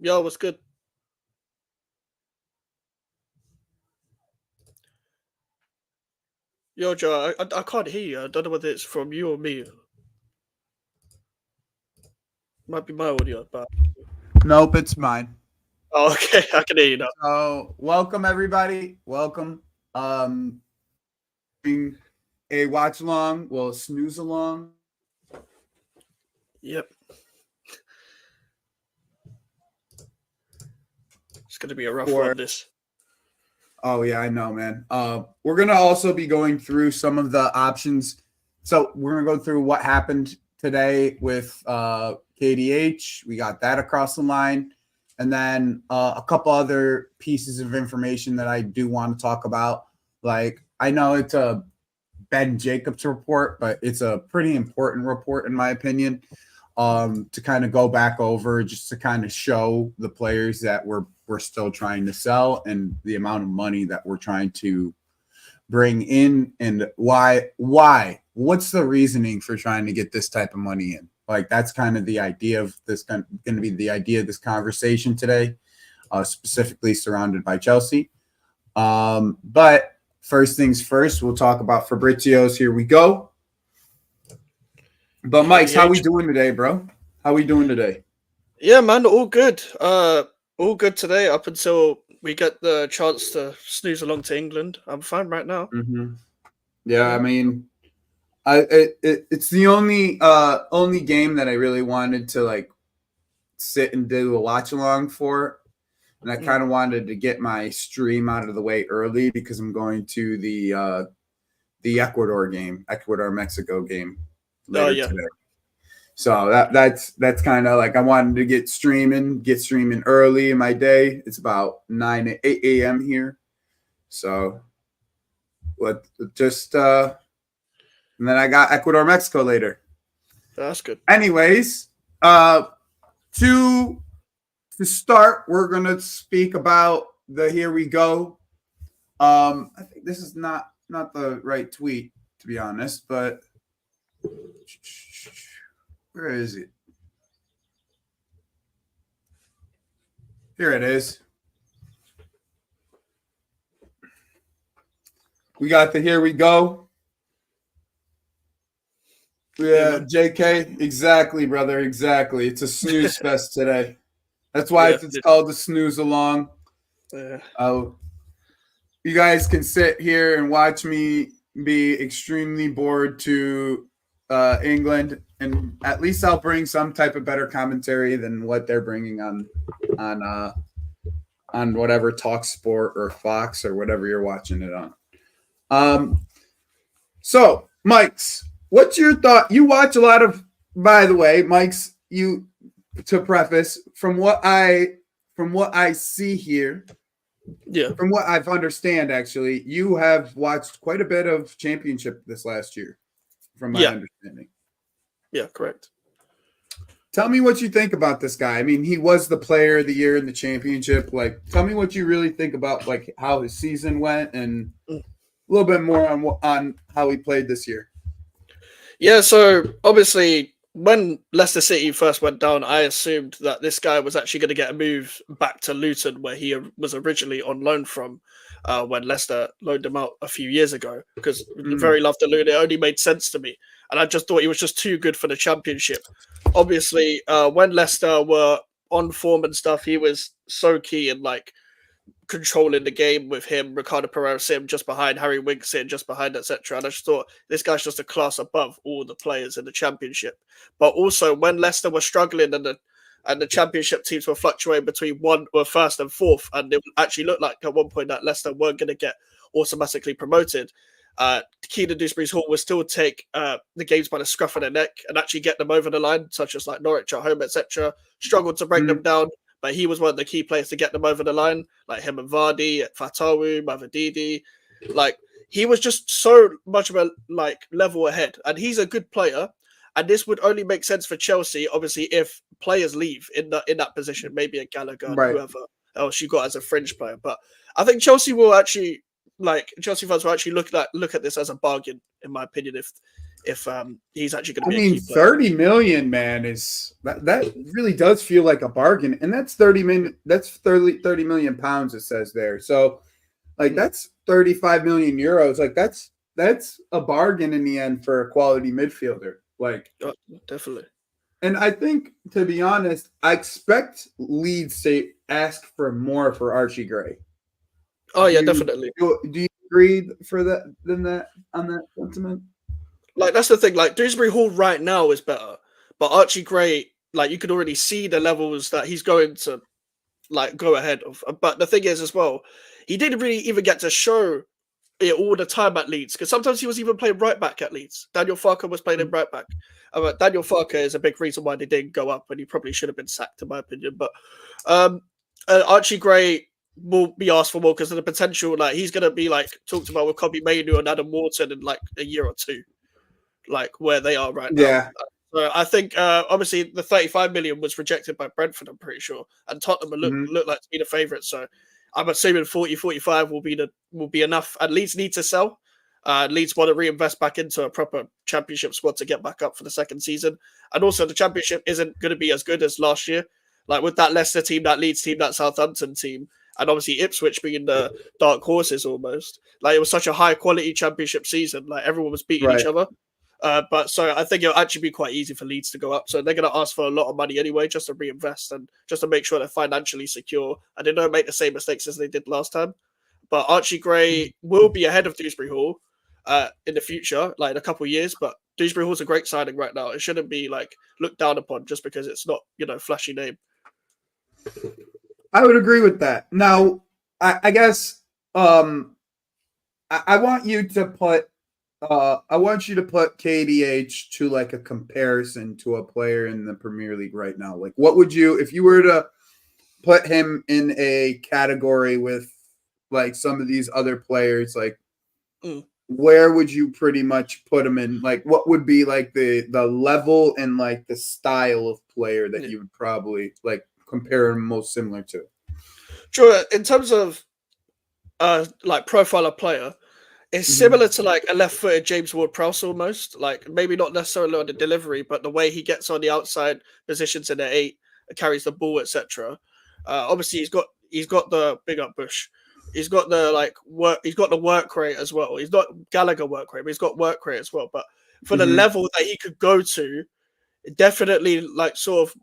Yo, what's good? Yo, Joe, I can't hear you. I don't know whether it's from you or me. Might be my audio, but Nope, it's mine. oh, okay, I can hear you now. So, welcome everybody. Welcome. Um, doing a watch along, well, snooze along. Yep, it's gonna be a rough For one. This. oh yeah, I know, man. We're gonna also be going through some of the options. So we're gonna go through what happened today with KDH. We got that across the line, and then a couple other pieces of information that I do want to talk about. Like I know it's a Ben Jacobs report, but it's a pretty important report in my opinion. To kind of go back over, just to kind of show the players that we're still trying to sell and the amount of money that we're trying to bring in and why what's the reasoning for trying to get this type of money in. Like that's kind of the idea of this going to be the idea of this conversation today, specifically surrounded by Chelsea. But first things first, we'll talk about Fabrizio's. Here we go. But Mike's, how we KDH. doing today, bro? How we doing today? Yeah, man, all good. All good today. Up until we get the chance to snooze along to England, I'm fine right now. Mm-hmm. Yeah, I Yeah. mean, it's the only game that I really wanted to like sit and do a watch along for, and I Mm. kind of wanted to get my stream out of the way early because I'm going to the Ecuador Mexico game Oh later yeah. today. So that's kind of like I wanted to get streaming early in my day. It's about 8 a.m. here, so what just and then I got Ecuador Mexico later. That's good. Anyways, to start, we're gonna speak about the here we go. I think this is not the right tweet to be honest, but where is it? Here it is. We got the here we go. Yeah, JK, exactly, brother, exactly. It's a snooze fest today. That's why Yeah. it's called the snooze along. Yeah. You guys can sit here and watch me be extremely bored to England, and at least I'll bring some type of better commentary than what they're bringing on whatever Talk Sport or Fox or whatever you're watching it on. So Mike's, what's your thought? You watch a lot of, by the way, Mike's. You to preface from what I see here. Yeah. From what I've understand, actually, you have watched quite a bit of championship this last year, from my understanding. Yeah, correct. Tell me what you think about this guy. I mean, he was the player of the year in the championship. Like, tell me what you really think about like how his season went and a little bit more on how he played this year. Yeah, so obviously when Leicester City first went down, I assumed that this guy was actually going to get a move back to Luton, where he was originally on loan from when Leicester loaned him out a few years ago. Because very loved the loan, it only made sense to me. And I just thought he was just too good for the Championship. Obviously, when Leicester were on form and stuff, he was so key in like controlling the game with him, Ricardo Pereira sitting just behind, Harry Winks sitting just behind, etc. And I just thought this guy's just a class above all the players in the Championship. But also when Leicester were struggling and the Championship teams were fluctuating between first and fourth, and it actually looked like at one point that Leicester weren't going to get automatically promoted. Keenan Dewsbury's Hall would still take the games by the scruff of their neck and actually get them over the line, such as like Norwich at home, etc. Struggled to break them down. But he was one of the key players to get them over the line, like him and Vardy, Fatawu, Mavadidi. Like he was just so much of a like level ahead, and he's a good player. And this would only make sense for Chelsea, obviously, if players leave in that position, maybe a Gallagher, Right. whoever else you got as a fringe player. But I think Chelsea fans will actually look at this as a bargain, in my opinion, if he's actually going I to be a mean, key player. 30 million, man, is that really does feel like a bargain. And that's 30 million, that's 30 million pounds, it says there. So like that's 35 million euros. Like that's a bargain in the end for a quality midfielder. Like definitely. And I think, to be honest, I expect Leeds to ask for more for Archie Gray. Oh yeah, definitely. Do you agree for that on that sentiment? Like that's the thing. Like Dewsbury Hall right now is better, but Archie Gray, like you could already see the levels that he's going to like go ahead of. But the thing is as well, he didn't really even get to show it all the time at Leeds because sometimes he was even playing right back at Leeds. Daniel Farker was playing him right back. Daniel Farker is a big reason why they didn't go up, and he probably should have been sacked, in my opinion. But Archie Gray will be asked for more because of the potential. Like he's going to be like talked about with Kobe Mainu and Adam Wharton in like a year or two, like where they are right now. Yeah. So I think obviously the 35 million was rejected by Brentford, I'm pretty sure, and Tottenham look like to be the favourite. So I'm assuming 40-45 will be enough. And Leeds need to sell. Leeds want to reinvest back into a proper championship squad to get back up for the second season. And also the championship isn't going to be as good as last year. Like with that Leicester team, that Leeds team, that Southampton team, and obviously Ipswich being the dark horses almost. Like it was such a high quality championship season. Like everyone was beating each other. But so I think it'll actually be quite easy for Leeds to go up. So they're going to ask for a lot of money anyway, just to reinvest and just to make sure they're financially secure and they don't make the same mistakes as they did last time. But Archie Gray will be ahead of Dewsbury Hall in the future, like in a couple of years. But Dewsbury Hall's a great signing right now. It shouldn't be like looked down upon just because it's not, flashy name. I would agree with that. Now, I guess I want you to put KDH to like a comparison to a player in the Premier League right now. Like, what would you, if you were to put him in a category with like some of these other players, like where would you pretty much put him in? Like, what would be like the level and like the style of player that you would probably like compare him most similar to? Sure. In terms of like profile of player, it's similar to like a left-footed James Ward-Prowse almost. Like maybe not necessarily on the delivery, but the way he gets on the outside positions in the 8, carries the ball, etc. Obviously, he's got the big up Bush. He's got the like work. He's got the work rate as well. He's not Gallagher work rate, but he's got work rate as well. But for the level that he could go to, definitely like sort of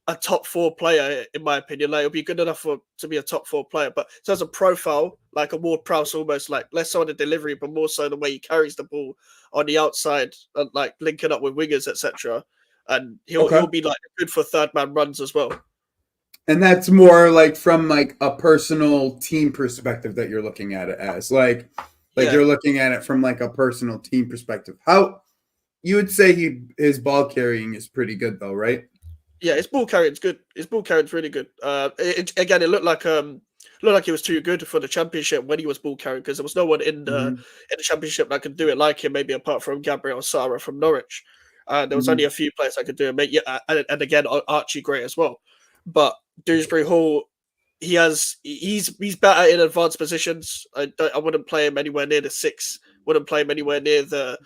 a top 4 player, in my opinion. Like it'll be good enough to be a top 4 player. But in terms of profile, like a Ward-Prowse almost like less so on the delivery, but more so the way he carries the ball on the outside and like linking up with wingers, etc. And he'll be like good for third man runs as well. And that's more like from like a personal team perspective that you're looking at it as like you're looking at it from like a personal team perspective. How you would say his ball carrying is pretty good though, right? Yeah, his ball carrying's good. His ball carrying's really good. It looked like he was too good for the championship when he was ball carrying because there was no one in the championship that could do it like him, maybe apart from Gabriel Sara from Norwich. There was only a few players that could do it. And again Archie Gray as well. But Dewsbury Hall, he's better in advanced positions. I wouldn't play him anywhere near the 6. Wouldn't play him anywhere near the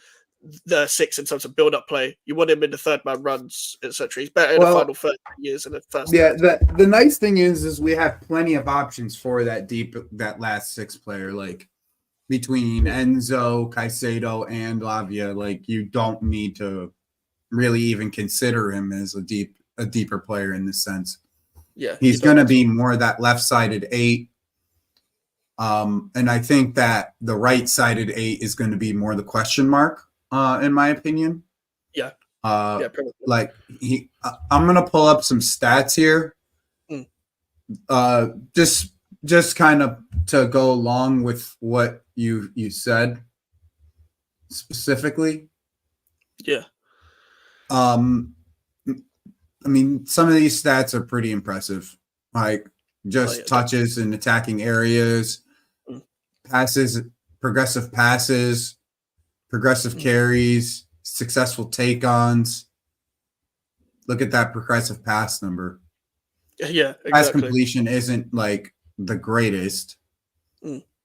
6 in terms of build-up play. You want him in the third man runs, etc. He's better in the final 30 years in the first. Yeah, the nice thing is we have plenty of options for that last 6 player, like between Enzo, Caicedo, and Lavia. Like you don't need to really even consider him as a deeper player in this sense. Yeah, he's going to be more that left-sided 8. And I think that the right-sided 8 is going to be more the question mark. In my opinion. Yeah. Like I'm gonna pull up some stats here. Just kind of to go along with what you said specifically. Yeah. I mean, some of these stats are pretty impressive. Like just touches in attacking areas, passes, progressive passes, progressive carries, successful take-ons. Look at that progressive pass number. Yeah, exactly. Pass completion isn't like the greatest,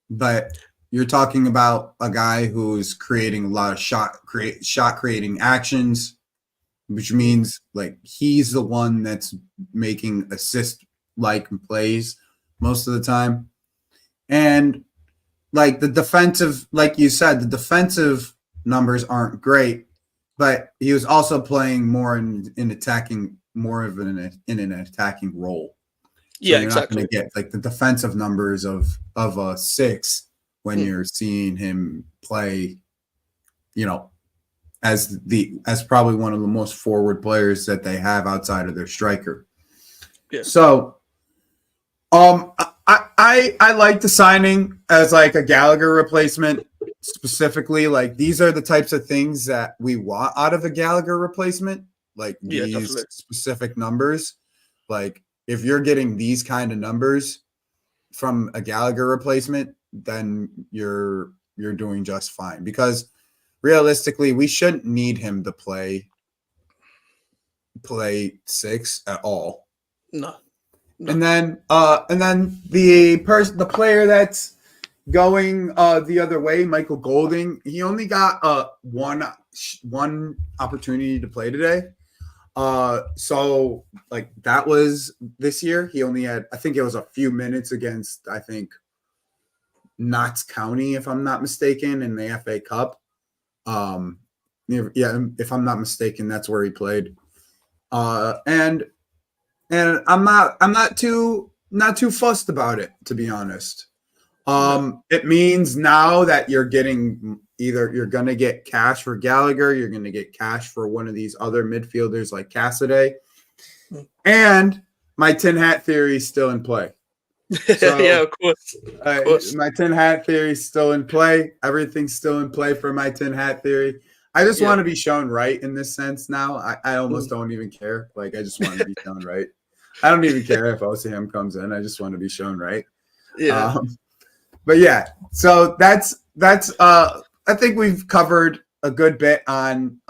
but you're talking about a guy who's creating a lot of shot creating actions, which means like he's the one that's making assist like plays most of the time. And like the defensive, like you said, the defensive numbers aren't great, but he was also playing more in attacking, more of in an attacking role. So Yeah, you're exactly. not going to get like the defensive numbers of a 6 when you're seeing him play, as probably one of the most forward players that they have outside of their striker. Yeah. So, I like the signing as like a Gallagher replacement specifically. Like these are the types of things that we want out of a Gallagher replacement, like these definitely. specific numbers. Like if you're getting these kind of numbers from a Gallagher replacement, then you're doing just fine, because realistically we shouldn't need him to play 6 at all. No. And then the player that's going the other way, Michael Golding, he only got one opportunity to play today. So like that was this year. He only had, I think it was a few minutes against, I think, Notts County, if I'm not mistaken, in the FA Cup. If I'm not mistaken, that's where he played. And I'm not too fussed about it, to be honest. It means now that you're getting you're going to get cash for Gallagher, you're going to get cash for one of these other midfielders like Cassidy, and my tin hat theory is still in play. So, yeah, of course. My tin hat theory is still in play. Everything's still in play for my tin hat theory. I just want to be shown right in this sense now. I almost don't even care. Like, I just want to be shown right. I don't even care if OCM comes in. I just want to be shown right. Yeah. But yeah, so that's I think we've covered a good bit on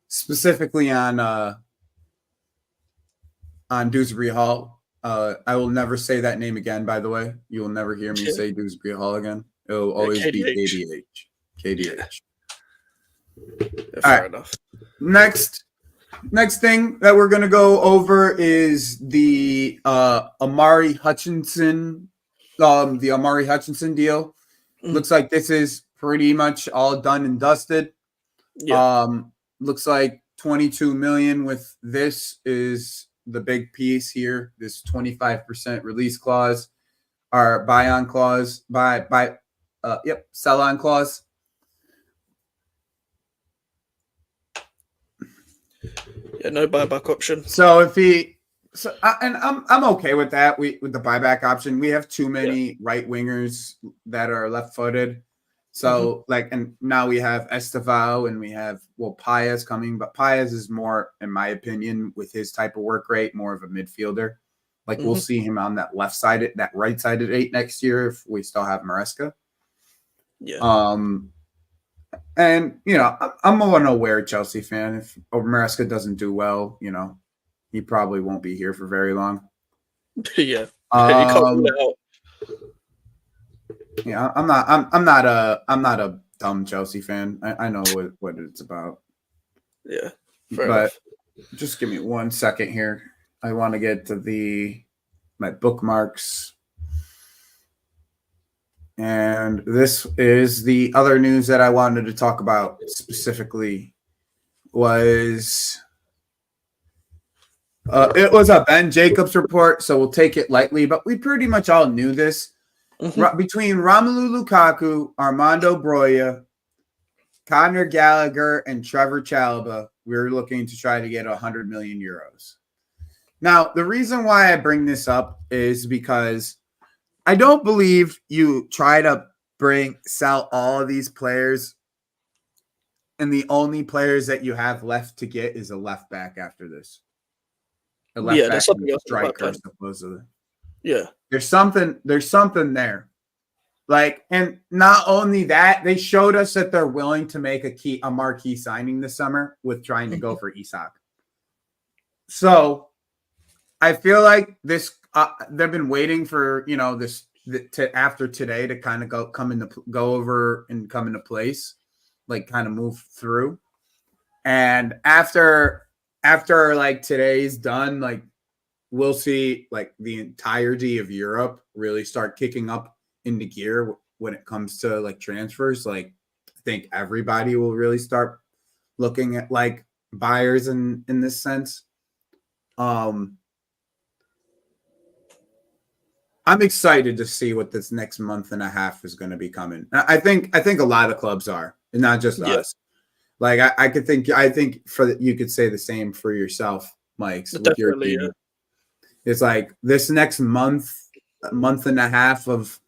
specifically on Dewsbury Hall. I will never say that name again, by the way. You will never hear me say Dewsbury Hall again. It will always be KDH. KDH. Yeah, fair enough. Next thing that we're going to go over is the Amari Hutchinson deal. Looks like this is pretty much all done and dusted. Looks like 22 million with this is the big piece here. This 25% release clause, or buy-on clause, sell-on clause. Yeah, no buyback option. So I'm okay with that. With the buyback option, we have too many right wingers that are left-footed. So and now we have Estevao and we have Paez coming, but Paez is more, in my opinion, with his type of work rate, more of a midfielder. Like we'll see him on that that right-sided 8 next year if we still have Maresca. Yeah. And I'm an aware Chelsea fan. If Maresca doesn't do well, he probably won't be here for very long. Yeah. You can't rule it out. Yeah, I'm not a dumb Chelsea fan. I know what it's about. Yeah. Fair enough. Just give me 1 second here. I want to get to my bookmarks. And this is the other news that I wanted to talk about specifically was it was a Ben Jacobs report, so we'll take it lightly, but we pretty much all knew this. Between Romelu Lukaku, Armando Broja, Conor Gallagher, and Trevor Chalobah, we're looking to try to get 100 million euros. Now, the reason why I bring this up is because I don't believe you try to sell all of these players, and the only players that you have left to get is a left back after this. A left back and a striker, supposedly. Yeah. There's something there. Like, and not only that, they showed us that they're willing to make a marquee signing this summer with trying to go for Isak. So I feel like this they've been waiting for, this after today to kind of go over and come into place, like kind of move through. And after like today's done, like we'll see like the entirety of Europe really start kicking up into gear when it comes to like transfers. Like I think everybody will really start looking at like buyers in this sense. I'm excited to see what this next month and a half is going to be coming. I think a lot of clubs are, and not just us. Like I think you could say the same for yourself, Mike's, with your team. Yeah. It's like this next month and a half of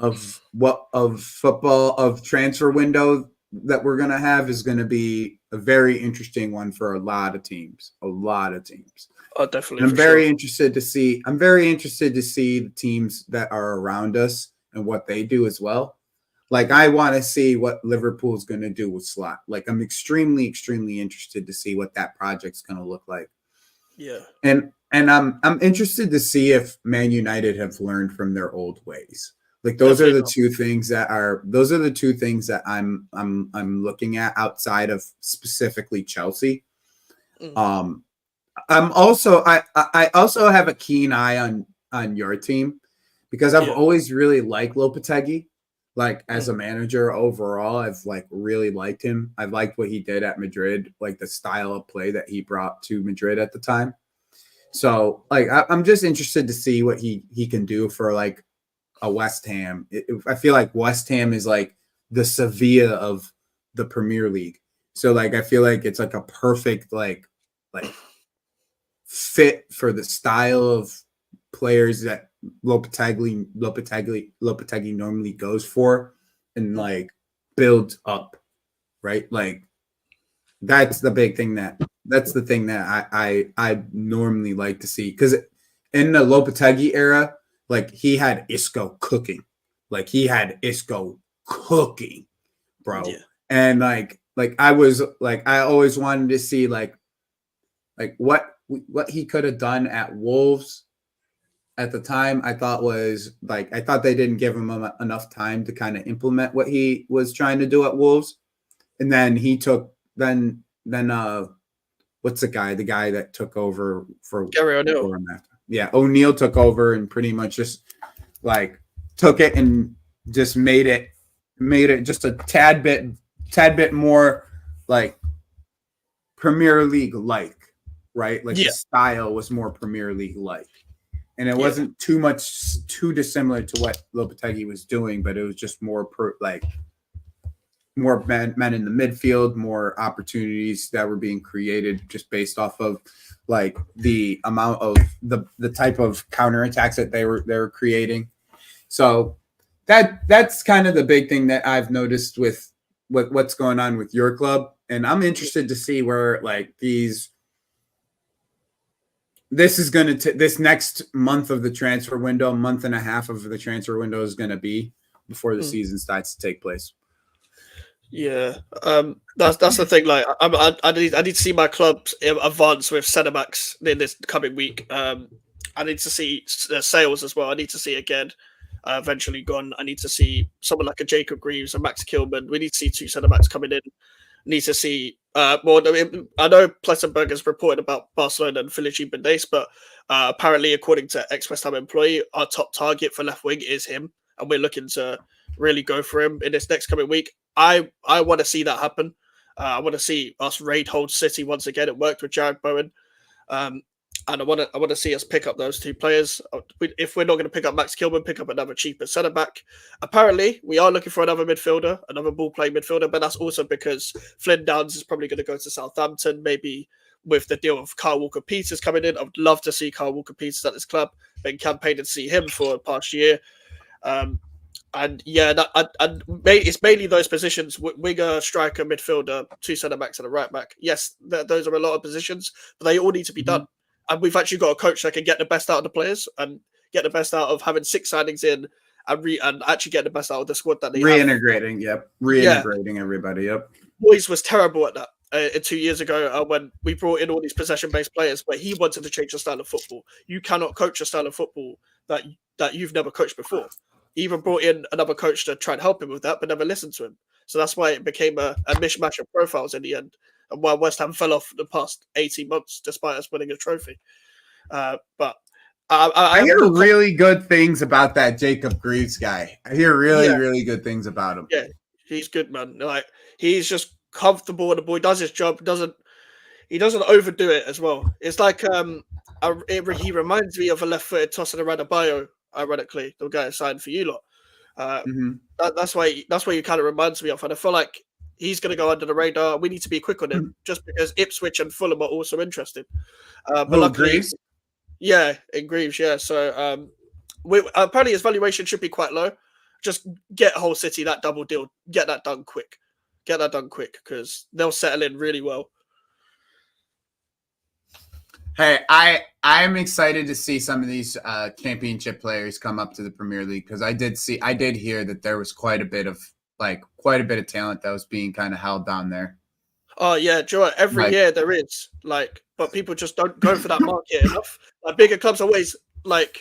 football of transfer window that we're gonna have is gonna be a very interesting one for a lot of teams. Oh, definitely. I'm very interested to see the teams that are around us and what they do as well. Like I want to see what Liverpool's going to do with Slot. Like I'm extremely, extremely interested to see what that project's going to look like. Yeah. And I'm interested to see if Man United have learned from their old ways. Like those are the two things that I'm looking at outside of specifically Chelsea. Mm. I also have a keen eye on your team because I've always really liked Lopetegui. Like as a manager overall, I've like really liked him. I liked what he did at Madrid, like the style of play that he brought to Madrid at the time. So like I'm just interested to see what he can do for like a West Ham. I feel like West Ham is like the Sevilla of the Premier League. So like I feel like it's like a perfect like fit for the style of players that Lopetegui normally goes for and like builds up, right? Like that's the thing that I normally like to see, because in the Lopetegui era, like he had Isco cooking, bro. Yeah. And like I always wanted to see like what he could have done at Wolves. At the time, I thought they didn't give him enough time to kind of implement what he was trying to do at Wolves. And then he took then what's the guy that took over for Gary O'Neill? Yeah, O'Neill took over and pretty much just like took it and just made it just a tad bit more like Premier League like, right? Like the style was more Premier League like. And it wasn't too dissimilar to what Lopetegui was doing, but it was just more more men in the midfield, more opportunities that were being created just based off of like the amount of the type of counterattacks that they were creating. So that's kind of the big thing that I've noticed with what's going on with your club, and I'm interested to see where like this next month of the transfer window, month and a half of the transfer window is going to be before the season starts to take place. Yeah, that's the thing. Like, I need to see my clubs advance with centre backs in this coming week. I need to see sales as well. I need to see again. Eventually gone. I need to see someone like a Jacob Greaves and Max Kilman. We need to see two centre backs coming in. Need to see more. I know Plettenberg has reported about Barcelona and Felici Bendes, but apparently, according to ex-West Ham employee, our top target for left wing is him, and we're looking to really go for him in this next coming week. I want to see that happen. I want to see us raid hold City once again. It worked with Jared Bowen, and I want to see us pick up those two players. If we're not going to pick up Max Kilman, pick up another cheaper centre back. Apparently, we are looking for another midfielder, another ball playing midfielder, but that's also because Flynn Downs is probably going to go to Southampton, maybe with the deal of Kyle Walker-Peters coming in. I would love to see Kyle Walker-Peters at this club. Been campaigning to see him for the past year. And yeah, it's mainly those positions: winger, striker, midfielder, two centre backs, and a right back. Yes, those are a lot of positions, but they all need to be done. And we've actually got a coach that can get the best out of the players and get the best out of having 6 signings in and actually get the best out of the squad that they reintegrating. Have. Reintegrating everybody. Yep. Boys was terrible at that 2 years ago when we brought in all these possession-based players, but he wanted to change the style of football. You cannot coach a style of football that you've never coached before. he even brought in another coach to try and help him with that, but never listened to him. So that's why it became a mishmash of profiles in the end, and why West Ham fell off the past 18 months despite us winning a trophy. But I hear really good things about that Jacob Greaves guy. I hear really good things about him. Yeah, he's good, man. Like, he's just comfortable, and the boy does his job. He doesn't overdo it as well. It's like he reminds me of a left-footed Tosin Adebayo, ironically, the guy signed for you lot. That's why he kind of reminds me of, and I feel like he's going to go under the radar. We need to be quick on him, just because Ipswich and Fulham are also interested. But luckily, Greaves? Yeah, in Greaves, yeah. So apparently his valuation should be quite low. Just get Hull City that double deal. Get that done quick. Because they'll settle in really well. Hey, I'm excited to see some of these championship players come up to the Premier League, because I did hear that there was quite a bit of talent that was being kind of held down there. Oh yeah, Joe. Every year there is, but people just don't go for that market enough. Bigger clubs always get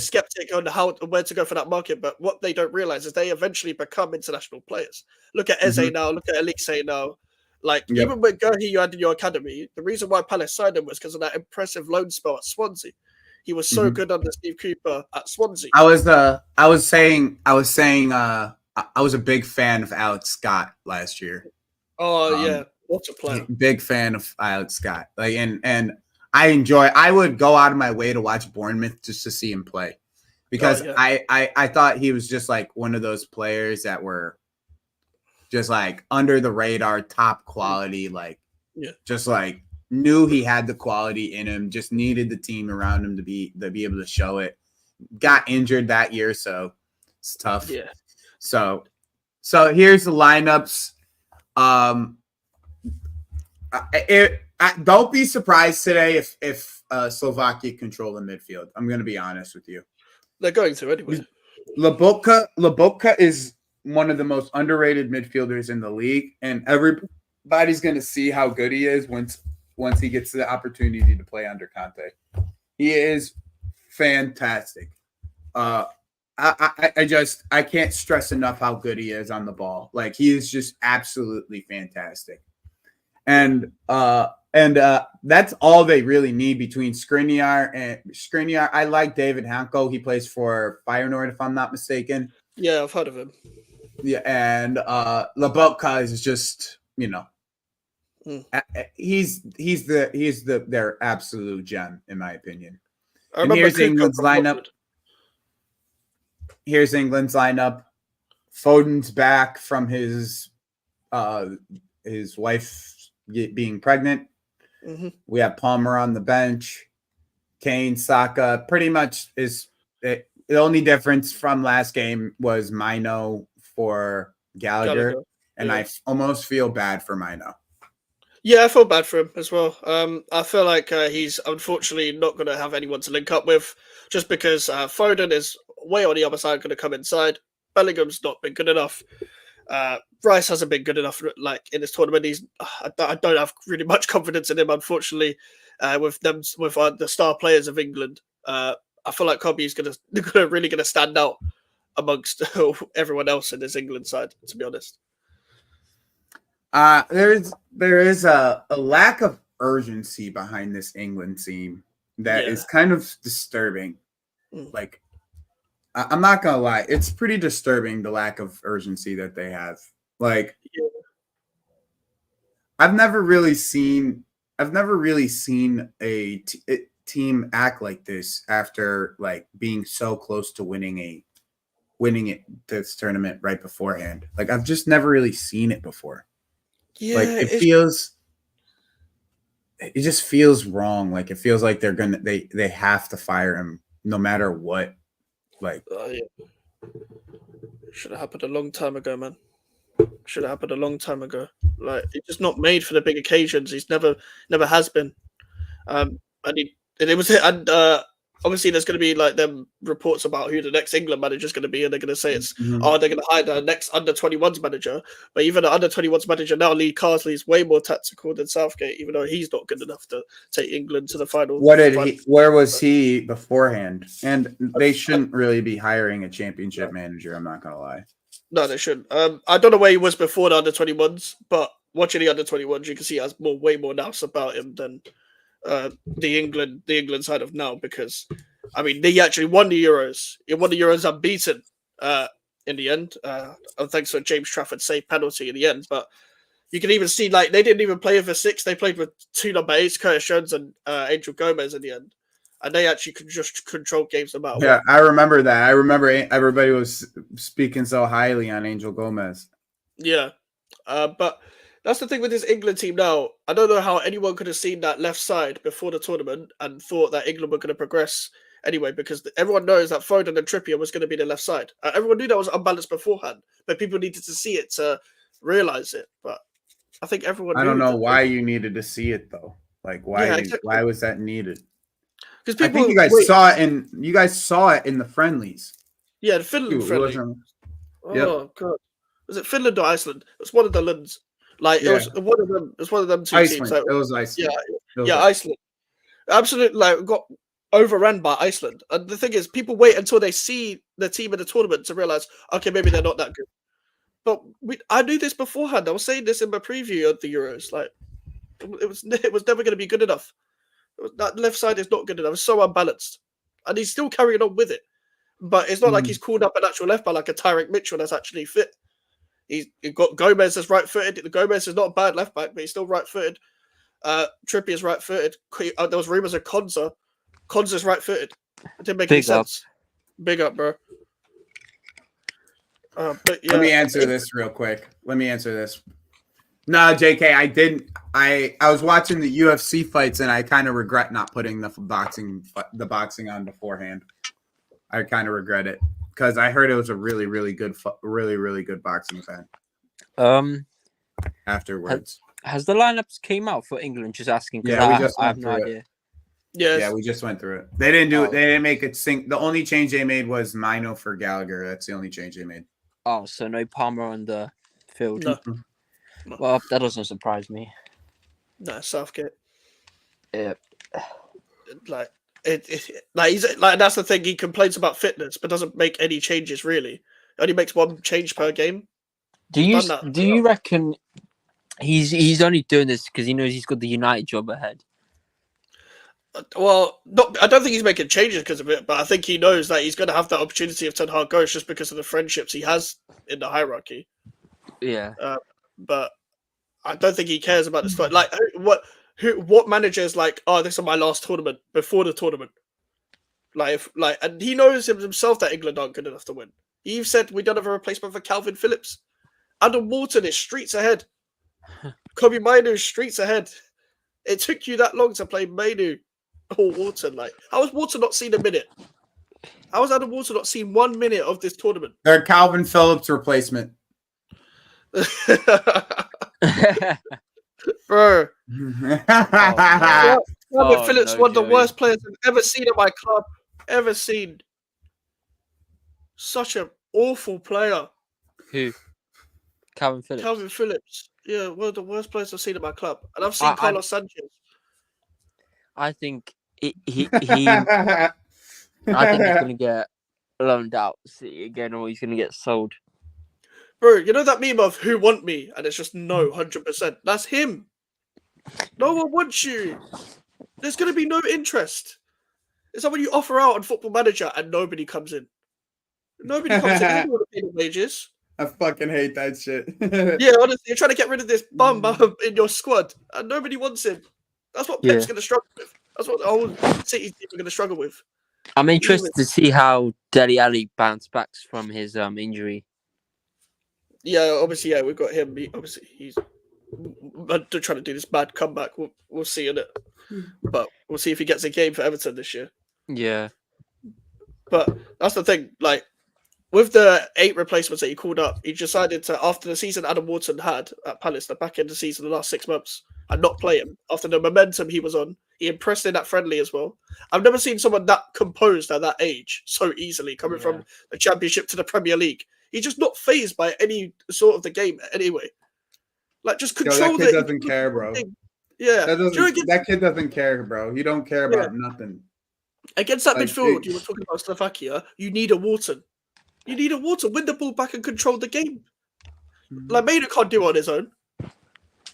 skeptic on where to go for that market, but what they don't realize is they eventually become international players. Look at Eze now. Look at Elise now. Even with Gerhi you had in your academy, the reason why Palace signed him was because of that impressive loan spell at Swansea. He was so good under Steve Cooper at Swansea. I was a big fan of Alex Scott last year. Oh yeah, what a player! Big fan of Alex Scott. And I would go out of my way to watch Bournemouth just to see him play, because I thought he was just like one of those players that were just like under the radar, top quality, just like knew he had the quality in him, just needed the team around him to be able to show it. Got injured that year, so it's tough. Yeah. So here's the lineups. Don't be surprised today if Slovakia control the midfield. I'm going to be honest with you. They're going to anyway. Lobotka is one of the most underrated midfielders in the league, and everybody's going to see how good he is once he gets the opportunity to play under Conte. He is fantastic. I can't stress enough how good he is on the ball. Like, he is just absolutely fantastic. And that's all they really need between Skriniar. I like David Hanko. He plays for Feyenoord, if I'm not mistaken. Yeah, I've heard of him. Yeah, and Lobotka is just, he's their absolute gem, in my opinion. And here's England's lineup. Foden's back from his wife being pregnant. We have Palmer on the bench. Kane, Saka. Pretty much the only difference from last game was Mino for Gallagher. And I almost feel bad for Mino. Yeah, I feel bad for him as well. I feel like he's unfortunately not going to have anyone to link up with, just because Foden is way on the other side, going to come inside. Bellingham's not been good enough. Rice hasn't been good enough, in this tournament. I don't have really much confidence in him, unfortunately. With the star players of England, I feel like Kobe's really going to stand out amongst everyone else in this England side, to be honest. There is a lack of urgency behind this England team that is kind of disturbing. Like, I'm not gonna lie, it's pretty disturbing, the lack of urgency that they have. Like, I've never really seen a team act like this after being so close to winning this tournament right beforehand. Like, I've just never really seen it before. Yeah, it just feels wrong. Like, it feels like they have to fire him no matter what. Should have happened a long time ago, man. Should have happened a long time ago. He's just not made for the big occasions. He's never has been. obviously there's going to be like them reports about who the next England manager is going to be, and they're going to say it's Mhm. they're going to hire the next under-21s manager. But even the under-21s manager now, Lee Carsley, is way more tactical than Southgate, even though he's not good enough to take England to the final. Where was he beforehand? And they shouldn't really be hiring a championship manager. I'm not gonna lie. No, they shouldn't. I don't know where he was before the under-21s, but watching the under-21s, you can see he has way more nous about him than the England side of now, because I mean they actually won the Euros. He won the Euros unbeaten in the end. Thanks to a James Trafford save penalty in the end. But you can even see like they didn't even play with a 6. They played with 2 number 8s, Curtis Jones and Angel Gomez in the end. And they actually could just control games no matter what. I remember that. I remember everybody was speaking so highly on Angel Gomez. Yeah. But that's the thing with this England team now. I don't know how anyone could have seen that left side before the tournament and thought that England were going to progress anyway, because everyone knows that Foden and Trippier was going to be the left side. Everyone knew that was unbalanced beforehand, but people needed to see it to realize it. But I think everyone I don't know why you needed to see it though. Like why why was that needed? Because I think you guys saw it in the friendlies. Yeah, the Finland friendly. God. Was it Finland or Iceland? It was one of the lands. Like it was one of them. It was one of them two Iceland. teams. Like, it was Iceland. Iceland. Absolutely, like got overrun by Iceland. And the thing is, people wait until they see the team in the tournament to realize, okay, maybe they're not that good. But I knew this beforehand. I was saying this in my preview of the Euros. Like it was never going to be good enough. That left side is not good enough. It's so unbalanced, and he's still carrying on with it. But it's not like he's called up an actual left back like a Tyreek Mitchell that's actually fit. He's got Gomez as right-footed. Gomez is not a bad left back, but he's still right-footed. Trippier is right-footed. There was rumours of Konza. Konza's right-footed. It didn't make any sense. Big up, bro. But yeah, let me answer this real quick. No, JK, I didn't. I was watching the UFC fights, and I kind of regret not putting the boxing on beforehand. I kind of regret it because I heard it was a really, really good boxing fan. Afterwards, has the lineups came out for England? Just asking. Yeah, I have no idea. Yeah, we just went through it. They didn't do it. They didn't make it sync. The only change they made was Mino for Gallagher. That's the only change they made. Oh, so no Palmer on the field. No. Well, that doesn't surprise me. No, Southgate. Yeah. Like he's like that's the thing. He complains about fitness, but doesn't make any changes really. Only makes one change per game. Do you reckon he's only doing this because he knows he's got the United job ahead? Well, I don't think he's making changes because of it, but I think he knows that he's going to have that opportunity if Ten Hag goes just because of the friendships he has in the hierarchy. Yeah. But I don't think he cares about this fight. Like, what manager is like, oh, this is my last tournament before the tournament? And he knows himself that England aren't good enough to win. He even said we don't have a replacement for Calvin Phillips. Adam Wharton is streets ahead. Kobe Mainu is streets ahead. It took you that long to play Mainu or Wharton. Like, how has Wharton not seen a minute? How has Adam Wharton not seen 1 minute of this tournament? They're Calvin Phillips replacement. Bro. Calvin Phillips, one of the worst players I've ever seen at my club. Ever seen. Such an awful player. Who? Calvin Phillips. Calvin Phillips. Yeah, one of the worst players I've seen at my club. And I've seen Carlos Sanchez. I think I think he's going to get loaned out City again, or he's going to get sold. Bro, you know that meme of who want me? And it's just no, 100%. That's him. No one wants you. There's going to be no interest. It's like when you offer out on Football Manager and nobody comes in. Nobody comes in. You don't want to pay the wages. I fucking hate that shit. Yeah, honestly, you're trying to get rid of this bum in your squad, and nobody wants him. That's what Pep's going to struggle with. That's what the whole City team are going to struggle with. I'm interested to see how Dele Alli bounced back from his injury. Yeah, obviously, yeah, we've got him. He's trying to do this bad comeback. We'll see in it, but we'll see if he gets a game for Everton this year. Yeah, but that's the thing. Like with the 8 replacements that he called up, he decided to after the season Adam Wharton had at Palace, the back end of the season, the last 6 months, and not play him after the momentum he was on. He impressed in that friendly as well. I've never seen someone that composed at that age so easily, coming from the Championship to the Premier League. He's just not phased by any sort of the game anyway. Like, just control that kid doesn't care, bro. Yeah. That kid doesn't care, bro. He don't care about nothing. Against that midfield you were talking about, Slovakia, you need a Wharton. You need a Wharton. Win the ball back and control the game. Like, Maynard can't do it on his own.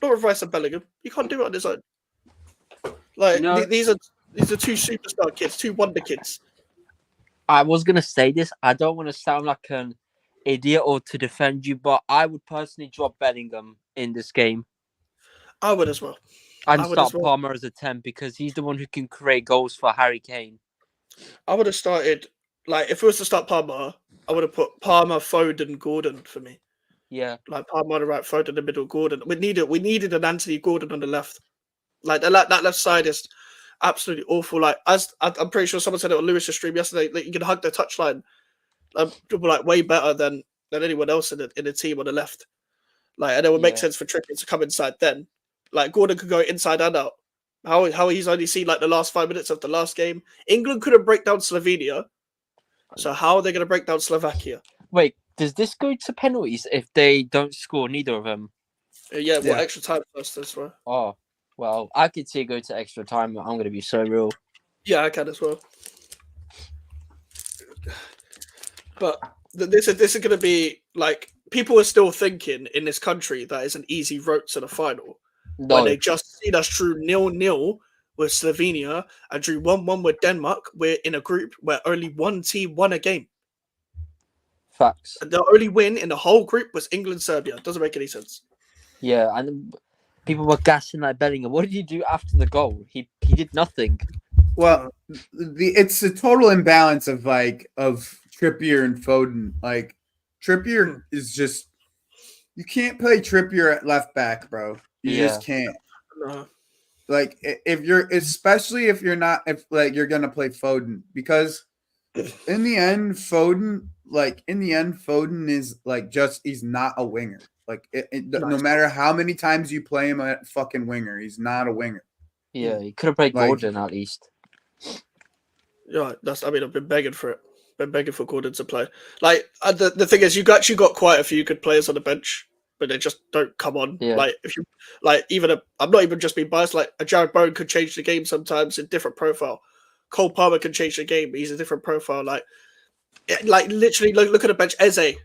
Not with Rice and Bellingham. He can't do it on his own. Like, these are two superstar kids, two wonder kids. I was going to say this. I don't want to sound like an idiot or to defend you, but I would personally drop Bellingham in this game. I would as well. And start Palmer as a 10 because he's the one who can create goals for Harry Kane. I would have started, like, if it was to start Palmer, I would have put Palmer, Foden, Gordon for me. Yeah. Like, Palmer on the right, Foden in the middle, Gordon. We needed an Anthony Gordon on the left. Like, that left side is absolutely awful. Like, I'm pretty sure someone said it on Lewis's stream yesterday, like, you can hug the touchline. Like, way better than anyone else in the team on the left. Like, and it would make sense for Trippier to come inside then. Like, Gordon could go inside and out. How he's only seen like the last 5 minutes of the last game. England couldn't break down Slovenia. So how are they going to break down Slovakia? Wait, does this go to penalties if they don't score neither of them? Well, extra time first as well. Oh, well, I could see it go to extra time. I'm going to be so real. Yeah, I can as well. But this is going to be like, people are still thinking in this country that it's an easy road to the final. No. When they just seen us drew 0-0 with Slovenia and drew 1-1 with Denmark. We're in a group where only one team won a game. Facts. And the only win in the whole group was England-Serbia. Doesn't make any sense. Yeah, and people were gassing like Bellingham. What did he do after the goal? He did nothing. Well, it's a total imbalance of Trippier and Foden. Like, Trippier is just, you can't play Trippier at left back, bro. You just can't. Uh-huh. Like, especially if you're gonna play Foden, because in the end, Foden is like, just, he's not a winger. Like, no matter how many times you play him at fucking winger, he's not a winger. Yeah, he could have played Gordon at least. Yeah, I've been begging for it. Been begging for Gordon to play. Like, the thing is, you actually got quite a few good players on the bench, but they just don't come on. Yeah. Like, if you I'm not even just being biased. Like, a Jared Bowen could change the game sometimes in different profile. Cole Palmer can change the game, but he's a different profile. Like literally, look at the bench. Eze.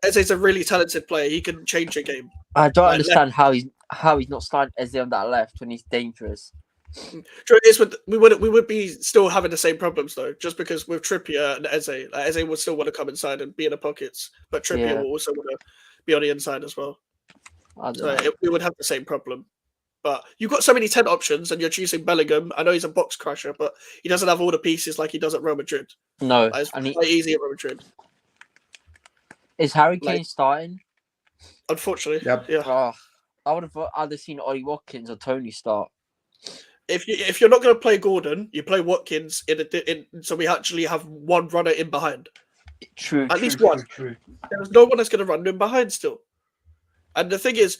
Eze's a really talented player. He can change a game. I don't understand how he's not starting Eze on that left when he's dangerous. We would be still having the same problems though, just because with Trippier and Eze, Eze would still want to come inside and be in the pockets, but Trippier will also want to be on the inside as well. We would have the same problem. But you've got so many 10 options, and you're choosing Bellingham. I know he's a box crusher, but he doesn't have all the pieces like he does at Real Madrid. No, it's quite easy at Real Madrid. Is Harry Kane starting? Unfortunately, yep. Yeah. Oh, I would have either seen Ollie Watkins or Tony start. If you're not going to play Gordon, you play Watkins so we actually have one runner in behind. True. At least one. True. There's no one that's going to run in behind still. And the thing is,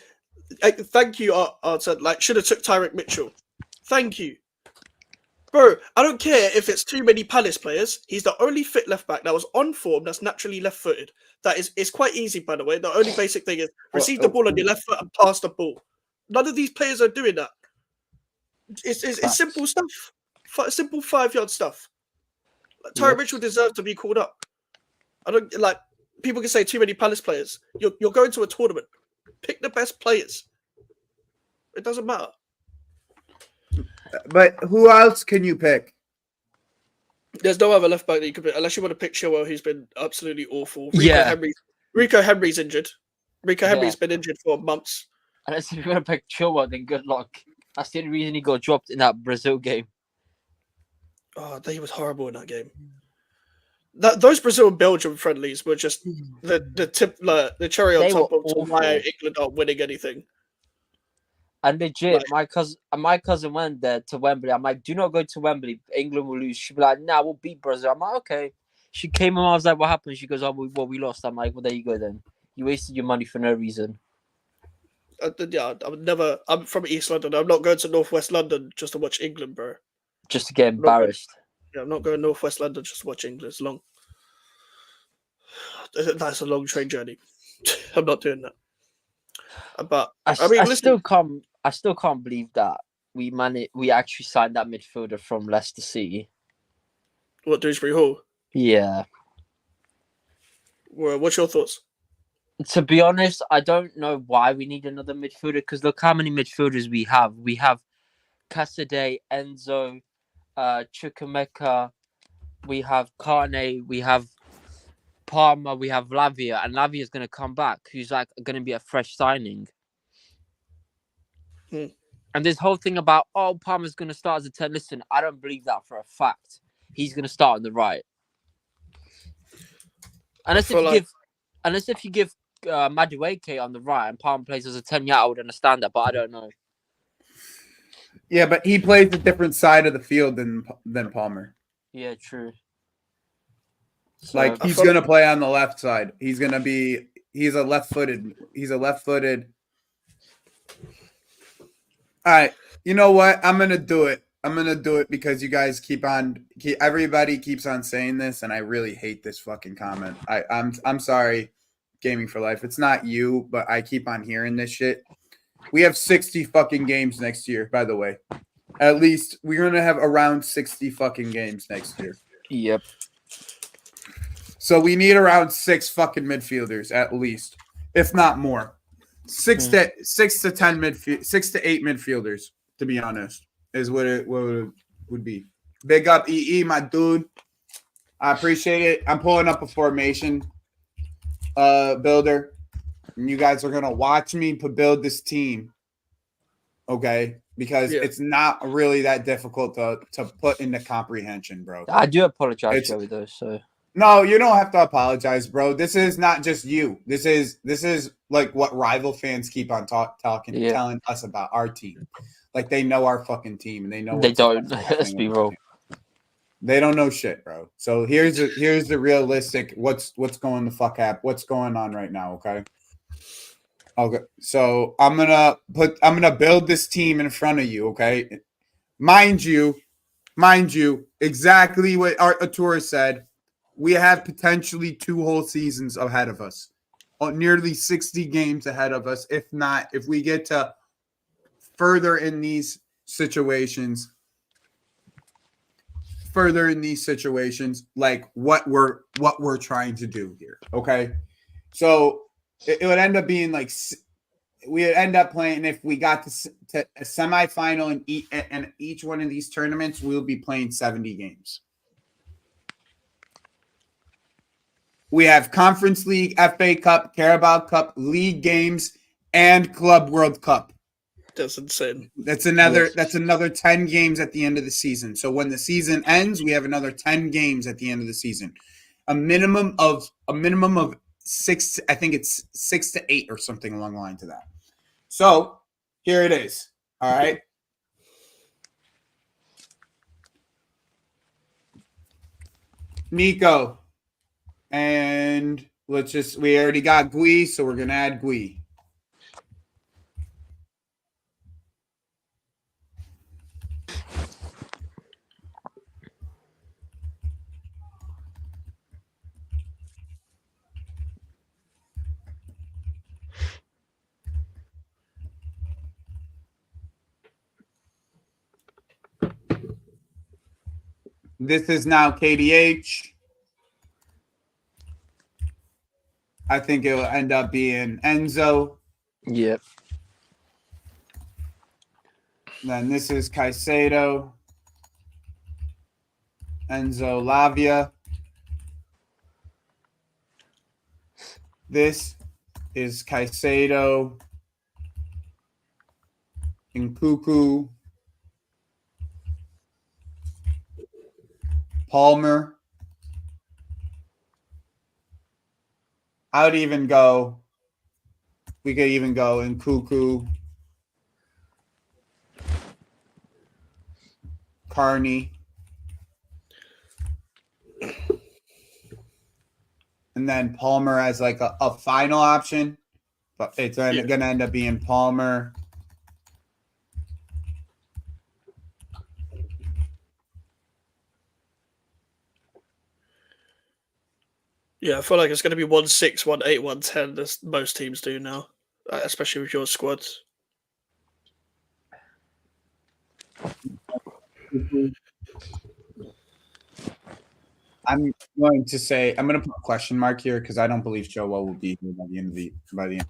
thank you, Arthur. Like, should have took Tyrick Mitchell. Thank you. Bro, I don't care if it's too many Palace players. He's the only fit left back that was on form that's naturally left-footed. It's quite easy, by the way. The only basic thing is receive the ball on your left foot and pass the ball. None of these players are doing that. It's simple stuff. Simple 5-yard stuff. Like, Tyrick Mitchell deserves to be called up. I don't like, people can say too many Palace players. You're going to a tournament. Pick the best players. It doesn't matter. But who else can you pick? There's no other left back that you could pick, unless you want to pick Chilwell, who's been absolutely awful. Rico Henry's injured. Rico Henry's been injured for months. Unless if you want to pick Chilwell, then good luck. That's the only reason he got dropped in that Brazil game. Oh, he was horrible in that game. Those Brazil and Belgium friendlies were just the cherry on top of why England aren't winning anything. And legit, my cousin went there to Wembley. I'm like, do not go to Wembley. England will lose. She'd be like, nah, we'll beat Brazil. I'm like, okay. She came and I was like, what happened? She goes, we lost. I'm like, well, there you go then. You wasted your money for no reason. I'm from East London. I'm not going to Northwest London just to watch England, bro. Just to get I'm not going, embarrassed. I'm not going Northwest London just to watch England. It's long. That's a long train journey. I'm not doing that. But I listen, still can't believe that we actually signed that midfielder from Leicester City. what, Dewsbury Hall? Yeah. Well, what's your thoughts? To be honest, I don't know why we need another midfielder, because look how many midfielders we have. We have Cassidy, Enzo, Chukwemeka, we have Carne, we have Palmer, we have Lavia, and Lavia is going to come back. Who's like going to be a fresh signing. Hmm. And this whole thing about Palmer's going to start as a 10. Listen, I don't believe that for a fact. He's going to start on the right, unless if you give Madueke on the right and Palmer plays as a 10. Yeah, I would understand that, but I don't know. Yeah, but he plays a different side of the field than Palmer. Yeah, true. So, Like he's gonna play on the left side. He's a left-footed. All right. You know what? I'm gonna do it. Because you guys everybody keeps on saying this, and I really hate this fucking comment. I'm sorry, Gaming for Life. It's not you, but I keep on hearing this shit. We have 60 fucking games next year, by the way. At least we're gonna have around 60 fucking games next year. Yep. So we need around 6 fucking midfielders at least, if not more. 6 to 8 midfielders, to be honest, is what it would be. Big up EE, my dude. I appreciate it. I'm pulling up a formation builder, and you guys are gonna watch me build this team. Okay, because it's not really that difficult to put into comprehension, bro. I do apologize, Joey, though. So no, you don't have to apologize, telling us about our team. Like they know our fucking team, and they know they don't. Let's be real. They don't know shit, bro. So here's the realistic what's going the fuck up. What's going on right now? Okay. So I'm gonna build this team in front of you. Okay. Mind you, exactly what Artur said. We have potentially 2 whole seasons ahead of us, nearly 60 games ahead of us. If we get to further in these situations, like what we're trying to do here. Okay. So it would end up being like we would end up playing, if we got to a semifinal in each one of these tournaments, we'll be playing 70 games. We have Conference League, FA Cup, Carabao Cup, League games, and Club World Cup. That's insane. That's another 10 games at the end of the season. So when the season ends, we have another 10 games at the end of the season. A minimum of 6, I think it's 6 to 8 or something along the line to that. So here it is. All right. Nico. And we already got Gui, so we're going to add Gui. This is now KDH. I think it will end up being Enzo. Yep. Then this is Caicedo. Enzo Lavia. This is Caicedo. Nkuku. Palmer. We could even go Nkuku. Carney. And then Palmer as like a final option. But it's going to end up being Palmer. Yeah, I feel like it's going to be 1-6, 1-8, 1-10, as most teams do now, especially with your squads. I'm going to put a question mark here because I don't believe Joel will be here by the end of the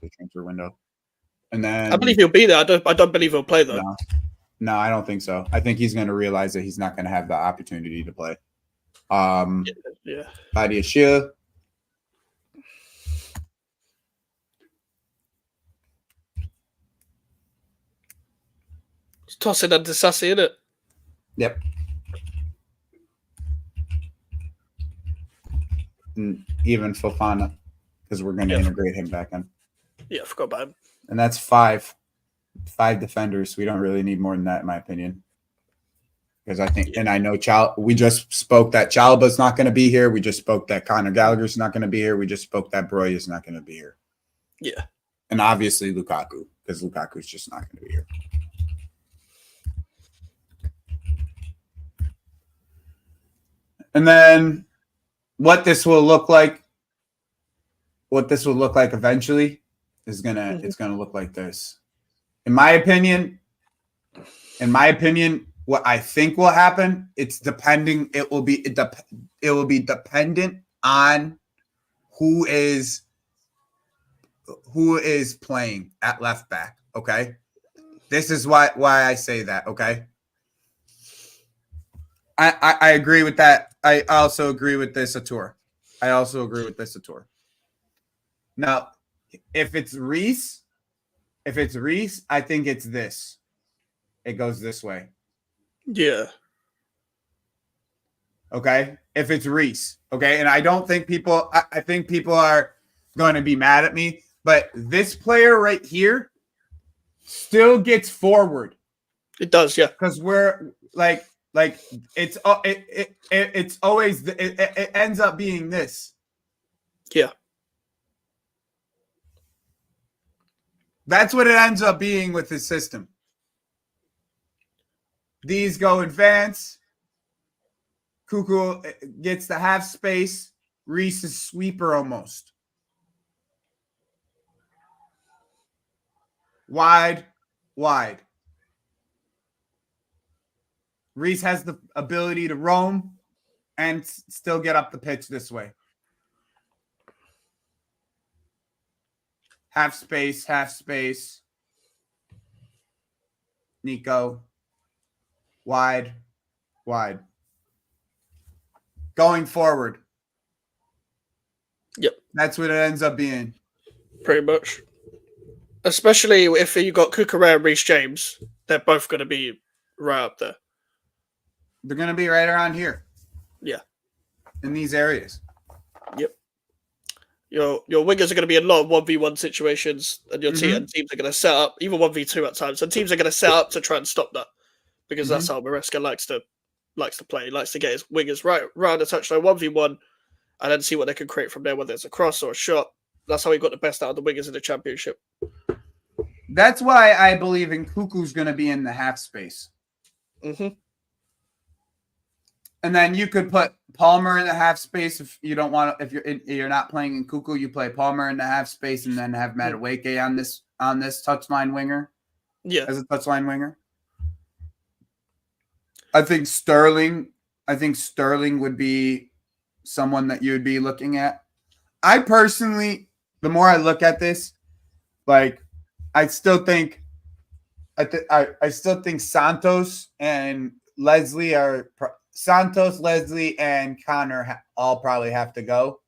transfer window. And then I believe he'll be there. I don't believe he'll play though. No, I don't think so. I think he's going to realize that he's not going to have the opportunity to play. Yeah. KDH. Toss it under Sassy, innit? Yep. And even Fofana, because we're going to integrate him back in. Yeah, I forgot about him. And that's 5 defenders. We don't really need more than that, in my opinion. Because I think, and I know we just spoke that Chalba's not going to be here. We just spoke that Conor Gallagher's not going to be here. We just spoke that Broy is not going to be here. Yeah. And obviously Lukaku, because Lukaku's just not going to be here. And then what this will look like eventually is it's gonna look like this. In my opinion, what I think will happen, it will be dependent on who is playing at left back. Okay. This is why I say that. Okay. I agree with that. I also agree with this Atur. Now, if it's Reese, I think it's this. It goes this way. Yeah. Okay. If it's Reese. Okay. And I don't think I think people are going to be mad at me, but this player right here still gets forward. It does, yeah. Because we're like it's always it ends up being this. Yeah. That's what it ends up being with this system. These go advance. Cuckoo gets the half space. Reese is sweeper almost. Wide. Reese has the ability to roam and still get up the pitch this way. Half space. Nico. Wide. Going forward. Yep. That's what it ends up being. Pretty much. Especially if you got Cucurella and Reece James, they're both going to be right up there. They're going to be right around here. Yeah. In these areas. Yep. Your wingers are going to be in a lot of 1v1 situations, and your teams are going to set up, even 1v2 at times, and teams are going to set up to try and stop that, because that's how Maresca likes to play. He likes to get his wingers right around the touchline 1v1, and then see what they can create from there, whether it's a cross or a shot. That's how he got the best out of the wingers in the championship. That's why I believe in Cuckoo's going to be in the half space. Mm-hmm. And then you could put Palmer in the half space if you don't want to. If you're not playing in Cuckoo, you play Palmer in the half space, and then have Madueke on this touchline winger. Yeah, as a touchline winger. I think Sterling would be someone that you would be looking at. I personally, the more I look at this, like I still think Santos and Leslie and Connor all probably have to go.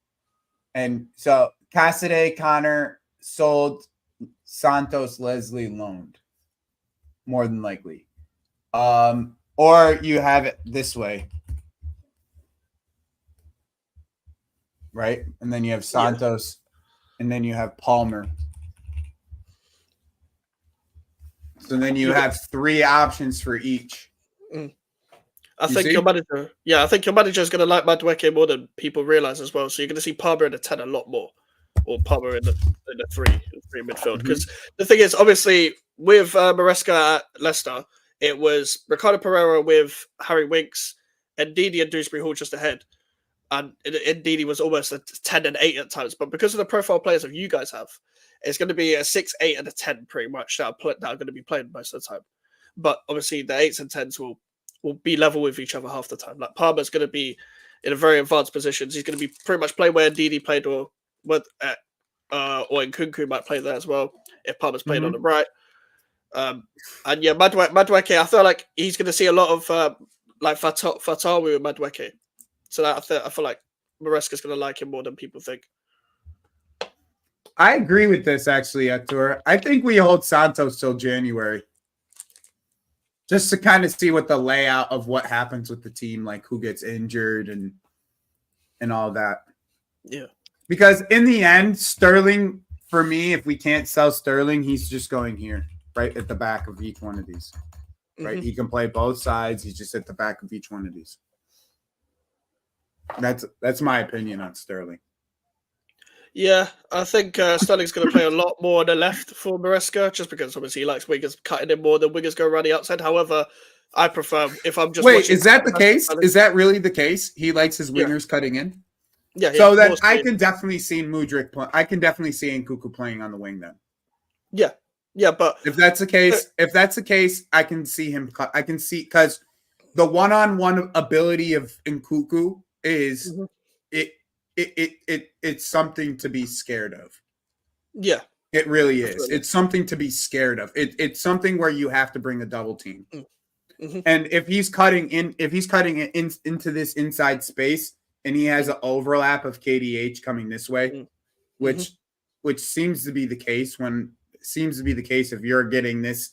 And so Cassidy, Connor sold, Santos, Leslie loaned, more than likely. Or you have it this way, right? And then you have Santos, and then you have Palmer. So then you have 3 options for each. I think your manager is going to like Madueke more than people realize as well. So you're going to see Palmer in the 10 a lot more, or Palmer in the 3 three midfield. Because the thing is, obviously, with Maresca at Leicester, it was Ricardo Pereira with Harry Winks and Didi and Dewsbury Hall just ahead. And Didi was almost a 10 and 8 at times. But because of the profile players that you guys have, it's going to be a 6, 8, and a 10 pretty much that are going to be playing most of the time. But obviously, the 8s and 10s will be level with each other half the time. Like Palmer's going to be in a very advanced positions. He's going to be pretty much playing where Didi played, or Nkunku might play there as well if Palmer's playing on the right. And yeah, Madueke, I feel like he's going to see a lot of like Fatawu and Madueke. So that I feel like Maresca's going to like him more than people think. I agree with this, actually, Hector. I think we hold Santos till January. Just to kind of see what the layout of what happens with the team, like who gets injured and all that. Yeah. Because in the end, Sterling, for me, if we can't sell Sterling, he's just going here, right at the back of each one of these. Right? He can play both sides. He's just at the back of each one of these. That's my opinion on Sterling. Yeah, I think Sterling's going to play a lot more on the left for Maresca, just because obviously he likes wingers cutting in more than wingers go around the outside. However, I prefer if I'm just wait. Is that the case? Is that really the case? He likes his wingers cutting in. Yeah. So then I can definitely see Mudryk. I can definitely see Nkunku playing on the wing then. Yeah, yeah. But if that's the case, I can see him. I can see because the one-on-one ability of Nkunku is it's something to be scared of. Yeah, it really is. It's something to be scared of. It's something where you have to bring a double team. And if he's cutting into this inside space, and he has an overlap of KDH coming this way, which seems to be the case if you're getting this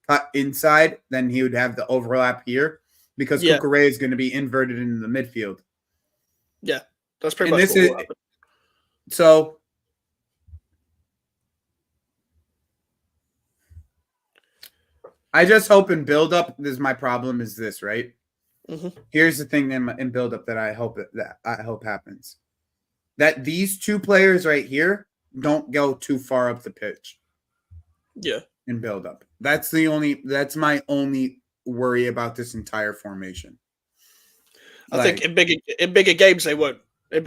cut inside, then he would have the overlap here because Kukurea is going to be inverted into the midfield. Yeah, that's pretty much what will happen. So I just hope in build-up, this is my problem is this, right? Here's the thing in build-up that I hope happens. That these two players right here don't go too far up the pitch. Yeah. In build-up. That's my only worry about this entire formation. I think in bigger games they won't. But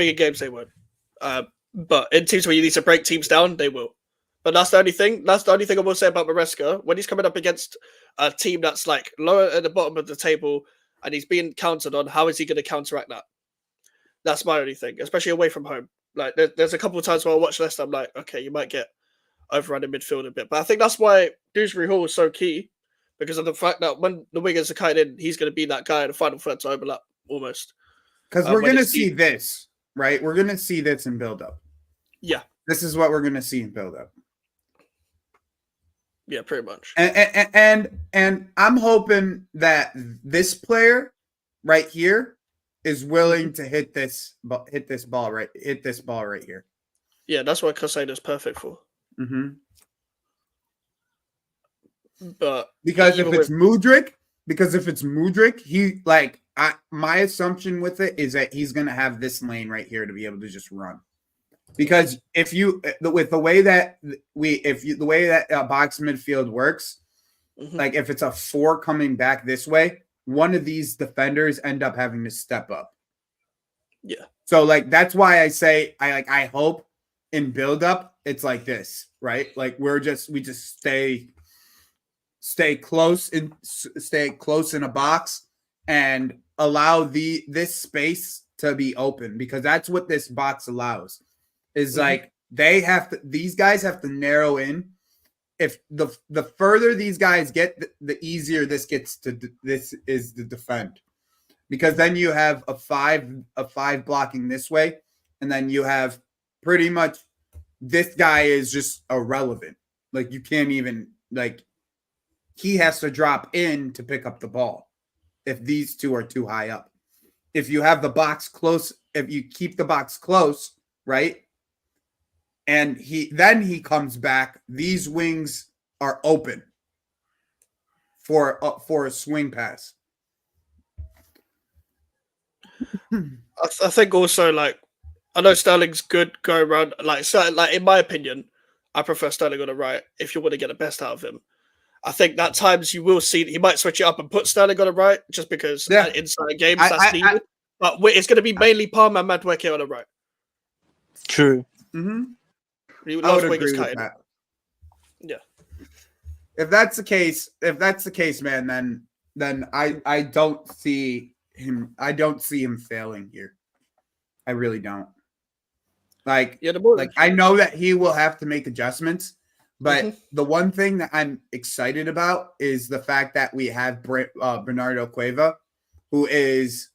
in teams where you need to break teams down, they will. But that's the only thing. That's the only thing I will say about Maresca. When he's coming up against a team that's like lower at the bottom of the table and he's being countered on, how is he going to counteract that? That's my only thing, especially away from home. Like there's a couple of times where I watch Leicester, I'm like, okay, you might get overrun in midfield a bit. But I think that's why Dewsbury Hall is so key, because of the fact that when the wingers are cutting in, he's going to be that guy in the final third to overlap almost. Because we're going to see this, right? We're going to see this in build-up. Yeah. This is what we're going to see in build-up. Yeah, pretty much. And I'm hoping that this player right here is willing to hit this ball right here. Yeah, that's what Casado's perfect for. But because if it's Mudryk, my assumption with it is that he's going to have this lane right here to be able to just run. Because the way that box midfield works, like if it's a 4 coming back this way, one of these defenders end up having to step up. Yeah. So like that's why I say I hope in build up it's like this, right? Like we just stay close in a box and allow this space to be open, because that's what this box allows. Is like these guys have to narrow in. If the further these guys get, the easier this is to defend, because then you have a five blocking this way, and then you have pretty much this guy is just irrelevant. Like you can't even he has to drop in to pick up the ball if these two are too high up. If you have the box close, if you keep the box close, right? And he comes back. These wings are open for a swing pass. I think also I know Sterling's good going around. Like in my opinion, I prefer Sterling on the right if you want to get the best out of him. I think that times you will see he might switch it up and put Sterling on the right just because in certain games that's needed. But it's going to be mainly Palmer and Madueke on the right. True. Mm-hmm. I would agree with that. Yeah. If that's the case, man, then I don't see him. I don't see him failing here. I really don't. Like I know that he will have to make adjustments, but the one thing that I'm excited about is the fact that we have Bernardo Cueva, who is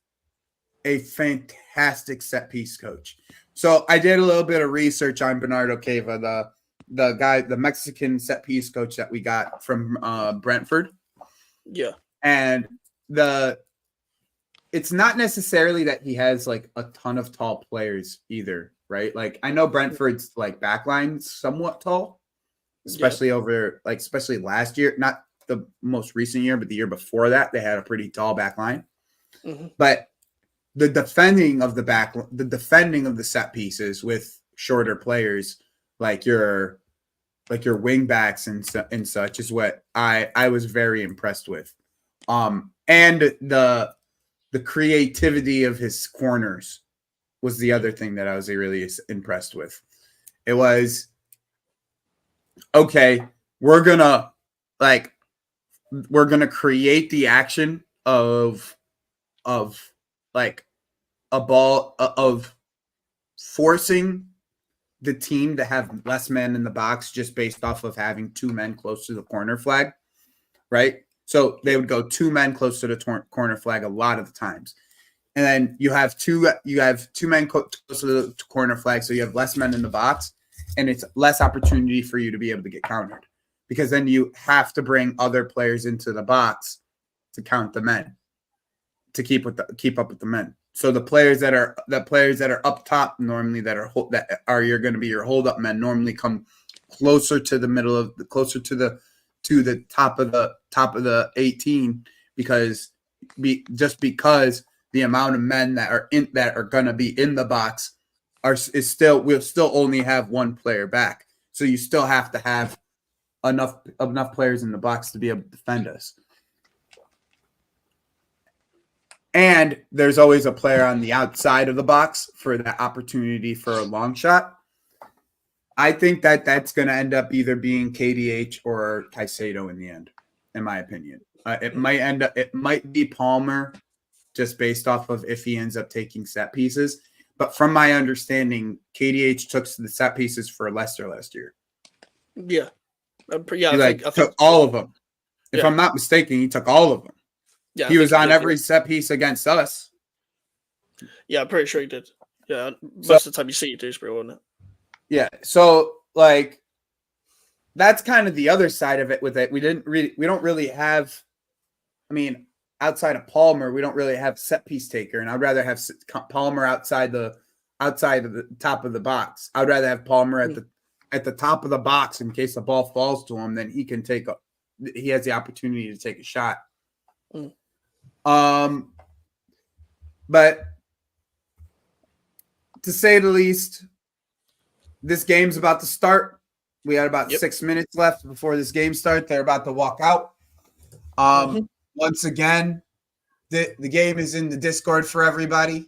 a fantastic set piece coach. So I did a little bit of research on Bernardo Cueva, the Mexican set piece coach that we got from Brentford. Yeah. And it's not necessarily that he has like a ton of tall players either, right? Like I know Brentford's like backline somewhat tall, especially especially last year, not the most recent year, but the year before that, they had a pretty tall backline. But the defending of the set pieces with shorter players, like your wing backs and such, is what I was very impressed with. And the creativity of his corners was the other thing that I was really impressed with. It was, okay, we're gonna create the action of like a ball of forcing the team to have less men in the box just based off of having two men close to the corner flag, right? So they would go two men close to the corner flag a lot of the times. And then you have two men close to the corner flag, so you have less men in the box, and it's less opportunity for you to be able to get countered, because then you have to bring other players into the box to count the men, to keep up with the men. So the players that are up top normally that are you're going to be your hold up men normally come closer to the middle of the top of the 18 because the amount of men that are going to be in the box we'll still only have one player back. So you still have to have enough players in the box to be able to defend us. And there's always a player on the outside of the box for that opportunity for a long shot. I think that that's going to end up either being KDH or Caicedo in the end, in my opinion. It might be Palmer, just based off of if he ends up taking set pieces. But from my understanding, KDH took the set pieces for Leicester last year. Yeah. I think took all of them. If I'm not mistaken, he took all of them. Yeah, he was on every set piece against us. Yeah, I'm pretty sure he did. Yeah, most of the time you see Dewsbury on it. Yeah, so like that's kind of the other side of it with it. We don't really have, I mean, outside of Palmer, we don't really have set piece taker, and I'd rather have Palmer outside of the top of the box. I'd rather have Palmer at the top of the box in case the ball falls to him, then he has the opportunity to take a shot. But to say the least, this game's about to start. We had about 6 minutes left before this game starts. They're about to walk out. Once again, the game is in the Discord for everybody.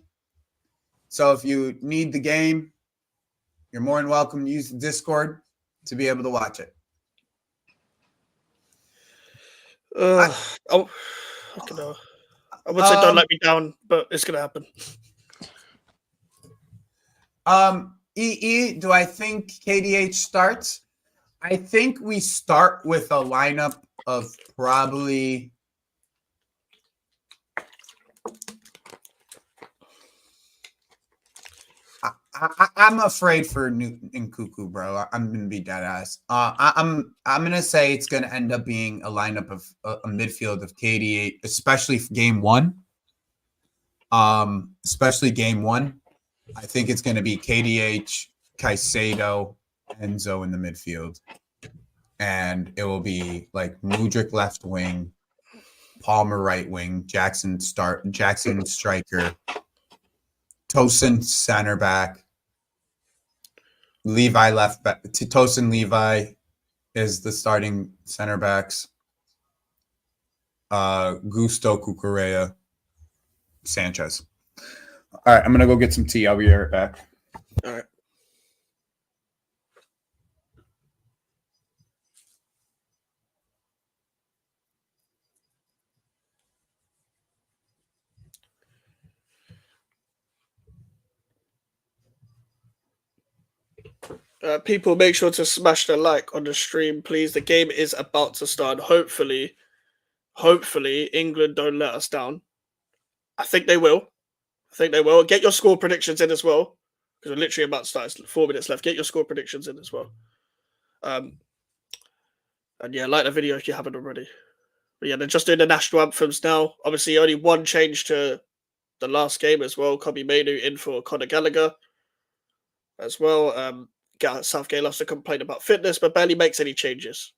So if you need the game, you're more than welcome to use the Discord to be able to watch it. I would say don't let me down, but it's going to happen. Do I think KDH starts? I think we start with a lineup of probably I'm afraid for Newton and Cuckoo, bro. I'm gonna be dead ass. I'm gonna say it's gonna end up being a lineup of a midfield of KDH, especially game one. Especially game one. I think it's gonna be KDH, Caicedo, Enzo in the midfield, and it will be like Mudryk left wing, Palmer right wing, Jackson striker, Tosin center back. Levi left back. Tosin Levi is the starting center backs. Gusto Cucurella, Sanchez. All right, I'm gonna go get some tea. I'll be right back. All right. People, make sure to smash the like on the stream, please. The game is about to start. Hopefully, England don't let us down. I think they will. Get your score predictions in as well, because we're literally about to start. It's 4 minutes left. Get your score predictions in as well. And yeah, like the video if you haven't already. But yeah, they're just doing the national anthems now. Obviously, only one change to the last game as well. Kobe Mainu in for Conor Gallagher as well. Southgate loves to complain about fitness, but barely makes any changes.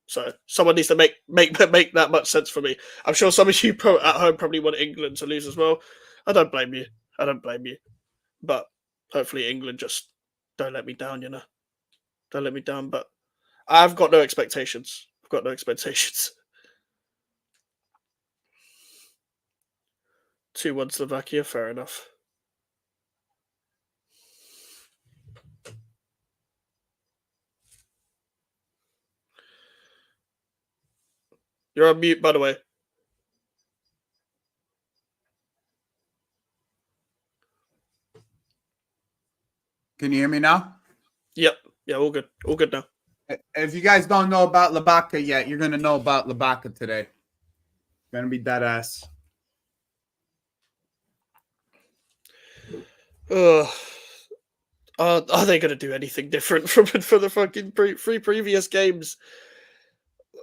So someone needs to make that much sense for me. I'm sure some of you at home probably want England to lose as well. I don't blame you. But hopefully England just don't let me down, Don't let me down. But I've got no expectations. 2-1 Slovakia, fair enough. You're on mute, by the way. Can you hear me now? Yep. Yeah, all good. All good now. If you guys don't know about Labaka yet, you're gonna know about Labaka today. Gonna be dead ass. Are they going to do anything different from the fucking three previous games?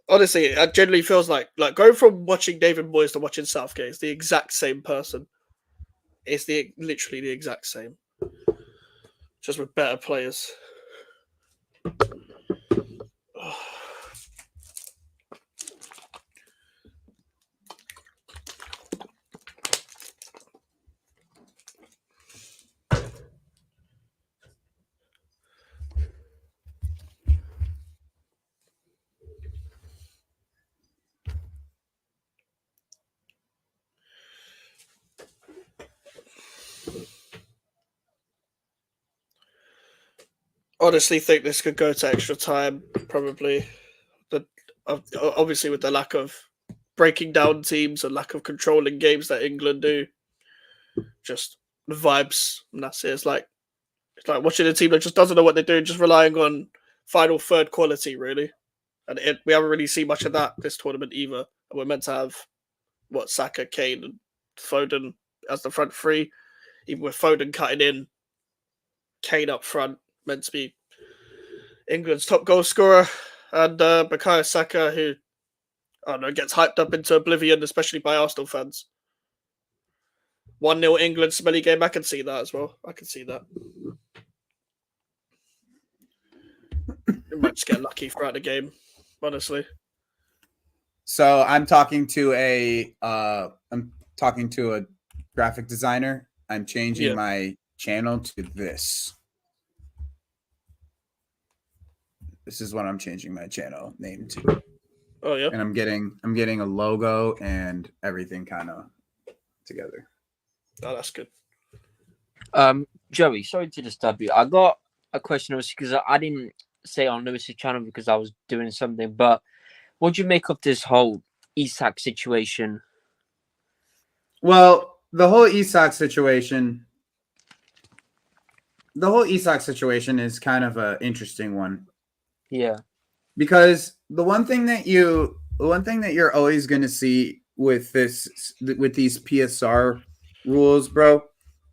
Honestly, it generally feels like going from watching David Moyes to watching Southgate is the exact same person. It's literally the exact same, just with better players. Honestly, think this could go to extra time, probably. Obviously, with the lack of breaking down teams and lack of controlling games that England do, just the vibes, and that's it. It's like watching a team that just doesn't know what they're doing, just relying on final third quality, really. And we haven't really seen much of that this tournament either. And we're meant to have Saka, Kane, and Foden as the front three, even with Foden cutting in, Kane up front, meant to be England's top goal scorer, and Bukayo Saka, who I don't know, gets hyped up into oblivion, especially by Arsenal fans. 1-0 England, smelly game. I can see that as well. I can see that. You might just get lucky throughout the game, honestly. So I'm talking to a graphic designer. I'm changing my channel to this. This is what I'm changing my channel name to. Oh yeah. And I'm getting a logo and everything kind of together. Oh, that's good. Joey, sorry to disturb you. I got a question because I didn't say on Lewis's channel because I was doing something, but what do you make of this whole Isak situation? Well, the whole Isak situation is kind of an interesting one. Yeah. Because the one thing that you're always going to see with these PSR rules, bro,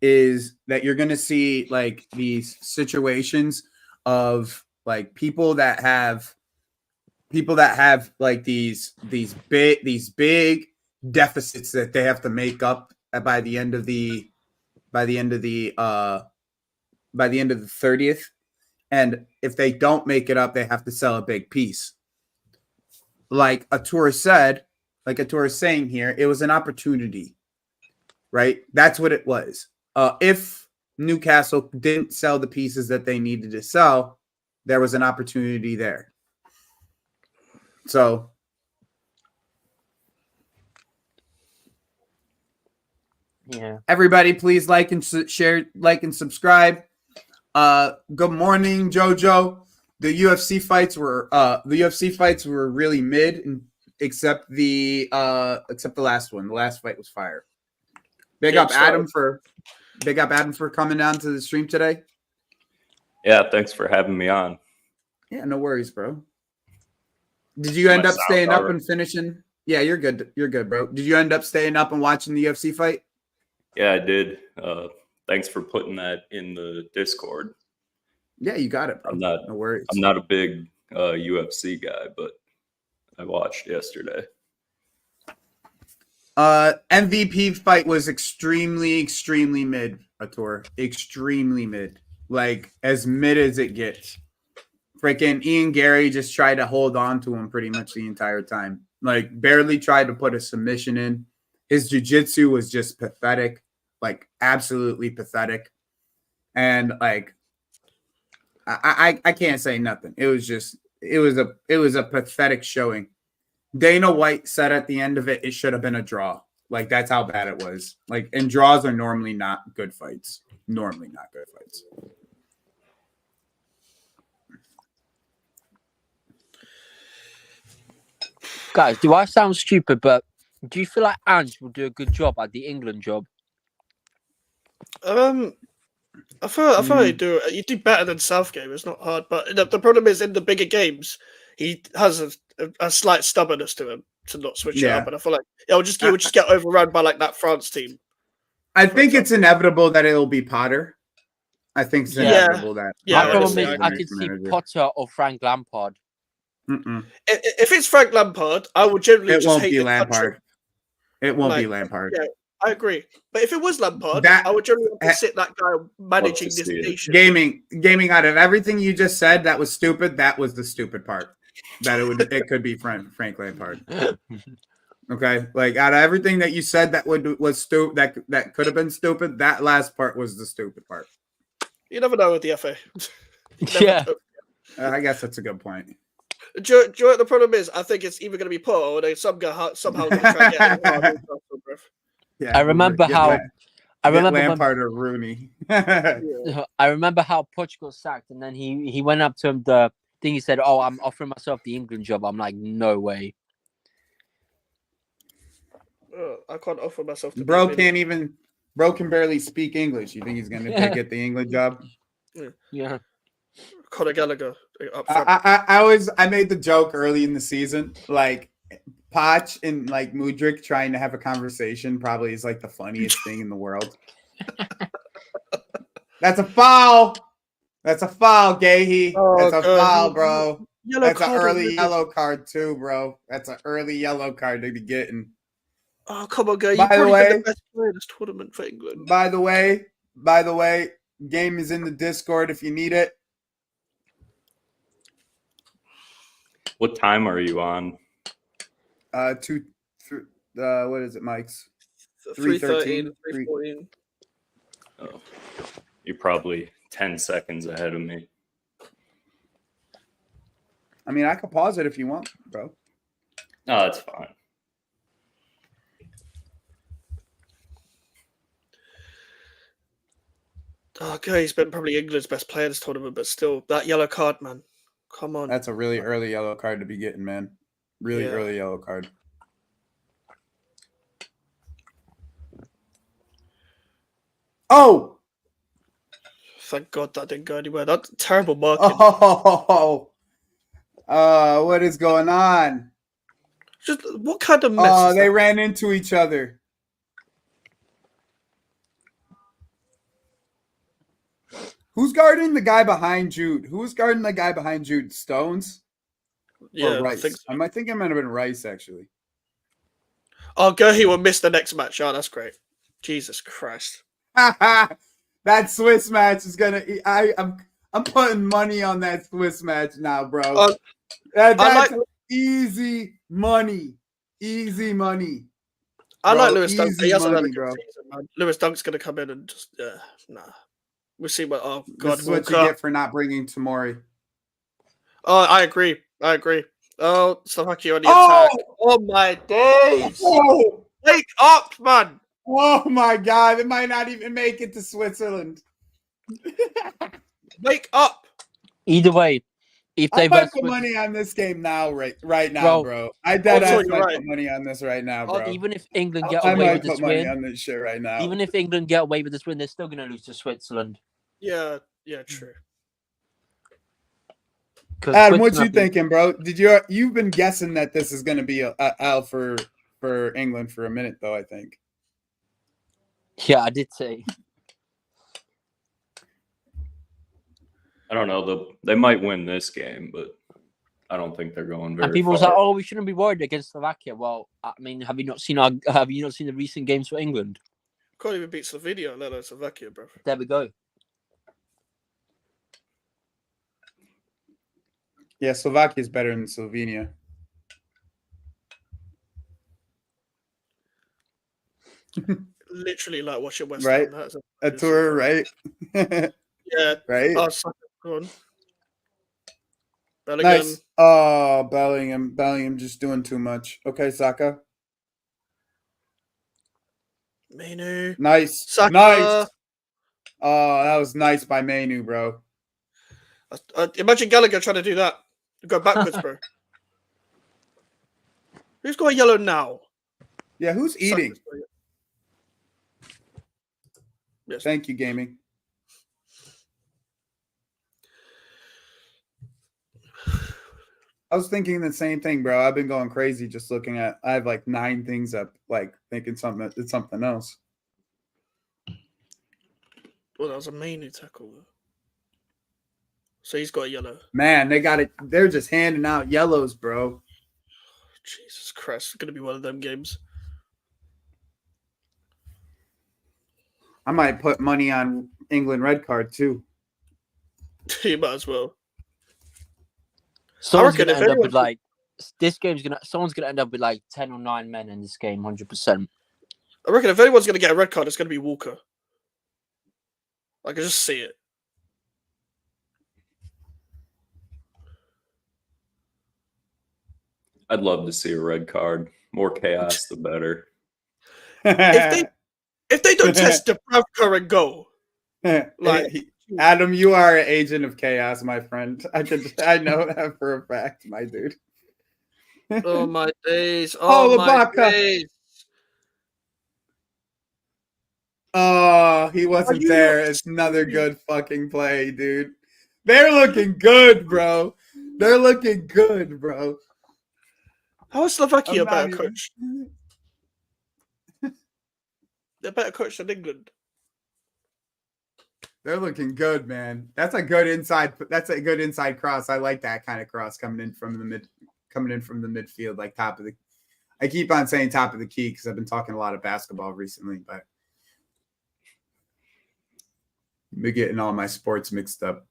is that you're going to see like these situations of like people that have like these big deficits that they have to make up by the end of the 30th. And if they don't make it up, they have to sell a big piece. Like Atur is saying here, it was an opportunity, right? That's what it was. If Newcastle didn't sell the pieces that they needed to sell, there was an opportunity there. So Yeah. everybody, please like and share, like and subscribe. Good morning, Jojo. The UFC fights were really mid, except the last one. The last fight was fire. Big up Adam for coming down to the stream today. Yeah, thanks for having me on. Yeah, no worries, bro. Did you end up staying up and finishing? Yeah, you're good. You're good, bro. Did you end up staying up and watching the UFC fight? Yeah, I did. Thanks for putting that in the Discord. Yeah, you got it, bro. No worries. I'm not a big UFC guy, but I watched yesterday. MVP fight was extremely mid, Ator. Extremely mid. Like as mid as it gets. Freaking Ian Gary just tried to hold on to him pretty much the entire time. Like barely tried to put a submission in. His jiu-jitsu was just pathetic. Like absolutely pathetic. And like I can't say nothing. It was a pathetic showing. Dana White said at the end of it should have been a draw. Like that's how bad it was. Like, and draws are normally not good fights. Normally not good fights. Guys, do I sound stupid? But do you feel like Ange will do a good job at the England job? I feel you do better than Southgate. It's not hard, but the problem is in the bigger games, he has a slight stubbornness to him to not switch it up, and I feel like he'll just get overrun by like that France team. I think it's inevitable that it'll be Potter. I think it's inevitable that. My problem is I could see Potter or Frank Lampard. If it's Frank Lampard, I would generally it just won't hate be the Lampard. country. It won't be Lampard. Yeah, I agree. But if it was Lampard, I would generally sit that guy managing this nation. Gaming. Out of everything you just said, that was stupid. That was the stupid part. That it could be Frank Lampard. Okay, like out of everything that you said, that was stupid. That could have been stupid. That last part was the stupid part. You never know with the FA. I guess that's a good point. Do you know what the problem is? I think it's either going to be Potter or they somehow going to try and get Yeah, I remember Lampard or Rooney. I remember how Poch got sacked, and then he went up to him. The thing he said, "Oh, I'm offering myself the England job." I'm like, no way. I can't offer myself. Bro can barely speak English. You think he's going to get the England job? Yeah. Conor Gallagher. I made the joke early in the season, like Poch and like Mudryk trying to have a conversation probably is like the funniest thing in the world. That's a foul. That's a foul, Gahey. That's a foul, bro. That's an early yellow card too, bro. That's an early yellow card to be getting. Oh, come on, guy. You've probably been the best player in this tournament for England. By the way, game is in the Discord if you need it. What time are you on? What is it, Mike's? 3:13, 3:14. Oh, you're probably 10 seconds ahead of me. I mean, I could pause it if you want, bro. No, that's fine. Oh, God, he's been probably England's best player this tournament, but still, that yellow card, man. Come on. That's a really early yellow card to be getting, man. Really early yellow card. Oh! Thank God that didn't go anywhere. That's terrible marking. What is going on? Just what kind of mess? Oh, they ran into each other. Who's guarding the guy behind Jude? Who's guarding the guy behind Jude? Stones? Yeah, or Rice? I think so. I think it might have been Rice, actually. Oh, Gurley will miss the next match. Oh, that's great. Jesus Christ. That Swiss match is gonna. I'm putting money on that Swiss match now, bro. That's easy money. Easy money. I like Lewis Dunk. He has money, another good bro. season, man. Lewis Dunk's gonna come in and just nah. We'll see what. Oh This God, is what you Walker. get for not bringing Tamori. Oh, I agree. Oh, Slovakia on the Oh! attack. Oh my days! Oh! Wake up, man! Oh my God! It might not even make it to Switzerland. Wake up! Either way, if I they might verse put money on this game now, right Bro. now, bro. I dead Also, ass you're might right. put money on this right now, Oh, bro. even if England get I away might with this put money win, on this shit right now. even if England get away with this win, they're still going to lose to Switzerland. Yeah, true. Adam, what you thinking, bro? You've been guessing that this is going to be a L for England for a minute, though? I think. Yeah, I did say. I don't know. They might win this game, but I don't think they're going very And people far. was like, "Oh, we shouldn't be worried against Slovakia." Well, I mean, have you not seen the recent games for England? Can't even beat Slovenia, let alone Slovakia, bro. There we go. Yeah, Slovakia is better than Slovenia. Literally like watching West Right? Ham. That's A tour, right? Yeah. Right? Oh, go on. Bellingham. Nice. Oh, Bellingham just doing too much. Okay, Saka. Menu. Nice. Saka. Nice. Oh, that was nice by Menu, bro. Imagine Gallagher trying to do that. Go backwards, bro. Who's got a yellow now? Yeah, who's eating? Yes. Thank you, gaming. I was thinking the same thing, bro. I've been going crazy just looking at. I have like 9 things up, like thinking it's something else. Well, that was a Menu tackle. So he's got a yellow. Man, they got it. They're just handing out yellows, bro. Jesus Christ, it's gonna be one of them games. I might put money on England red card too. You might as well. Someone's reckon gonna if end up with anyone- someone's gonna end up with like 10 or 9 men in this game, 100%. I reckon if anyone's gonna get a red card, it's gonna be Walker. I can just see it. I'd love to see a red card. More chaos, the better. If they don't test Dubravka and go, like Adam, you are an agent of chaos, my friend. I know that for a fact, my dude. oh my days, oh my Labaka. days. Oh, he wasn't you there. not It's another good fucking play, dude. They're looking good, bro. They're looking good, bro. How is Slovakia a I'm not better even- coach? They're better coach than England. They're looking good, man. That's a good inside. That's a good inside cross. I like that kind of cross coming in from the midfield, like top of the. I keep on saying top of the key because I've been talking a lot of basketball recently, but I've been getting all my sports mixed up.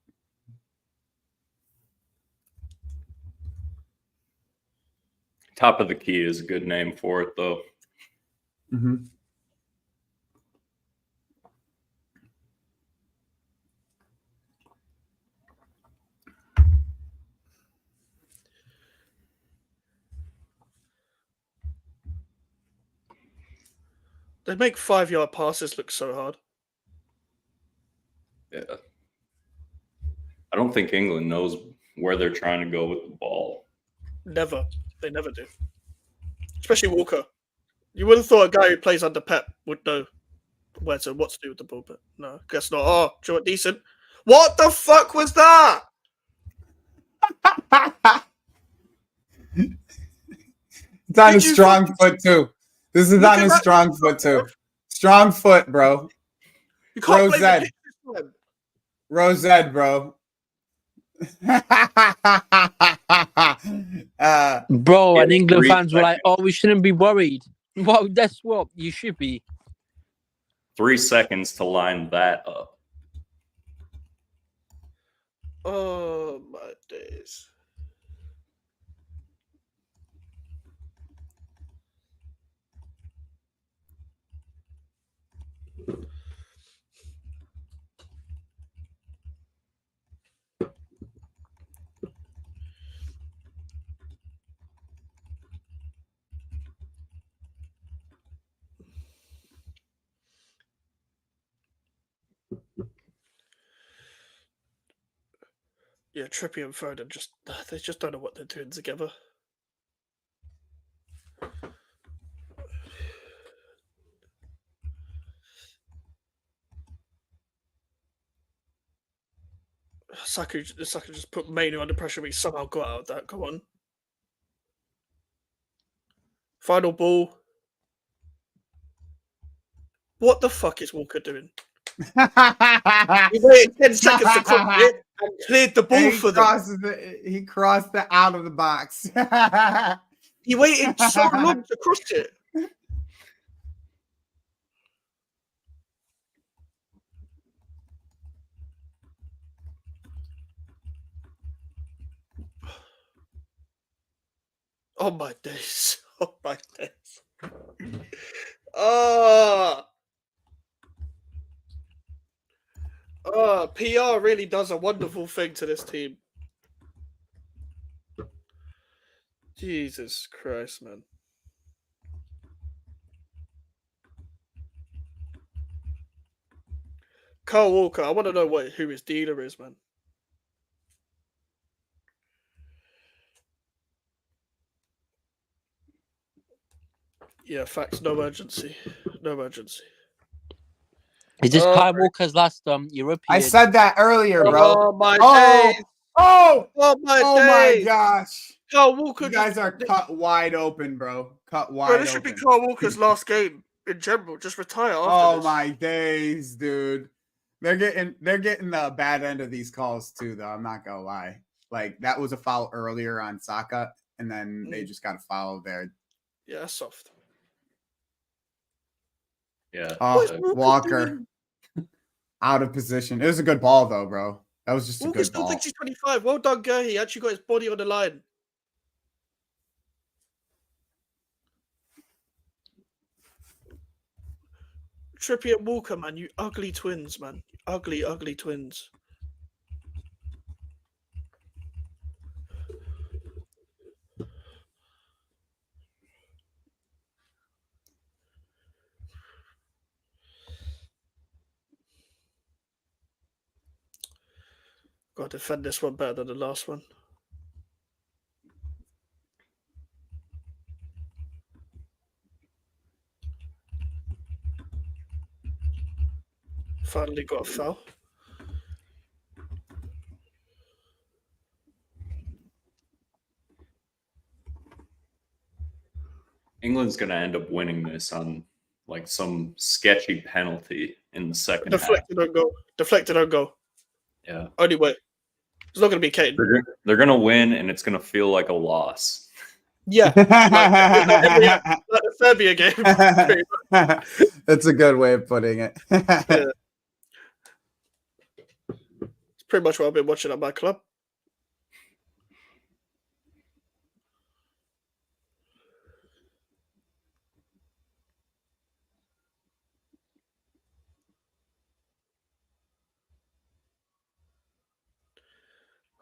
Top of the key is a good name for it, though. Mm-hmm. They make 5-yard passes look so hard. Yeah. I don't think England knows where they're trying to go with the ball. Never. They never do. Especially Walker. You would have thought a guy who plays under Pep would know what to do with the ball, but no, guess not. Oh, do you know what, decent? What the fuck was that? It's on Did a you strong fucking- foot too. This is Look on at a that- strong foot too. Strong foot, bro. You can't blame the Rosette. kick this time. Rosette, bro. Bro, Yeah, and England 3 fans were like, seconds. "Oh, we shouldn't be worried." Well, that's what you should be. 3 seconds to line that up. Oh my days. Yeah, Trippier and Foden they just don't know what they're doing together. Saka just put Mainu under pressure. We somehow got out of that. Come on. Final ball. What the fuck is Walker doing? He waited 10 seconds to cross it and cleared the ball for them. He crossed it out of the box. He waited so long to cross it. Oh my days. Oh my days. PR really does a wonderful thing to this team. Jesus Christ, man. Carl Walker, I want to know who his dealer is, man. Yeah, facts. No urgency. No urgency. Is this Kyle Walker's last European? I said that earlier, bro. Oh my days. Oh my days. Gosh. Carl Walker. You guys are cut wide open, bro. Cut wide open. This should be Carl Walker's last game in general. Just retire after Oh this. my days, dude. They're getting the bad end of these calls too, though. I'm not gonna lie. Like that was a foul earlier on Saka, and then they just got a foul there. Yeah, that's soft. Yeah. Walker out of position. It was a good ball though, bro. That was just a good ball. Walker still thinks he's 25. Well done, Gurley. He actually got his body on the line. Trippier and Walker, man. You ugly twins, man. Ugly, ugly twins. Got to defend this one better than the last one. Finally got a foul. England's going to end up winning this on like some sketchy penalty in the second Deflected half. on goal. Deflected on goal. Yeah. Only way. It's not going to be Kane. They're going to win, and it's going to feel like a loss. Yeah. like the Serbia game. That's a good way of putting it. Yeah. It's pretty much what I've been watching at my club.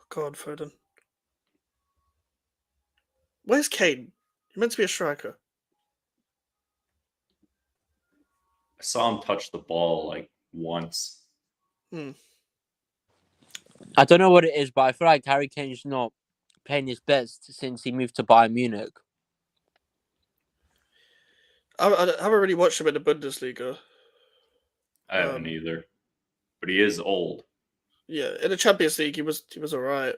God, Foden. Where's Kane? You're meant to be a striker. I saw him touch the ball like once. I don't know what it is, but I feel like Harry Kane's not playing his best since he moved to Bayern Munich. I haven't really watched him in the Bundesliga. I haven't either. But he is old. Yeah, in the Champions League, he was alright.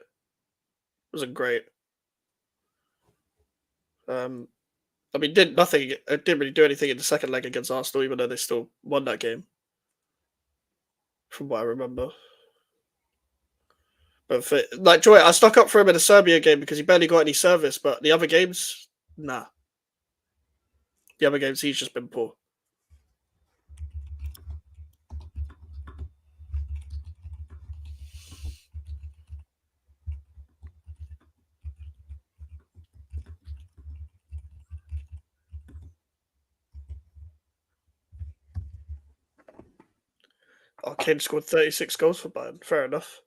Wasn't great. I mean, didn't really do anything in the second leg against Arsenal, even though they still won that game. From what I remember. But Joy, I stuck up for him in the Serbia game because he barely got any service, but the other games, nah. The other games, he's just been poor. Oh, Kane scored 36 goals for Bayern. Fair enough.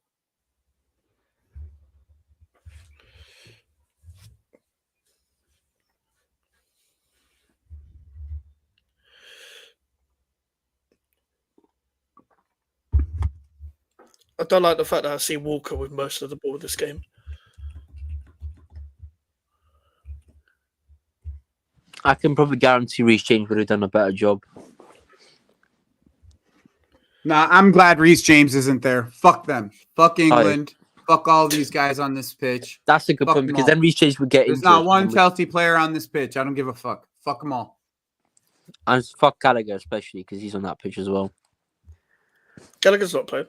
don't like the fact that I see Walker with most of the ball this game. I can probably guarantee Reece James would have done a better job. Nah, I'm glad Reece James isn't there. Fuck them. Fuck England. Fuck all these guys on this pitch. That's a good Fuck point them because all. then Reece James would get There's injured. not one Chelsea player on this pitch. I don't give a fuck. Fuck them all. And fuck Gallagher especially because he's on that pitch as well. Gallagher's not playing.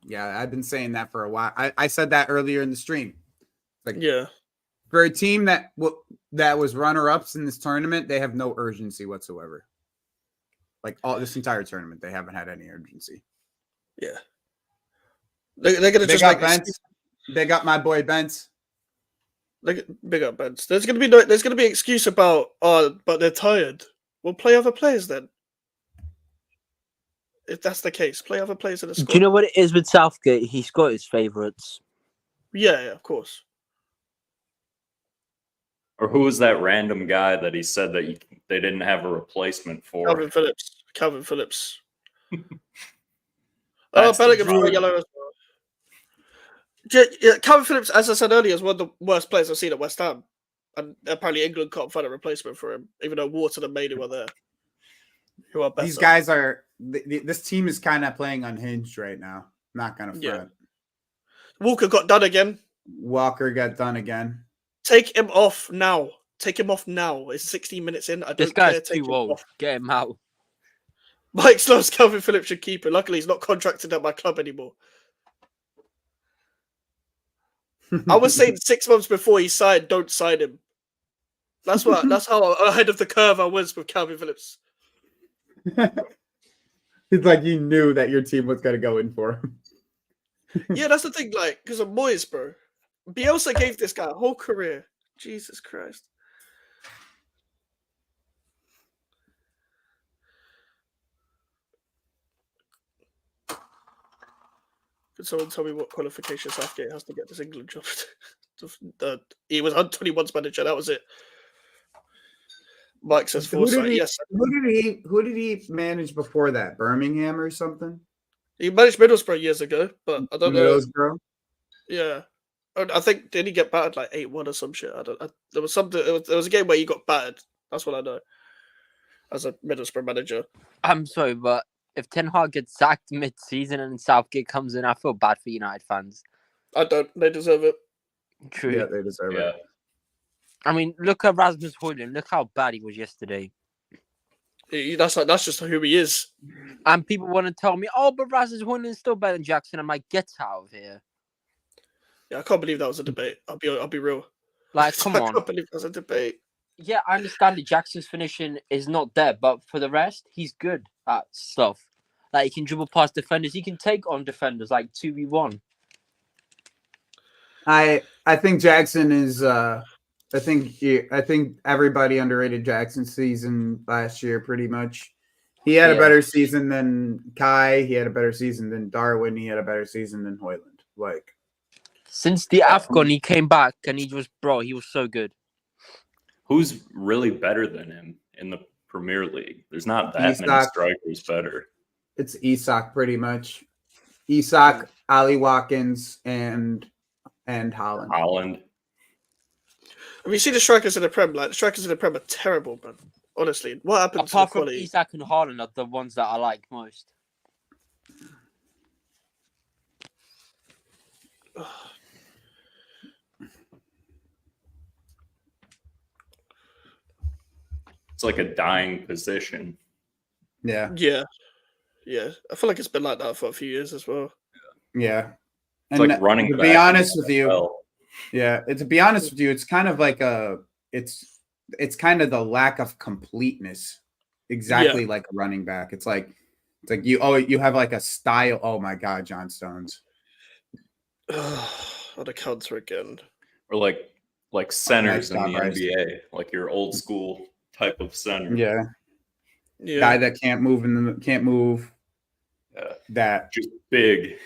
Yeah, I've been saying that for a while. I said that earlier in the stream. Yeah. For a team that was runner-ups in this tournament, they have no urgency whatsoever. Like all this entire tournament, they haven't had any urgency. Yeah. They're gonna They just got like Bence. They got my boy Bence. big up Bence. There's gonna be an excuse about but they're tired. Well, play other players then. If that's the case, play other players in the squad. Do you know what it is with Southgate? He's got his favourites. Yeah, of course. Or who was that random guy that he said that they didn't have a replacement for? Calvin Phillips. That's Bellingham's the got yellow as well. Yeah, Calvin Phillips, as I said earlier, is one of the worst players I've seen at West Ham. And apparently England can't find a replacement for him, even though Wharton and Mainu are there. Who are better. These guys are. This team is kind of playing unhinged right now. Not gonna front. Yeah. Walker got done again. Walker got done again. Take him off now. Take him off now. It's 16 minutes in. I don't This care. guy's Take too him old. off. Get him out. Mike Slowe's Calvin Phillips should keep it. Luckily, he's not contracted at my club anymore. I was saying 6 months before he signed, don't sign him. That's how ahead of the curve I was with Calvin Phillips. It's like you knew that your team was gonna go in for him. Yeah, that's the thing. Like, because of Moyes, bro. Bielsa gave this guy a whole career. Jesus Christ. Could someone tell me what qualification Southgate has to get this England job? He was under 21's manager. That was it. Mike says foresight. Yes. Who did he manage before that? Birmingham or something? He managed Middlesbrough years ago, but I don't know. Middlesbrough? Yeah. I think, did he get battered like 8-1 or some shit? There was something. There was a game where he got battered. That's what I know. As a Middlesbrough manager. I'm sorry, but if Ten Hag gets sacked mid-season and Southgate comes in, I feel bad for United fans. I don't. They deserve it. True. Yeah, they deserve it. I mean, look at Rasmus Højlund. Look how bad he was yesterday. That's just who he is. And people want to tell me, oh, but Rasmus Højlund's still better than Jackson. I'm like, get out of here. Yeah, I can't believe that was a debate. I'll be real. Like, come I on. can't believe that was a debate. Yeah, I understand that Jackson's finishing is not there, but for the rest, he's good at stuff. Like, he can dribble past defenders. He can take on defenders like 2v1. I think Jackson is. I think everybody underrated Jackson's season last year pretty much. He had a better season than Kai. He had a better season than Darwin. He had a better season than Højlund. Like, since the AFCON, he came back and he was so good. Who's really better than him in the Premier League? There's not that many strikers better. It's Isak pretty much. Isak, Ali Watkins, and Haaland. Have you seen the strikers in the Prem? Like, the strikers in the Prem are terrible, man. Honestly, what happened Apart to the from quality? Isak and Haaland are the ones that I like most. It's like a dying position. Yeah. I feel like it's been like that for a few years as well. Yeah. It's like running to back. be honest with you, NFL. to be honest with you, it's kind of like it's kind of the lack of completeness, exactly like a running back. It's like you have like a style. Oh my God, John Stones. On the counter again. Or like centers in the Bryce. NBA, like your old school type of center. Yeah. Yeah. Guy that can't move. Yeah. That just big.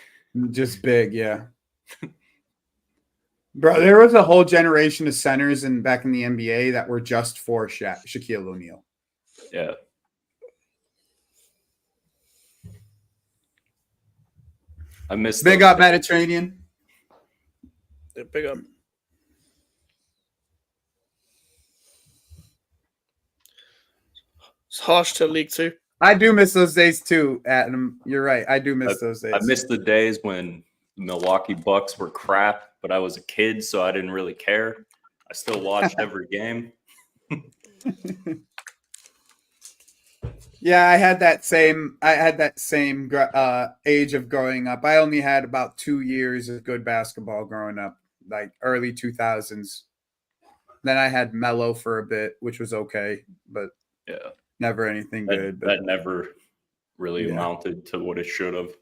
Yeah. Bro, there was a whole generation of centers back in the NBA that were just for Shaquille O'Neal. Yeah. I missed Big up Mediterranean. Yeah, big up. It's harsh to League Two. I do miss those days too, Adam. You're right. I do miss those days. I miss the days when the Milwaukee Bucks were crap, but I was a kid, so I didn't really care. I still watched every game. Yeah, I had that same age of growing up. I only had about 2 years of good basketball growing up, like early 2000s. Then I had Melo for a bit, which was okay, but Yeah, never anything good. But that never really amounted to what it should have.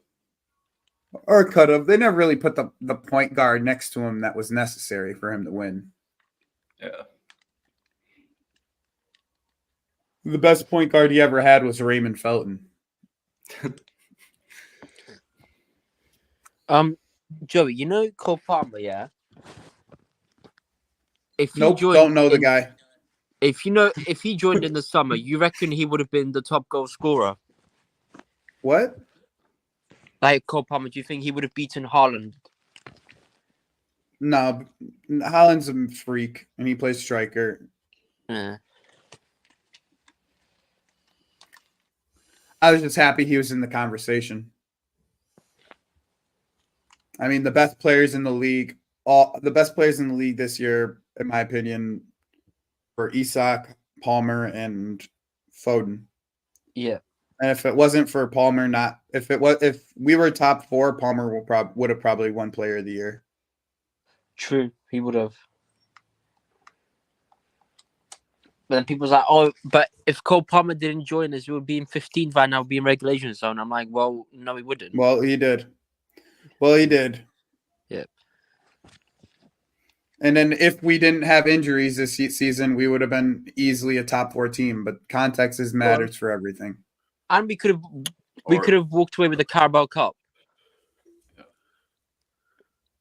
or could have. They never really put the point guard next to him that was necessary for him to win. Yeah. The best point guard he ever had was Raymond Felton. Joey, you know Cole Palmer, yeah? If he Nope, joined don't know the guy. If he joined in the summer, you reckon he would have been the top goal scorer? What? Like Cole Palmer, do you think he would have beaten Haaland? No, Holland's a freak, and he plays striker. Yeah. I was just happy he was in the conversation. I mean, the best players in the league this year, in my opinion, were Isak, Palmer, and Foden. Yeah. And if it wasn't for Palmer, if we were top 4, Palmer would have probably won Player of the Year. True, he would have. But then people's like, oh, but if Cole Palmer didn't join us, we would be in 15th right now, be in regulation zone. I'm like, well, no, he wouldn't. Well, he did. Yeah. And then if we didn't have injuries this season, we would have been easily a top 4 team. But context matters for everything. And we could have walked away with the Carabao Cup.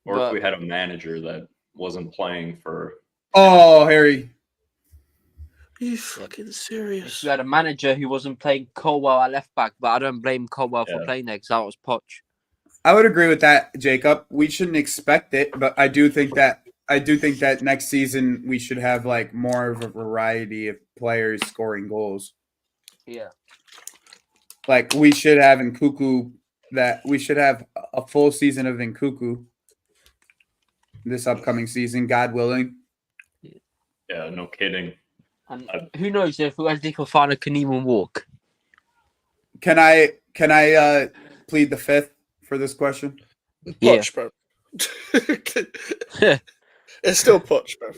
Or if we had a manager that wasn't playing for. Oh, Harry. Are you fucking serious? If you had a manager who wasn't playing Colwell at left back, but I don't blame Colwell for playing there because that was Poch. I would agree with that, Jacob. We shouldn't expect it, but I do think that next season we should have like more of a variety of players scoring goals. Yeah. Like we should have Nkunku. We should have a full season of Nkunku this upcoming season, God willing. Yeah, no kidding. And who knows if Wesley Fofana can even walk? Can I plead the fifth for this question? Poch, bro. It's still Poch, bro.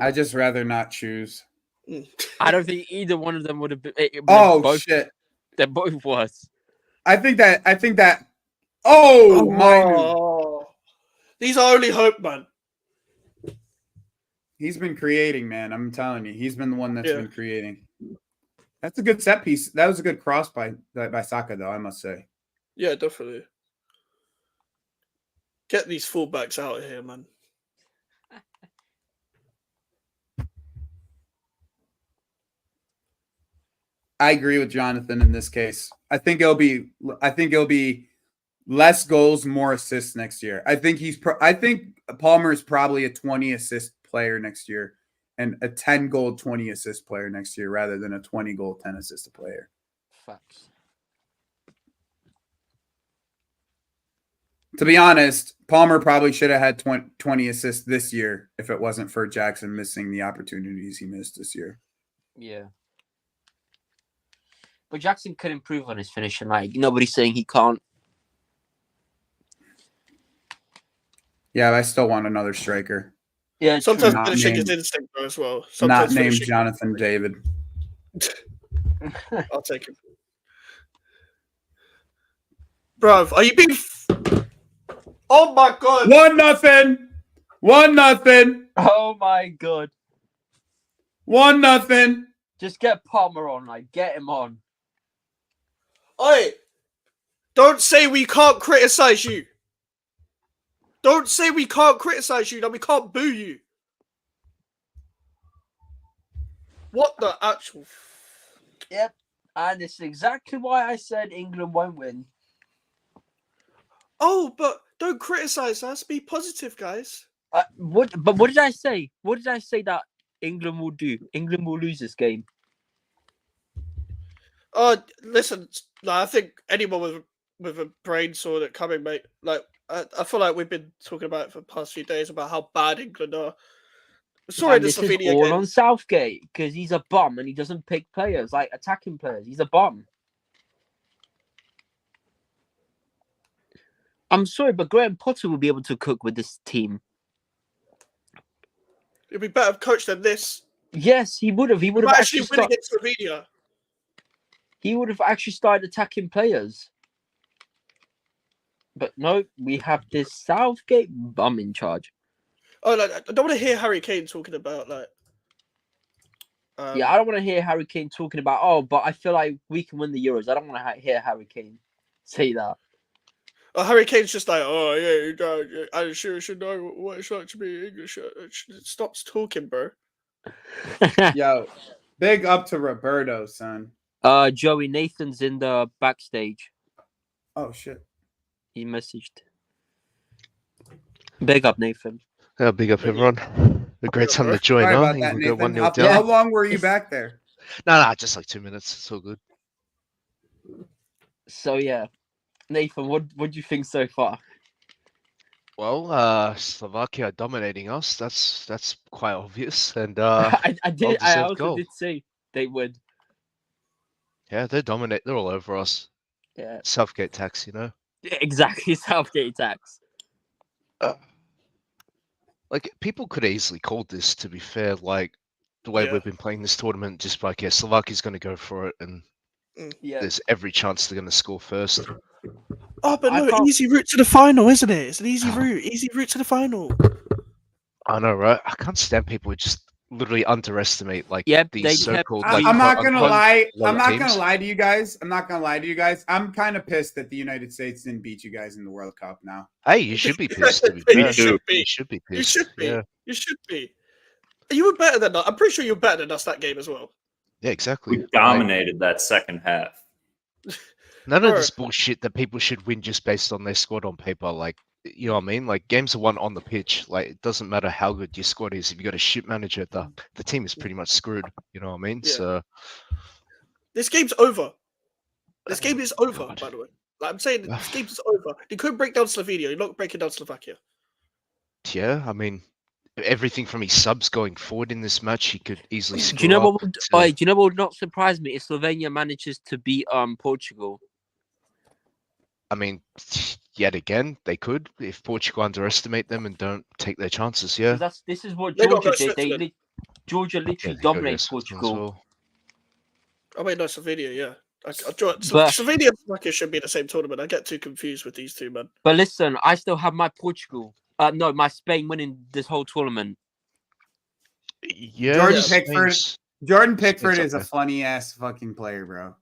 I just rather not choose. I don't think either one of them would have been. Shit! They're both worse. I think that. Oh my! These are only hope, man. He's been creating, man. I'm telling you, he's been the one that's been creating. That's a good set piece. That was a good cross by Saka, though, I must say. Yeah, definitely. Get these fullbacks out of here, man. I agree with Jonathan in this case. I think it'll be less goals, more assists next year. I think Palmer is probably a 20 assist player next year and a 10 goal, 20 assist player next year rather than a 20 goal, 10 assist player. Facts. To be honest, Palmer probably should have had 20 assists this year if it wasn't for Jackson missing the opportunities he missed this year. Yeah. But Jackson could improve on his finishing. Like, nobody's saying he can't. Yeah, I still want another striker. Yeah, sometimes Not finishing named- is instinct though as well. Not Sometimes named finishing- Jonathan David. I'll take him. Bruv, are you being... Oh my god! 1-0. 1-0. Oh my god. 1-0. Just get Palmer on, like, get him on. Oi! Don't say we can't criticize you. Don't say we can't criticize you, that we can't boo you. What the actual... Yep. And it's exactly why I said England won't win. Oh, but don't criticize us. Be positive, guys. What did I say? What did I say that England will do? England will lose this game. Oh, listen. Like, I think anyone with a brain saw it coming, mate. Like, I feel like we've been talking about it for the past few days about how bad England are. Sorry, And the this is Slovenia all game. on Southgate because he's a bum and he doesn't pick players like attacking players. He's a bum. I'm sorry, but Graham Potter will be able to cook with this team. It'd be better coach than this. Yes, he would have. He would We have might actually actually win against Slovenia. He would have actually started attacking players. But no, we have this Southgate bum in charge. Oh, like, I don't want to hear Harry Kane talking about like. Yeah, I don't want to hear Harry Kane talking about, oh, but I feel like we can win the Euros. I don't want to hear Harry Kane say that. Oh, Harry Kane's just like, oh yeah, I sure should know what it's like to be English. Stops talking, bro. Yo, big up to Roberto, son. Joey Nathan's in the backstage. Oh shit. He messaged. Big up, Nathan. Yeah, big up everyone. A great time to join, Sorry huh? about that, England go Nathan. 1-0 How, down. how long were you back there? No, just like 2 minutes. It's all good. So yeah, Nathan, what do you think so far? Well, Slovakia dominating us. That's quite obvious, and I did. I well-deserved also goal. did say they would. Yeah, they dominate. They're all over us. Yeah, Southgate tax, yeah, exactly. Southgate tax. Like people could have easily called this. To be fair, like the way Yeah. we've been playing this tournament, just like Slovakia's going to go for it, and Yeah. there's every chance they're going to score first. Oh, but I no, can't- easy route to the final, isn't it? It's an easy route to the final. I know, right? I can't stand people who just literally underestimate like Yep, they these kept- so-called. I'm like, not gonna quote-unquote lie. lower I'm not teams. gonna lie to you guys. I'm kind of pissed that the United States didn't beat you guys in the World Cup now. Hey, you should be pissed. To be You fair. should be. You should be You pissed. should be. Yeah, You should be. You were better than us. I'm pretty sure you were better than us that game as well. yeah, exactly. We dominated that second half. None of Bro. this bullshit that people should win just based on their squad on paper. Like, you know what I mean? Like, games are won on the pitch. Like, it doesn't matter how good your squad is. If you got a shit manager, the team is pretty much screwed. You know what I mean? Yeah. So, This game's over. This game is over, God. by the way. Like I'm saying, this game's over. You couldn't break down Slovenia. You're not breaking down Slovakia. yeah, I mean, everything from his subs going forward in this match, he could easily screw Do you know up. what? Would, So- do you know what would not surprise me if Slovenia manages to beat Portugal? I mean, yet again, they could if Portugal underestimate them and don't take their chances. Yeah. 'Cause this is what They got Georgia no did. Switzerland. Georgia Yeah, literally they go dominated against Switzerland as Portugal. well. Oh wait, no, Slovenia. Yeah, But- Slovenia and Slovakia should be in the same tournament. I get too confused with these two, man. But listen, I still have my Portugal. No, my Spain winning this whole tournament. Yeah. Jordan Spain's- Pickford. Jordan Pickford Spain's is a up funny ass fucking player, bro.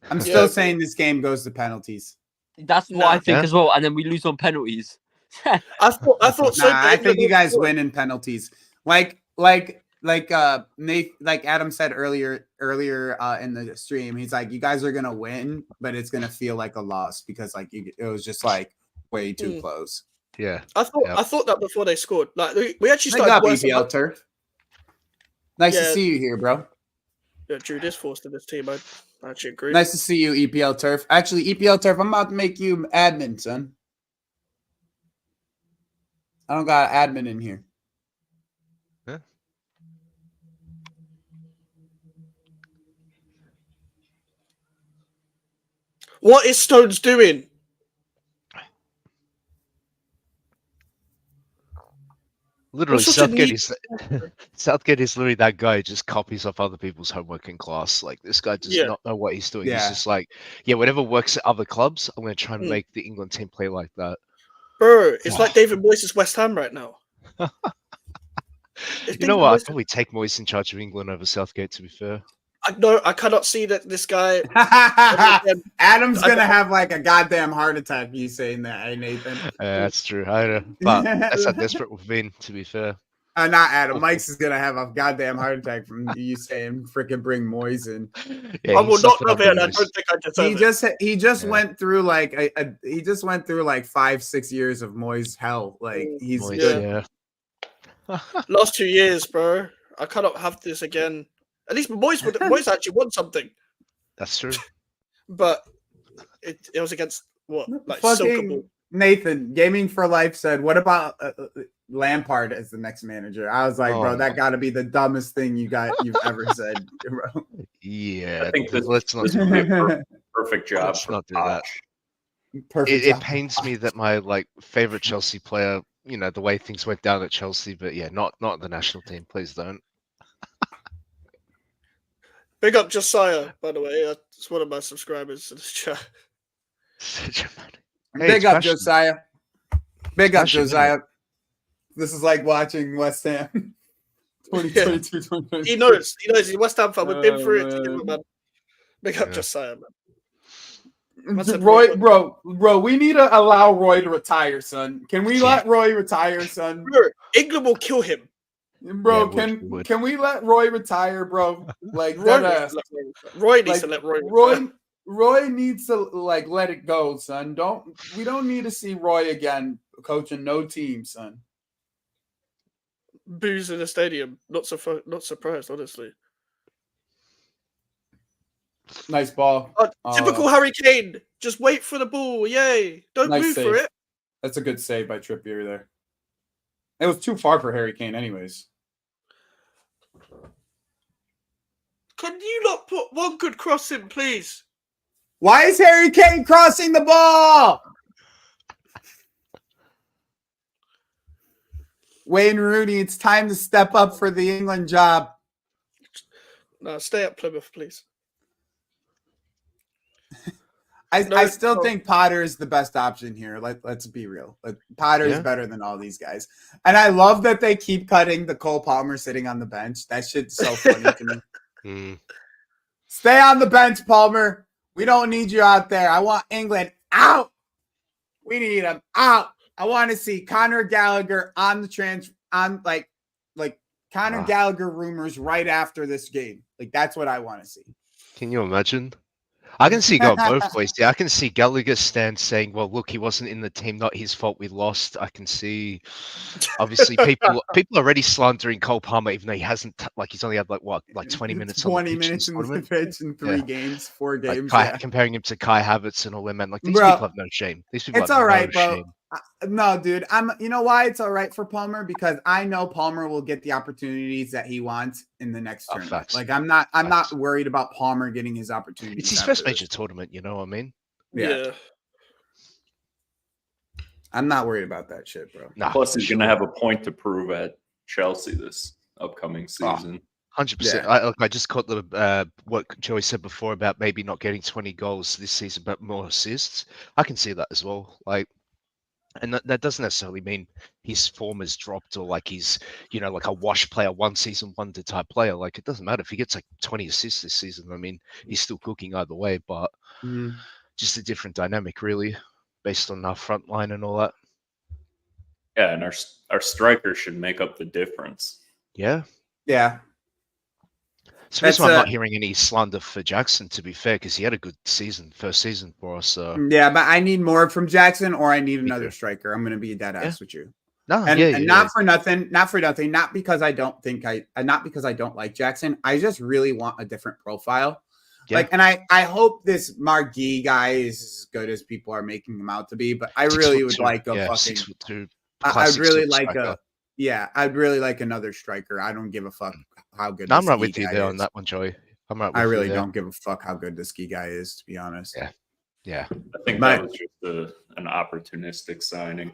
I'm Yeah. still saying this game goes to penalties. That's what I think Yeah. as well. And then we lose on penalties. I thought so. Nah, I bad think you that guys they- win in penalties. Like Nate, like Adam said earlier in the stream, he's like, you guys are gonna win, but it's gonna feel like a loss because like it was just like way too close. Yeah. I Yeah. thought that before they scored. Like we actually Big started up, worse. EPL Turf. Nice to Yeah. see you here, bro. Yeah, Jude is forced in this team. I actually agree. Nice to see you, EPL Turf. Actually, EPL Turf, I'm about to make you admin, son. I don't got an admin in here. Yeah. What is Stones doing? Literally, such a Southgate neat- is Southgate is literally that guy who just copies off other people's homework in class. Like this guy does Yeah. not know what he's doing. Yeah. He's just like, yeah, whatever works at other clubs, I'm going to try and Mm. make the England team play like that. Bro, it's like David Moyes' West Ham right now. If You know David what? I'd Moyes- probably take Moyes in charge of England over Southgate. To be fair, I cannot see that this guy. Adam's I gonna don't- have like a goddamn heart attack. You saying that, hey Nathan? that's true. I know, but that's how desperate we've been. To be fair, Not Adam. Mike's is gonna have a goddamn heart attack from you saying freaking bring Moyes in. Yeah, I he will not suffered love under it, and I Moyes. don't think I deserve it. He just Yeah. went through like he just went through like 5-6 years of Moyes hell. Like he's Moyes, good. yeah. Last 2 years, bro. I cannot have this again. At least Moyes actually won something, That's true. but it was against what, like Fucking Silkerball. Nathan, Gaming for Life said, "What about Lampard as the next manager?" I was like, Oh, bro, that my- got to be the dumbest thing you've ever said, bro. Yeah, I think let's not this do would be a that. perfect job Let's for not do that. Poch. Perfect. It job. pains me that my like favorite Chelsea player, you know, the way things went down at Chelsea, but yeah, not the national team. Please don't. Big up Josiah, by the way. That's one of my subscribers in this chat. Such a man. Big it's up, passion. Josiah. Big up, Passion, isn't Josiah. This is like watching West Ham. 2022, 2023. He knows. He's a West Ham fan. We've been through it man. together, man. Big up Yeah. Josiah, man. That's a Roy, real- bro, we need to allow Roy to retire, son. Can we Yeah. let Roy retire, son? Bro, England will kill him. Bro, Yeah, would. can we let Roy retire, bro? Like Roy, that ass. Roy needs Like, to let Roy retire. Roy needs to like let it go, son. We don't need to see Roy again coaching no team, son. Booze in the stadium. Not surprised, honestly. Nice ball. Typical Harry Kane. Just wait for the ball. Yay. Don't Nice move save. for it. That's a good save by Trippier there. It was too far for Harry Kane, anyways. Can you not put one good cross in, please? Why is Harry Kane crossing the ball? Wayne Rooney, it's time to step up for the England job. No, stay at Plymouth, please. I still think Potter is the best option here. Let's be real. Potter is better than all these guys. And I love that they keep cutting the Cole Palmer sitting on the bench. That shit's so funny to me. Stay on the bench, Palmer. We don't need you out there. I want England out. We need them out. I want to see Conor Gallagher on the Conor Gallagher rumors right after this game. Like that's what I want to see. Can you imagine? I can see going both ways. Yeah, I can see Gallagher stand saying, "Well, look, he wasn't in the team. Not his fault. We lost." I can see, obviously, people already slandering Cole Palmer, even though he hasn't. He's only had 20 minutes. 20 minutes in the pitch in 3 games, 4 games. Comparing him to Kai Havertz and all them, man. These Bro, people have no shame. These people. It's have all right, no bro. shame. No, dude. You know why it's all right for Palmer? Because I know Palmer will get the opportunities that he wants in the next tournament. Facts. I'm not worried about Palmer getting his opportunities. It's his first major tournament, you know what I mean? Yeah. I'm not worried about that shit, bro. Nah, Plus, he's going to have a point to prove at Chelsea this upcoming season. 100%. I just caught the what Joey said before about maybe not getting 20 goals this season, but more assists. I can see that as well. And that doesn't necessarily mean his form has dropped or he's, a wash player, one season wonder type player. It doesn't matter if he gets 20 assists this season. I mean, he's still cooking either way, but just a different dynamic, really, based on our front line and all that. Yeah, and our striker should make up the difference. Yeah. Yeah. So that's why I'm not hearing any slander for Jackson, to be fair, because he had a good first season for us. Yeah, but I need more from Jackson, or I need another striker. I'm going to be dead ass with you. No, not for nothing. Not because I don't like Jackson. I just really want a different profile. Yeah. And I hope this Margui guy is as good as people are making him out to be. But I really would like a fucking. 6'2". I'd really like I'd really like another striker. I don't give a fuck how good. I'm right with you there on that one, Joey. I'm right with you. I really don't give a fuck how good this ski guy is, to be honest. Yeah. I think that was just an opportunistic signing.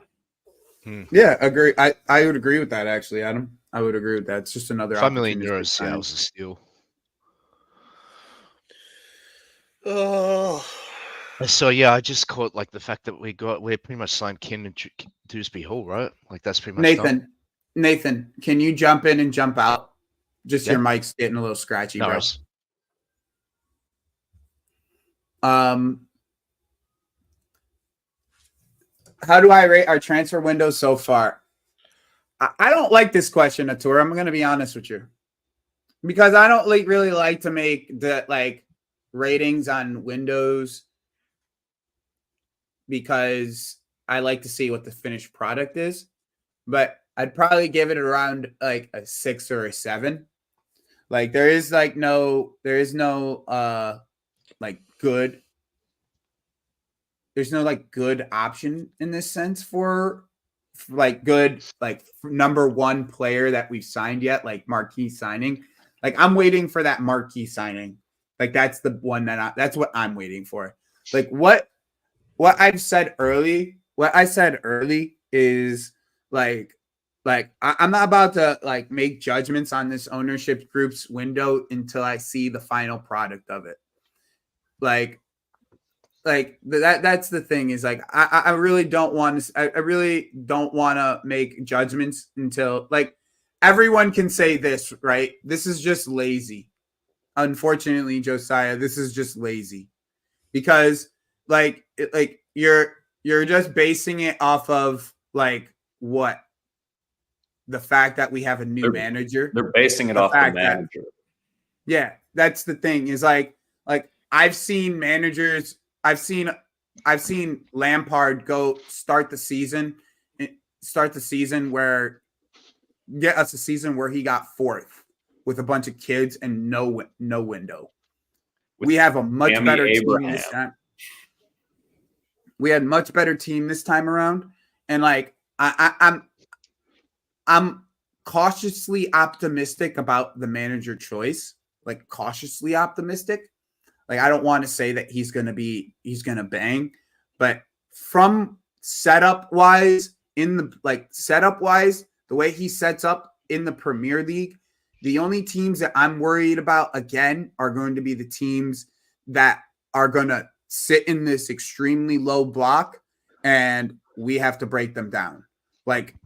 Yeah, agree. I would agree with that, actually, Adam. I would agree with that. It's just another €5 million. Yeah, it was a steal. Oh. So yeah, I just caught the fact that we pretty much signed Kin and Dewsbury Hall, right? That's pretty much done. Nathan, can you jump in and jump out? Just your mic's getting a little scratchy, bro. How do I rate our transfer window so far? I don't like this question, Atur. I'm going to be honest with you, because I don't really like to make the ratings on windows, because I like to see what the finished product is. But I'd probably give it around a 6 or a 7. There is no good. There's no good option in this sense for good number one player that we've signed yet, marquee signing. I'm waiting for that marquee signing. That's the one that's what I'm waiting for. What I said early is I'm not about to make judgments on this ownership group's window until I see the final product of it. That's the thing is I really don't want to. I really don't want to make judgments until everyone can say this, right? This is just lazy. Unfortunately, Josiah, this is just lazy, because you're just basing it off of what? The fact that we have a new manager. They're basing it off the manager. Yeah, that's the thing is I've seen managers. I've seen Lampard go start the season where get us a season where he got 4th with a bunch of kids and no window. We have a much better team this time. We had much better team this time around, and I'm cautiously optimistic about the manager choice. Cautiously optimistic. I don't want to say that he's gonna bang, but from setup wise, the way he sets up in the Premier League, the only teams that I'm worried about again are going to be the teams that are gonna sit in this extremely low block, and we have to break them down.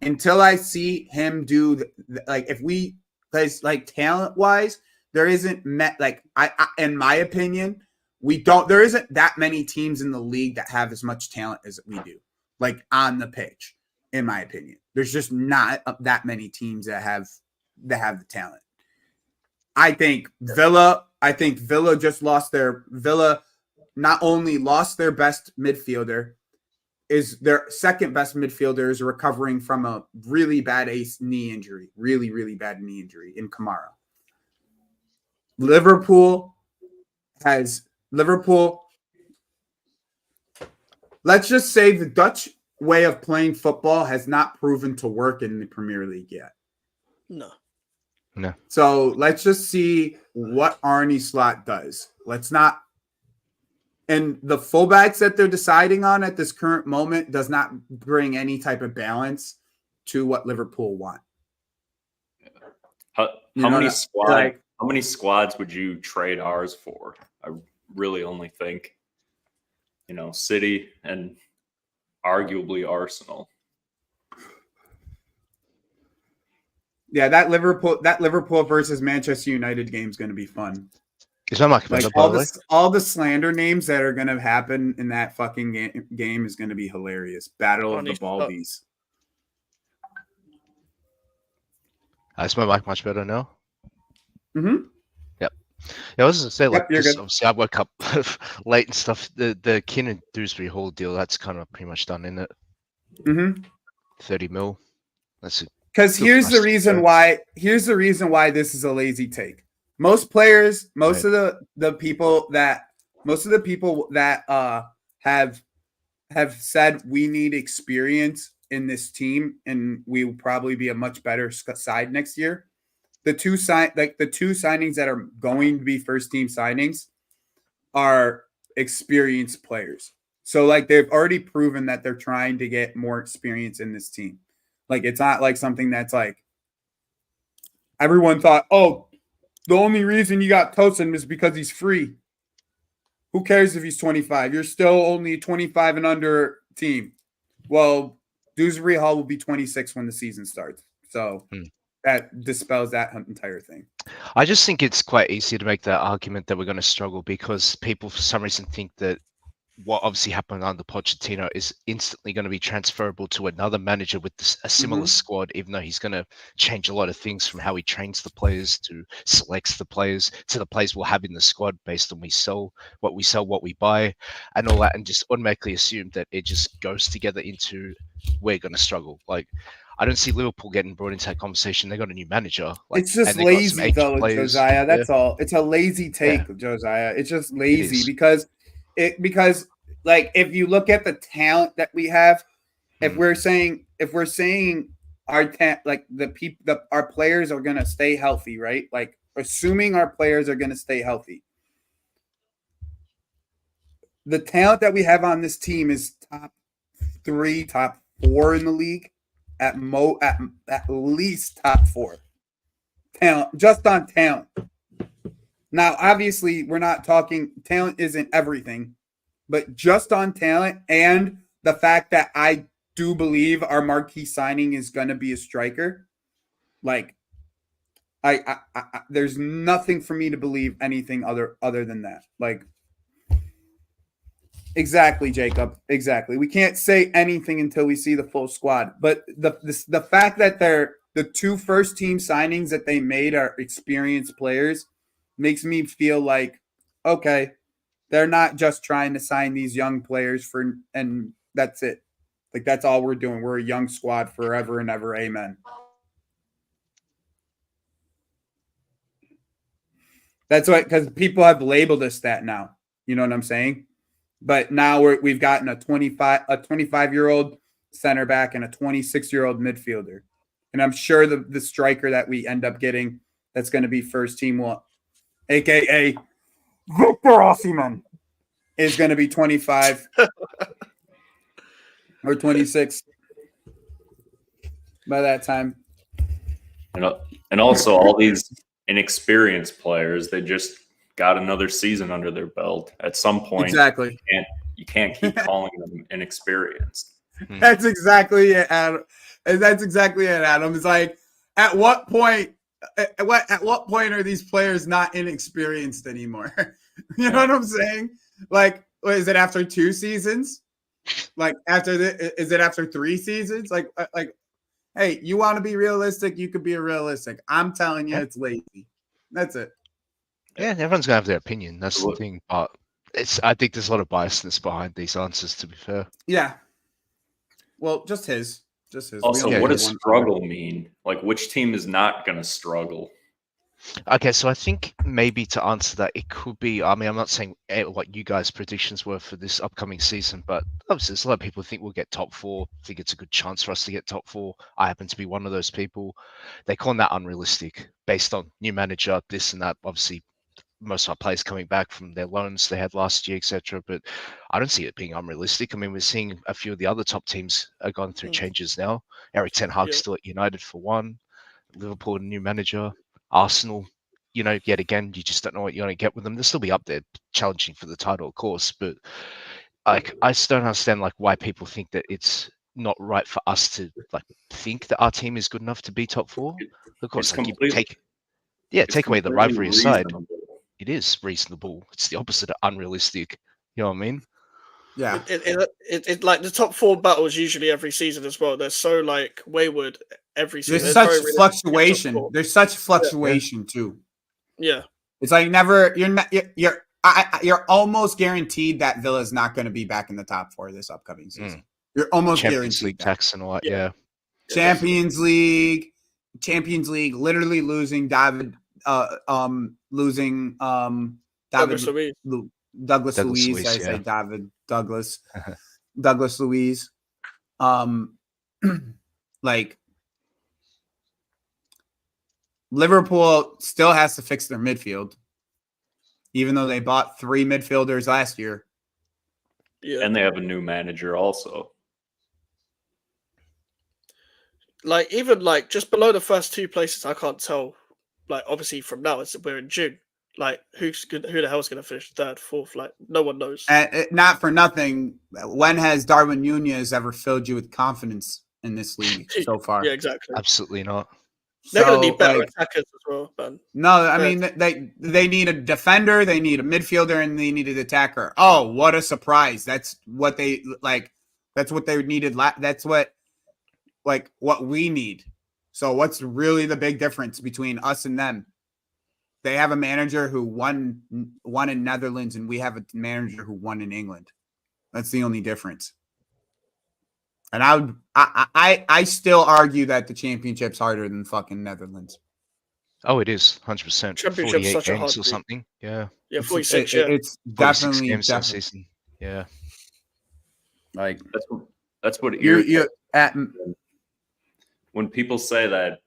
Until I see him do if we talent wise, there isn't in my opinion, there isn't that many teams in the league that have as much talent as we do, on the pitch. In my opinion, there's just not that many teams that have the talent. I think Villa not only lost their best midfielder, is their second best midfielder is recovering from a really bad knee injury, really bad knee injury in Kamara. Liverpool, let's just say the Dutch way of playing football has not proven to work in the Premier League yet. No. So let's just see what Arne Slot does. And the fullbacks that they're deciding on at this current moment does not bring any type of balance to what Liverpool want. How many squads would you trade ours for? I really only think, City and arguably Arsenal. Yeah, that Liverpool versus Manchester United game is going to be fun. Is that all the slander names that are going to happen in that fucking game is going to be hilarious. Battle of the Baldies. Is my mic much better now? Mm-hmm. Yep. Yeah, I was going to say, obviously I woke up late and stuff. The Kin and Dewsbury Hall deal, that's kind of pretty much done, isn't it? Mm-hmm. 30 mil. Because here's the reason why this is a lazy take. Most players, most of the people that have said we need experience in this team and we will probably be a much better side next year. The two signings that are going to be first team signings are experienced players. So they've already proven that they're trying to get more experience in this team. It's not something that's everyone thought, oh, the only reason you got Tosin is because he's free. Who cares if he's 25? You're still only a 25 and under team. Well, Dewsbury Hall will be 26 when the season starts. So that dispels that entire thing. I just think it's quite easy to make that argument that we're going to struggle because people for some reason think that what obviously happened under Pochettino is instantly going to be transferable to another manager with a similar squad, even though he's going to change a lot of things from how he trains the players to selects the players to the players we'll have in the squad based on what we buy, and all that, and just automatically assume that it just goes together into we're going to struggle. Like, I don't see Liverpool getting brought into that conversation. They got a new manager. Like, it's just and they got some lazy, aged though, players. Josiah. That's all. It's a lazy take, Josiah. It's just lazy because like if you look at the talent that we have, if we're saying our our players are gonna stay healthy, right? Like assuming our players are gonna stay healthy. The talent that we have on this team is top 3, top 4 in the league. At least top 4 talent, just on talent. Now, obviously, we're not talking talent isn't everything, but just on talent and the fact that I do believe our marquee signing is going to be a striker. Like, I there's nothing for me to believe anything other than that. Like, exactly, Jacob. Exactly. We can't say anything until we see the full squad. But the fact that the 2 first team signings that they made are experienced players makes me feel like, okay, they're not just trying to sign these young players and that's it. Like, that's all we're doing. We're a young squad forever and ever. Amen. That's what, because people have labeled us that now. You know what I'm saying? But now we've gotten a 25-year-old center back and a 26-year-old midfielder. And I'm sure the striker that we end up getting that's going to be first team, a.k.a. Victor Osimhen, is going to be 25 or 26 by that time. And also all these inexperienced players, they just got another season under their belt. At some point, exactly, you can't keep calling them inexperienced. That's exactly it, Adam. That's exactly it, Adam. It's like, at what point are these players not inexperienced anymore? You know what I'm saying? Like, is it after 2 seasons? Like, is it after 3 seasons? Like, hey, you want to be realistic? You could be realistic. I'm telling you, it's lazy. That's it. Yeah, everyone's gonna have their opinion. That's the thing, but I think there's a lot of biasness behind these answers. To be fair, yeah. Well, just his. Also, what does struggle mean? Like, which team is not going to struggle? Okay, so I think maybe to answer that, it could be. I mean, I'm not saying what you guys' predictions were for this upcoming season, but obviously, there's a lot of people think we'll get top 4. Think it's a good chance for us to get top 4. I happen to be one of those people. They call that unrealistic based on new manager, this and that. Obviously, most of our players coming back from their loans they had last year, etc. But I don't see it being unrealistic. I mean, we're seeing a few of the other top teams are going through changes now. Eric Ten Hag's still at United for one. Liverpool, a new manager. Arsenal, yet again, you just don't know what you're going to get with them. They'll still be up there challenging for the title, of course. But like, I just don't understand why people think that it's not right for us to think that our team is good enough to be top 4. Of course, take away the rivalry aside. It is reasonable. It's the opposite of unrealistic. You know what I mean? Yeah. It like the top 4 battles usually every season as well. They're so wayward every season. There's such fluctuation. There's such fluctuation too. Yeah. It's like you're almost guaranteed that Villa's not going to be back in the top 4 this upcoming season. You're almost Champions guaranteed League tax and all that. Yeah. Champions League, literally losing David. Douglas Luiz. Douglas Luiz. I say David Douglas. Douglas Luiz. Like, Liverpool still has to fix their midfield, even though they bought 3 midfielders last year. Yeah, and they have a new manager also. Like, even just below the first 2 places, I can't tell. Like, obviously from now we're in June. Like, who the hell is going to finish 3rd, 4th? Like, no one knows. Not for nothing. When has Darwin Nunez ever filled you with confidence in this league so far? Yeah, exactly. Absolutely not. They're going to So, need better like, attackers as well, man. no, I mean they need a defender, they need a midfielder, and they need an attacker. Oh, what a surprise! That's what they like. That's what they needed. That's what we need. So, what's really the big difference between us and them? They have a manager who won in Netherlands, and we have a manager who won in England. That's the only difference. And I still argue that the championship's harder than fucking Netherlands. Oh, it is 100%. Championship's 48 such a hard games or league. something. Yeah. Yeah, 46. It's 46 definitely games this season. Yeah. like That's what you at. when people say that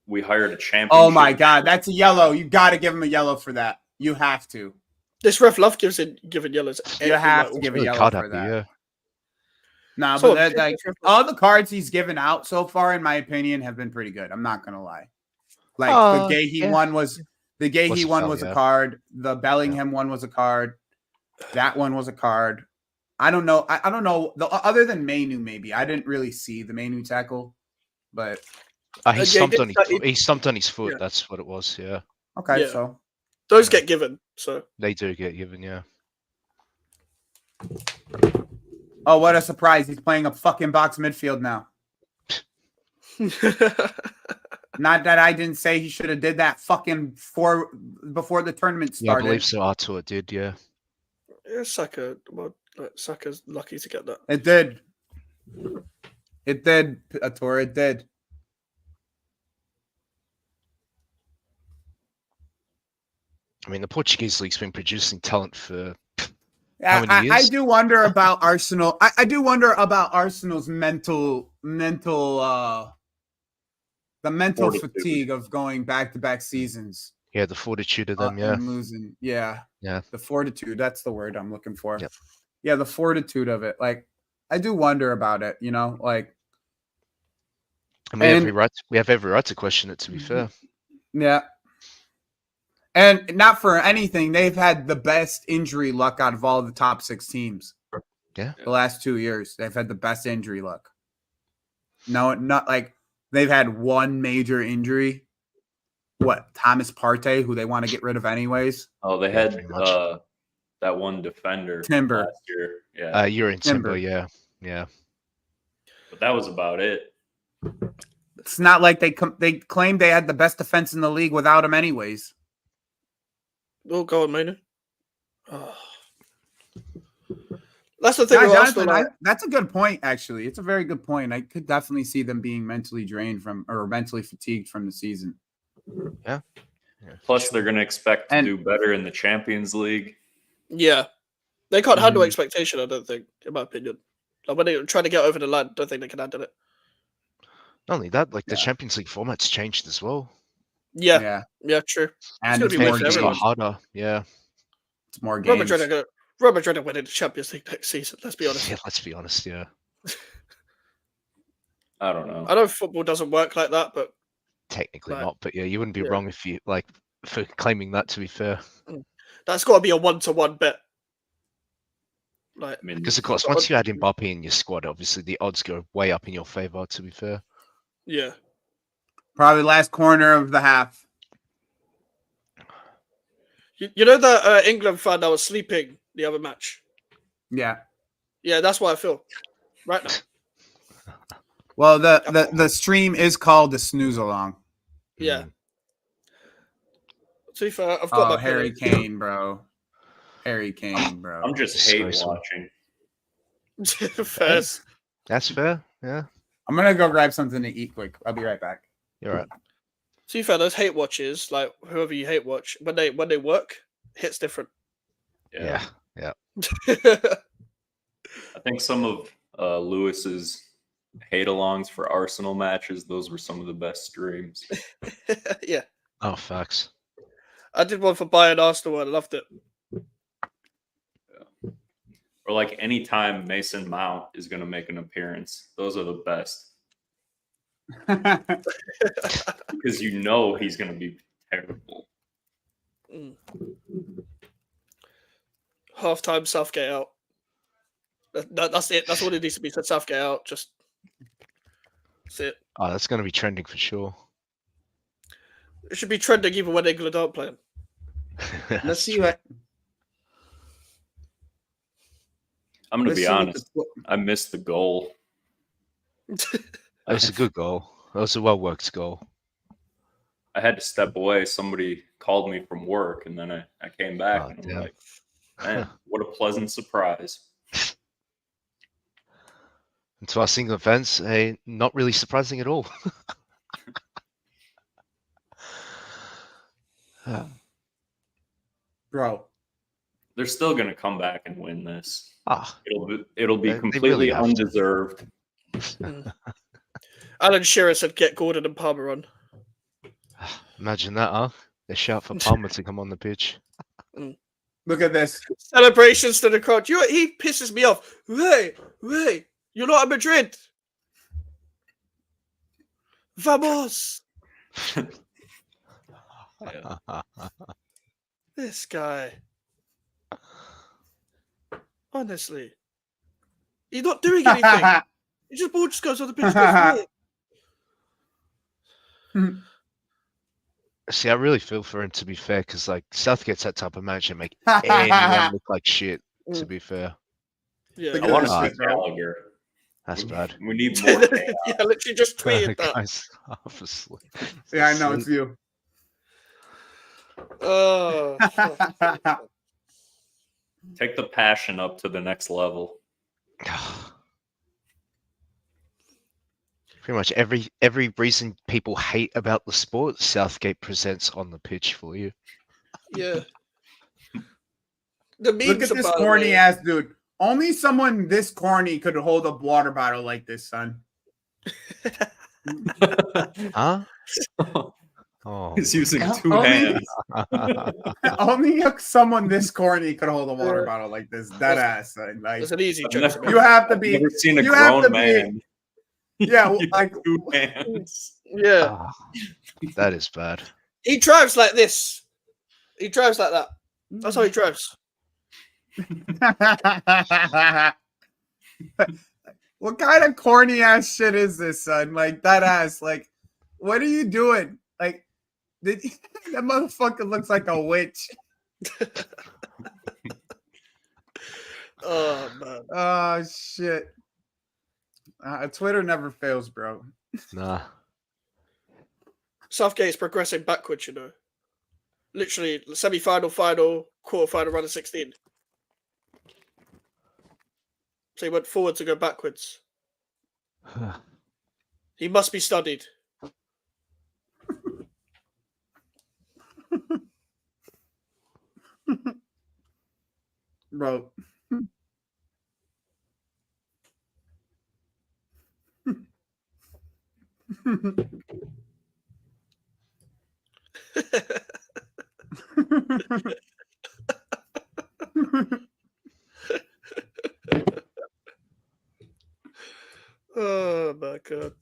we hired a championship. Oh my god, that's a yellow. You got to give him a yellow for that. You have to. This ref love giving yellows. You have to give a Really yellow card for happy, that. yeah. Nah, So, but like all the cards he's given out so far, in my opinion, have been pretty good. I'm not gonna lie. Like the Gahey one was the Gahey one was a card. The Bellingham one was a card. That one was a card. I don't know. I don't know. Other than Mainu, maybe I didn't really see the Mainu tackle, but He stumped on his foot. Yeah. That's what it was. Yeah. okay. Yeah. So those get given. So They do get given. Yeah. oh, what a surprise! He's playing a fucking box midfield now. Not that I didn't say he should have did that fucking before the tournament Yeah, I started. believe so. Artur did. Yeah. yeah, Saka. Well, Saka's lucky to get that. It did. It did, Ator. It did. I mean, the Portuguese league's been producing talent for how many I years? do wonder about Arsenal. I do wonder about Arsenal's mental Fortitude. fatigue of going back-to-back seasons. Yeah, the fortitude of them. Yeah. And losing. Yeah. Yeah. The fortitude. That's the word I'm looking for. Yep. Yeah, the fortitude of it. Like, I do wonder about it, like. And we have every right to question it, to be fair. Yeah. And not for anything, they've had the best injury luck out of all the top 6 teams. Yeah. The last 2 years, they've had the best injury luck. No, not like they've had one major injury. What, Thomas Partey, who they want to get rid of anyways? Oh, they Yeah, had pretty much. that one defender Timber. last year. Yeah, You're in Timber. Timber. Yeah. Yeah. but that was about it. It's not like they claimed they had the best defense in the league without him anyways. Oh, go on, Mainu. Oh. That's the thing. Yeah, with Jonathan, Arsenal, that's a good point, actually. It's a very good point. I could definitely see them being mentally drained or mentally fatigued from the season. Yeah. Plus, they're going to expect to And- do better in the Champions League. yeah, they can't handle Mhm. expectation. I don't think, in my opinion. Like when they try to get over the line, I don't think they can handle it. Not only that, like the Yeah. Champions League format's changed as well. Yeah, true. And gonna it's be more weird for It's everyone. games. got harder. Yeah. It's more Real games. Madrid are winning the Champions League next season. Let's be honest. Yeah. Let's be honest. Yeah. I don't know. I know football doesn't work like that, but Technically Right. not, but yeah, you wouldn't be Yeah. wrong if you for claiming that. To be fair, that's got to be a 1-to-1 bet. Like, I mean, because of course, once you add Mbappe in your squad, obviously the odds go way up in your favor. To be fair. yeah, Probably last corner of the half. you know that England fan that was sleeping the other match. Yeah. Yeah, that's what I feel right now. Well, the stream is called the Snooze Along. Yeah. Mm. To be fair, I've got Oh, my Harry pillow. Kane, bro. Harry Kane, bro. I'm just hate Disgraceful. watching. Fair. That's fair. Yeah. I'm gonna go grab something to eat quick. I'll be right back. You're right. To be fair, those hate watches, like whoever you hate watch, when they work, hits different. Yeah. I think some of Lewis's hate-alongs for Arsenal matches, those were some of the best streams. Yeah, Oh, facts. I did one for Bayern Arsenal. I loved it. Or like anytime Mason Mount is going to make an appearance, those are the best. Because you know he's going to be terrible. Mm. Half-time Southgate out. That's it. That's all it needs to be. Said Southgate out. Just that's it. Oh, that's going to be trending for sure. It should be trending even when England aren't playing. Let's see what. I'm going to Let's be see what honest. I missed the goal. It was a good goal. It was a well worked goal. I had to step away. Somebody called me from work, and then I came back, Oh, and I'm damn. like, man, what a pleasant surprise. And to our single fans, not really surprising at all. Bro. They're still going to come back and win this. Ah, It'll be They completely really have to. undeserved. Alan Shearer said get Gordon and Palmer on. imagine that, huh? They shout for Palmer to come on the pitch. Look at this. Celebrations to the crowd. He pisses me off. Hey, you're not at Madrid. Vamos. This guy. Honestly. He's not doing anything. Ball just goes on the pitch. See, I really feel for him, to be fair, because like Southgate's that type of manager, make anyone look like shit. To be fair, Yeah. Look I at want this to shit, see bro. Gallagher. that's bad. We need more chaos. Yeah, literally just tweeted that. Guys, obviously. Yeah, I know it's you. Oh, fuck. Take the passion up to the next level. Pretty much every reason people hate about the sport, Southgate presents on the pitch for you. Yeah. The memes Look at this about corny it. ass dude. Only someone this corny could hold a water bottle like this, son. Huh? Oh, He's using two Only- hands. Only someone this corny could hold a water bottle like this. That ass, son. Like It's an easy I've joke. never- to make. you have to I've be. never seen a you have to grown be- man. Yeah, use like two hands. Yeah. ah, that is bad. He drives like this. He drives like that. That's how he drives. What kind of corny ass shit is this, son? Like that ass. Like, what are you doing? Like, that motherfucker looks like a witch. Oh man. Oh shit. Twitter never fails, bro. Nah. Southgate's progressing backwards, you know. Literally semi-final, final, quarter-final, round of 16. So he went forward to go backwards. He must be studied. Bro. Oh my god.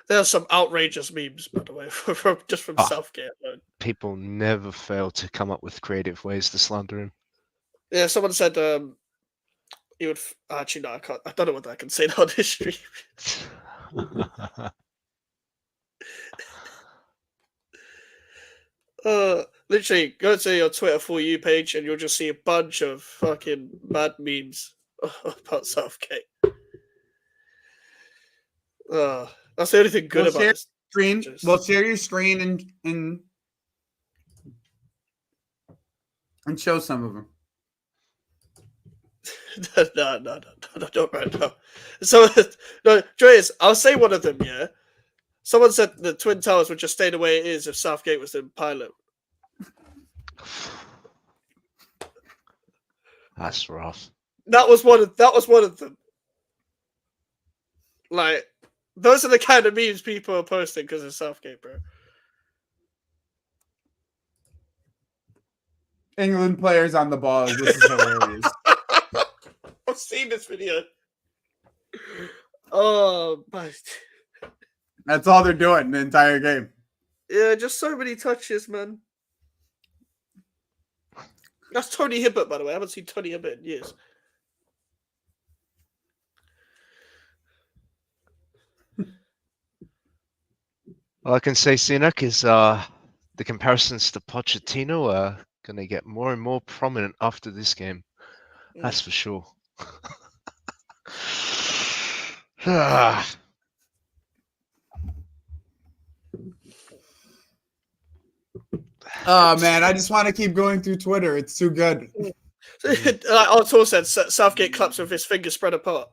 There are some outrageous memes, by the way, from Ah. Southgate alone. People never fail to come up with creative ways to slander him. Yeah, someone said he would actually no, I can't. I don't know what I can say now on this stream. Literally, go to your Twitter For You page and you'll just see a bunch of fucking bad memes about Southgate. That's the only thing good We'll about share this. Screen. Just- Well, share your screen and show some of them. No, don't right now. So, no, Joyous, I'll say one of them, yeah? Someone said the Twin Towers would just stay the way it is if Southgate was the pilot. That's rough. That was one of them. Like, those are the kind of memes people are posting because of Southgate, bro. England players on the ball. This is hilarious. I've seen this video. Oh my. That's all they're doing the entire game. Yeah, just so many touches, man. That's Tony Hibbert, by the way. I haven't seen Tony Hibbert in years. All I can say, Sinek, is the comparisons to Pochettino are going to get more and more prominent after this game. That's for sure. Oh man, I just want to keep going through Twitter. It's too good. Artur said Southgate claps with his fingers spread apart.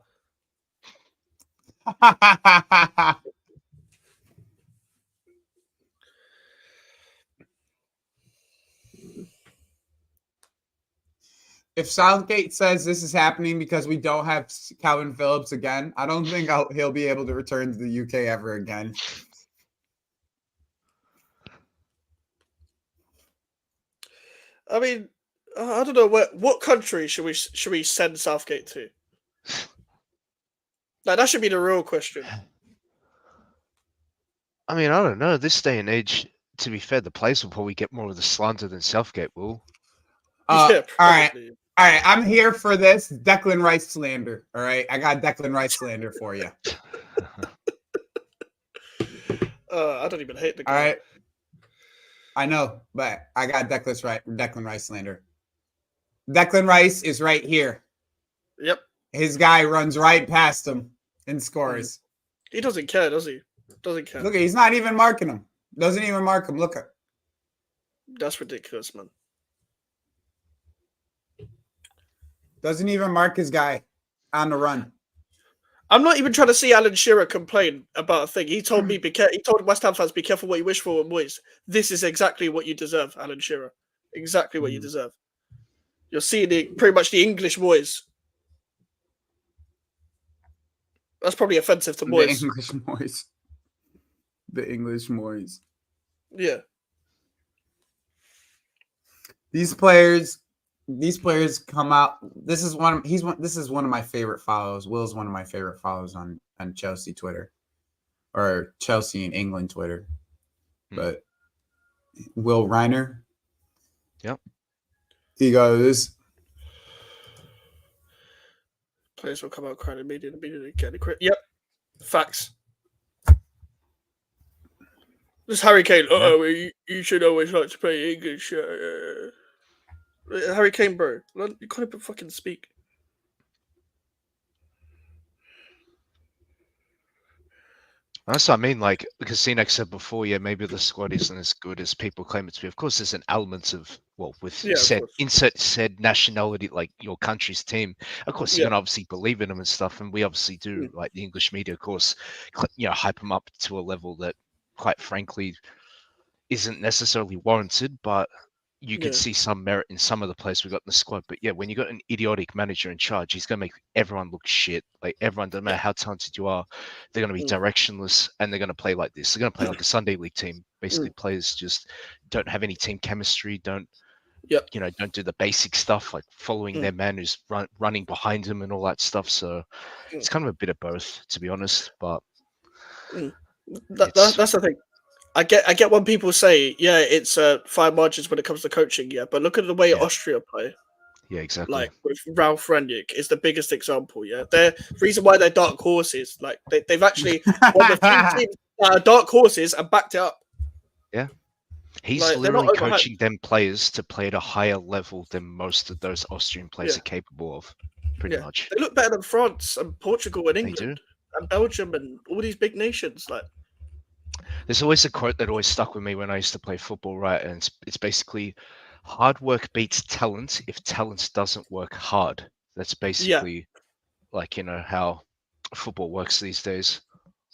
If Southgate says this is happening because we don't have Calvin Phillips again, I don't think he'll be able to return to the UK ever again. I mean, I don't know what country should we send Southgate to? Like, that should be the real question. I mean, I don't know. This day and age, to be fair, the players will probably get more of the slander than Southgate will. Yeah, all right. probably. All right, I'm here for this Declan Rice slander. All right, I got Declan Rice slander for you. I don't even hate the guy. All right, I know, but I got Declan Rice slander. Declan Rice is right here. Yep. His guy runs right past him and scores. He doesn't care, does he? Doesn't care. Look, he's not even marking him. Doesn't even mark him. Look at. That's ridiculous, man. Doesn't even mark his guy on the run. I'm not even trying to see Alan Shearer complain about a thing. He told me, he told West Ham fans, be careful what you wish for, boys. This is exactly what you deserve, Alan Shearer. Exactly what you deserve. You're seeing pretty much the English boys. That's probably offensive to boys. The English boys. The English boys. Yeah. These players come out. This is one of my favorite follows. Will's one of my favorite follows on Chelsea Twitter, or Chelsea in England Twitter. But Will Reiner. Yep. He goes, Players will come out crying immediately get the credit. Yep. Facts. This Harry Kane. You should always like to play English. Harry Kane, bro. You can't even fucking speak. That's what I mean. Like, because Sinek said before, yeah, maybe the squad isn't as good as people claim it to be. Of course, there's an element of, well, with insert said nationality, like your country's team. Of course, you can obviously believe in them and stuff, and we obviously do. Like the English media, of course, hype them up to a level that, quite frankly, isn't necessarily warranted, but you can see some merit in some of the players we got in the squad. But yeah, when you got an idiotic manager in charge, he's going to make everyone look shit. Like everyone, no matter how talented you are, they're going to be directionless and they're going to play like this. They're going to play like a Sunday league team. Basically, players just don't have any team chemistry, don't do the basic stuff like following their man who's running behind him and all that stuff. So it's kind of a bit of both, to be honest. But that's the thing. I get when people say, it's fine margins when it comes to coaching, but look at the way Austria play. Yeah, exactly. Like with Ralph Rangnick is the biggest example. Yeah, the reason why they're dark horses, like they've actually won the few teams that are dark horses and backed it up. Yeah, he's like, literally coaching them players to play at a higher level than most of those Austrian players are capable of. Pretty much, they look better than France and Portugal and England do. And Belgium and all these big nations. Like, there's always a quote that always stuck with me when I used to play football, right? And it's basically, hard work beats talent if talent doesn't work hard. That's basically like, how football works these days.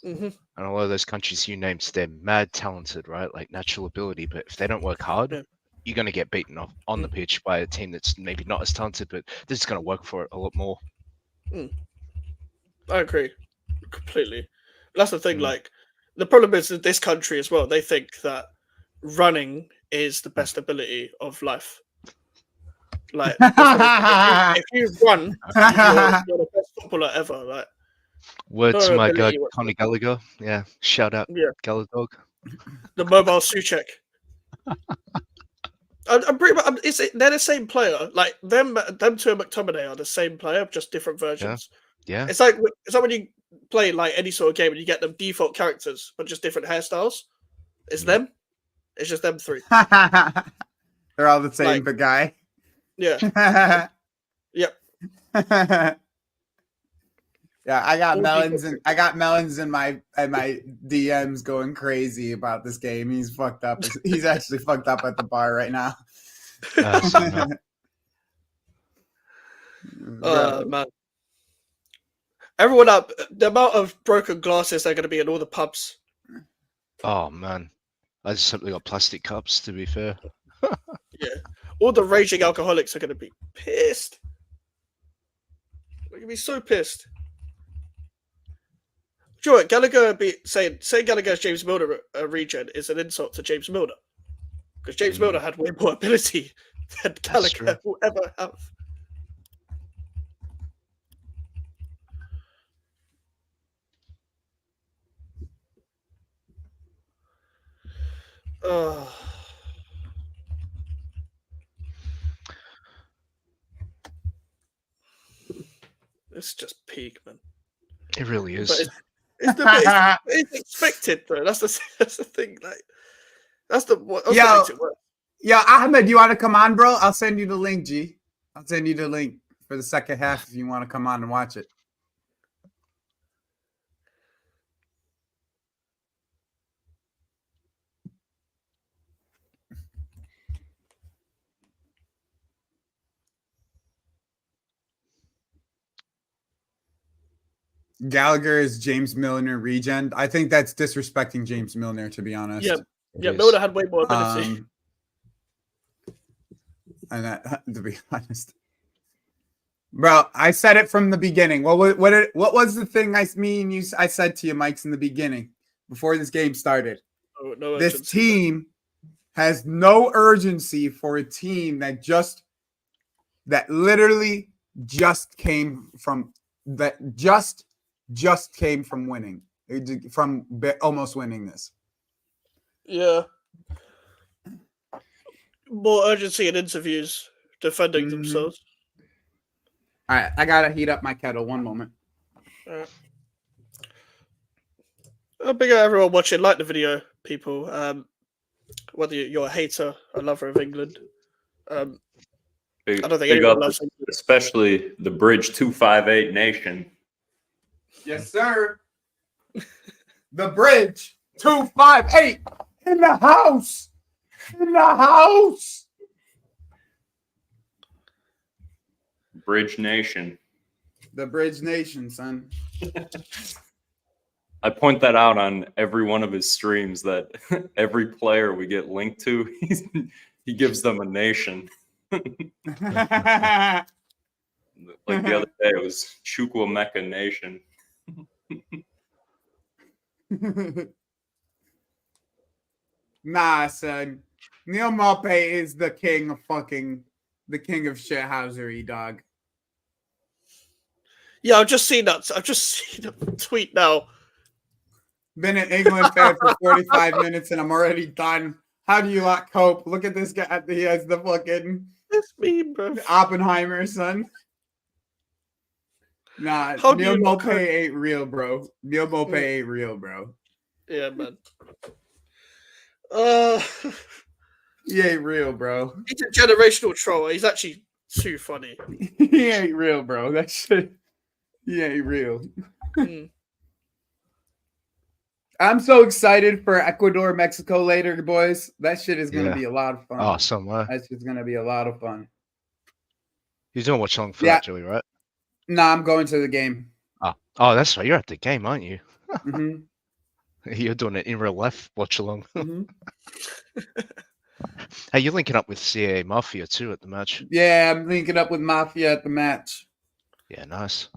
And a lot of those countries you named, they're mad talented, right? Like natural ability. But if they don't work hard, you're going to get beaten off on the pitch by a team that's maybe not as talented, but they're just going to work for it a lot more. I agree completely. That's the thing. Like, the problem is that this country as well, they think that running is the best ability of life. Like, if you run, you're the best footballer ever. Like, word to my guy, Conor Gallagher. Yeah, shout out, Gallagher dog. The mobile Suchek. I'm pretty much. They're the same player. Like them two and McTominay are the same player, just different versions. Yeah. It's like when you play like any sort of game and you get them default characters, but just different hairstyles. It's them. It's just them three. They're all the same, Like- but guy. Yeah. Yep. Yeah, I got All melons defensive. and I got melons in my DMs going crazy about this game. He's fucked up. He's actually fucked up at the bar right now. So, Bro. Man. Everyone up. The amount of broken glasses they're going to be in all the pubs. oh man, I just simply got plastic cups. To be fair, Yeah. All the raging alcoholics are going to be pissed. They're going to be so pissed. Do you know what? Gallagher saying Gallagher's James Milner regen is an insult to James Milner. Because James Milner had way more ability than Gallagher will ever have. Oh. It's just peak, man. it really But is. it's expected, though. That's the thing. Like, that's what Yo. makes it work. Yo, Ahmed, you want to come on, bro? I'll send you the link, G. I'll send you the link for the second half if you want to come on and watch it. Gallagher is James Milner regen. I think that's disrespecting James Milner, to be honest. Yeah, It yeah. is. Milner had way more ability. And that, to be honest, bro, I said it from the beginning. What was the thing I said to you, Mike's, in the beginning before this game started? No This urgency. team has no urgency for a team that literally just came from winning, from almost winning this. Yeah. More urgency in interviews, defending themselves. All right, I gotta heat up my kettle. One moment. Big up everyone watching. Like the video, people. Whether you're a hater, a lover of England. I don't think Big anyone up, loves England. especially the Bridge 258 Nation. Yes, sir. The Bridge 258 in the house. In the house. Bridge Nation. The Bridge Nation, son. I point that out on every one of his streams that every player we get linked to, he gives them a nation. Like the other day, it was Chukwuemeka Nation. Nah, son. Neil Maupay is the king of shithousery, dog. Yeah, I've just seen that. I've just seen a tweet now. Been an England fan for 45 minutes and I'm already done. How do you not cope? Look at this guy. He has the fucking It's me, bro. Oppenheimer, son. Nah, How do Neil you not Maupay cope? ain't real, bro. Neil Maupay ain't real, bro. Yeah, man. He ain't real, bro. He's a generational troll. He's actually too funny. He ain't real, bro. That shit. He ain't real. Mm. I'm so excited for Ecuador, Mexico later, boys. That shit is gonna Yeah. be a lot of fun. Oh, somewhere. That's just gonna be a lot of fun. You're doing watch along for Yeah. that, Joey, right? Nah, I'm going to the game. Oh, that's right. You're at the game, aren't you? hmm You're doing it in real life watch along. hmm Hey, you're linking up with CA Mafia too at the match. Yeah, I'm linking up with Mafia at the match. Yeah, nice.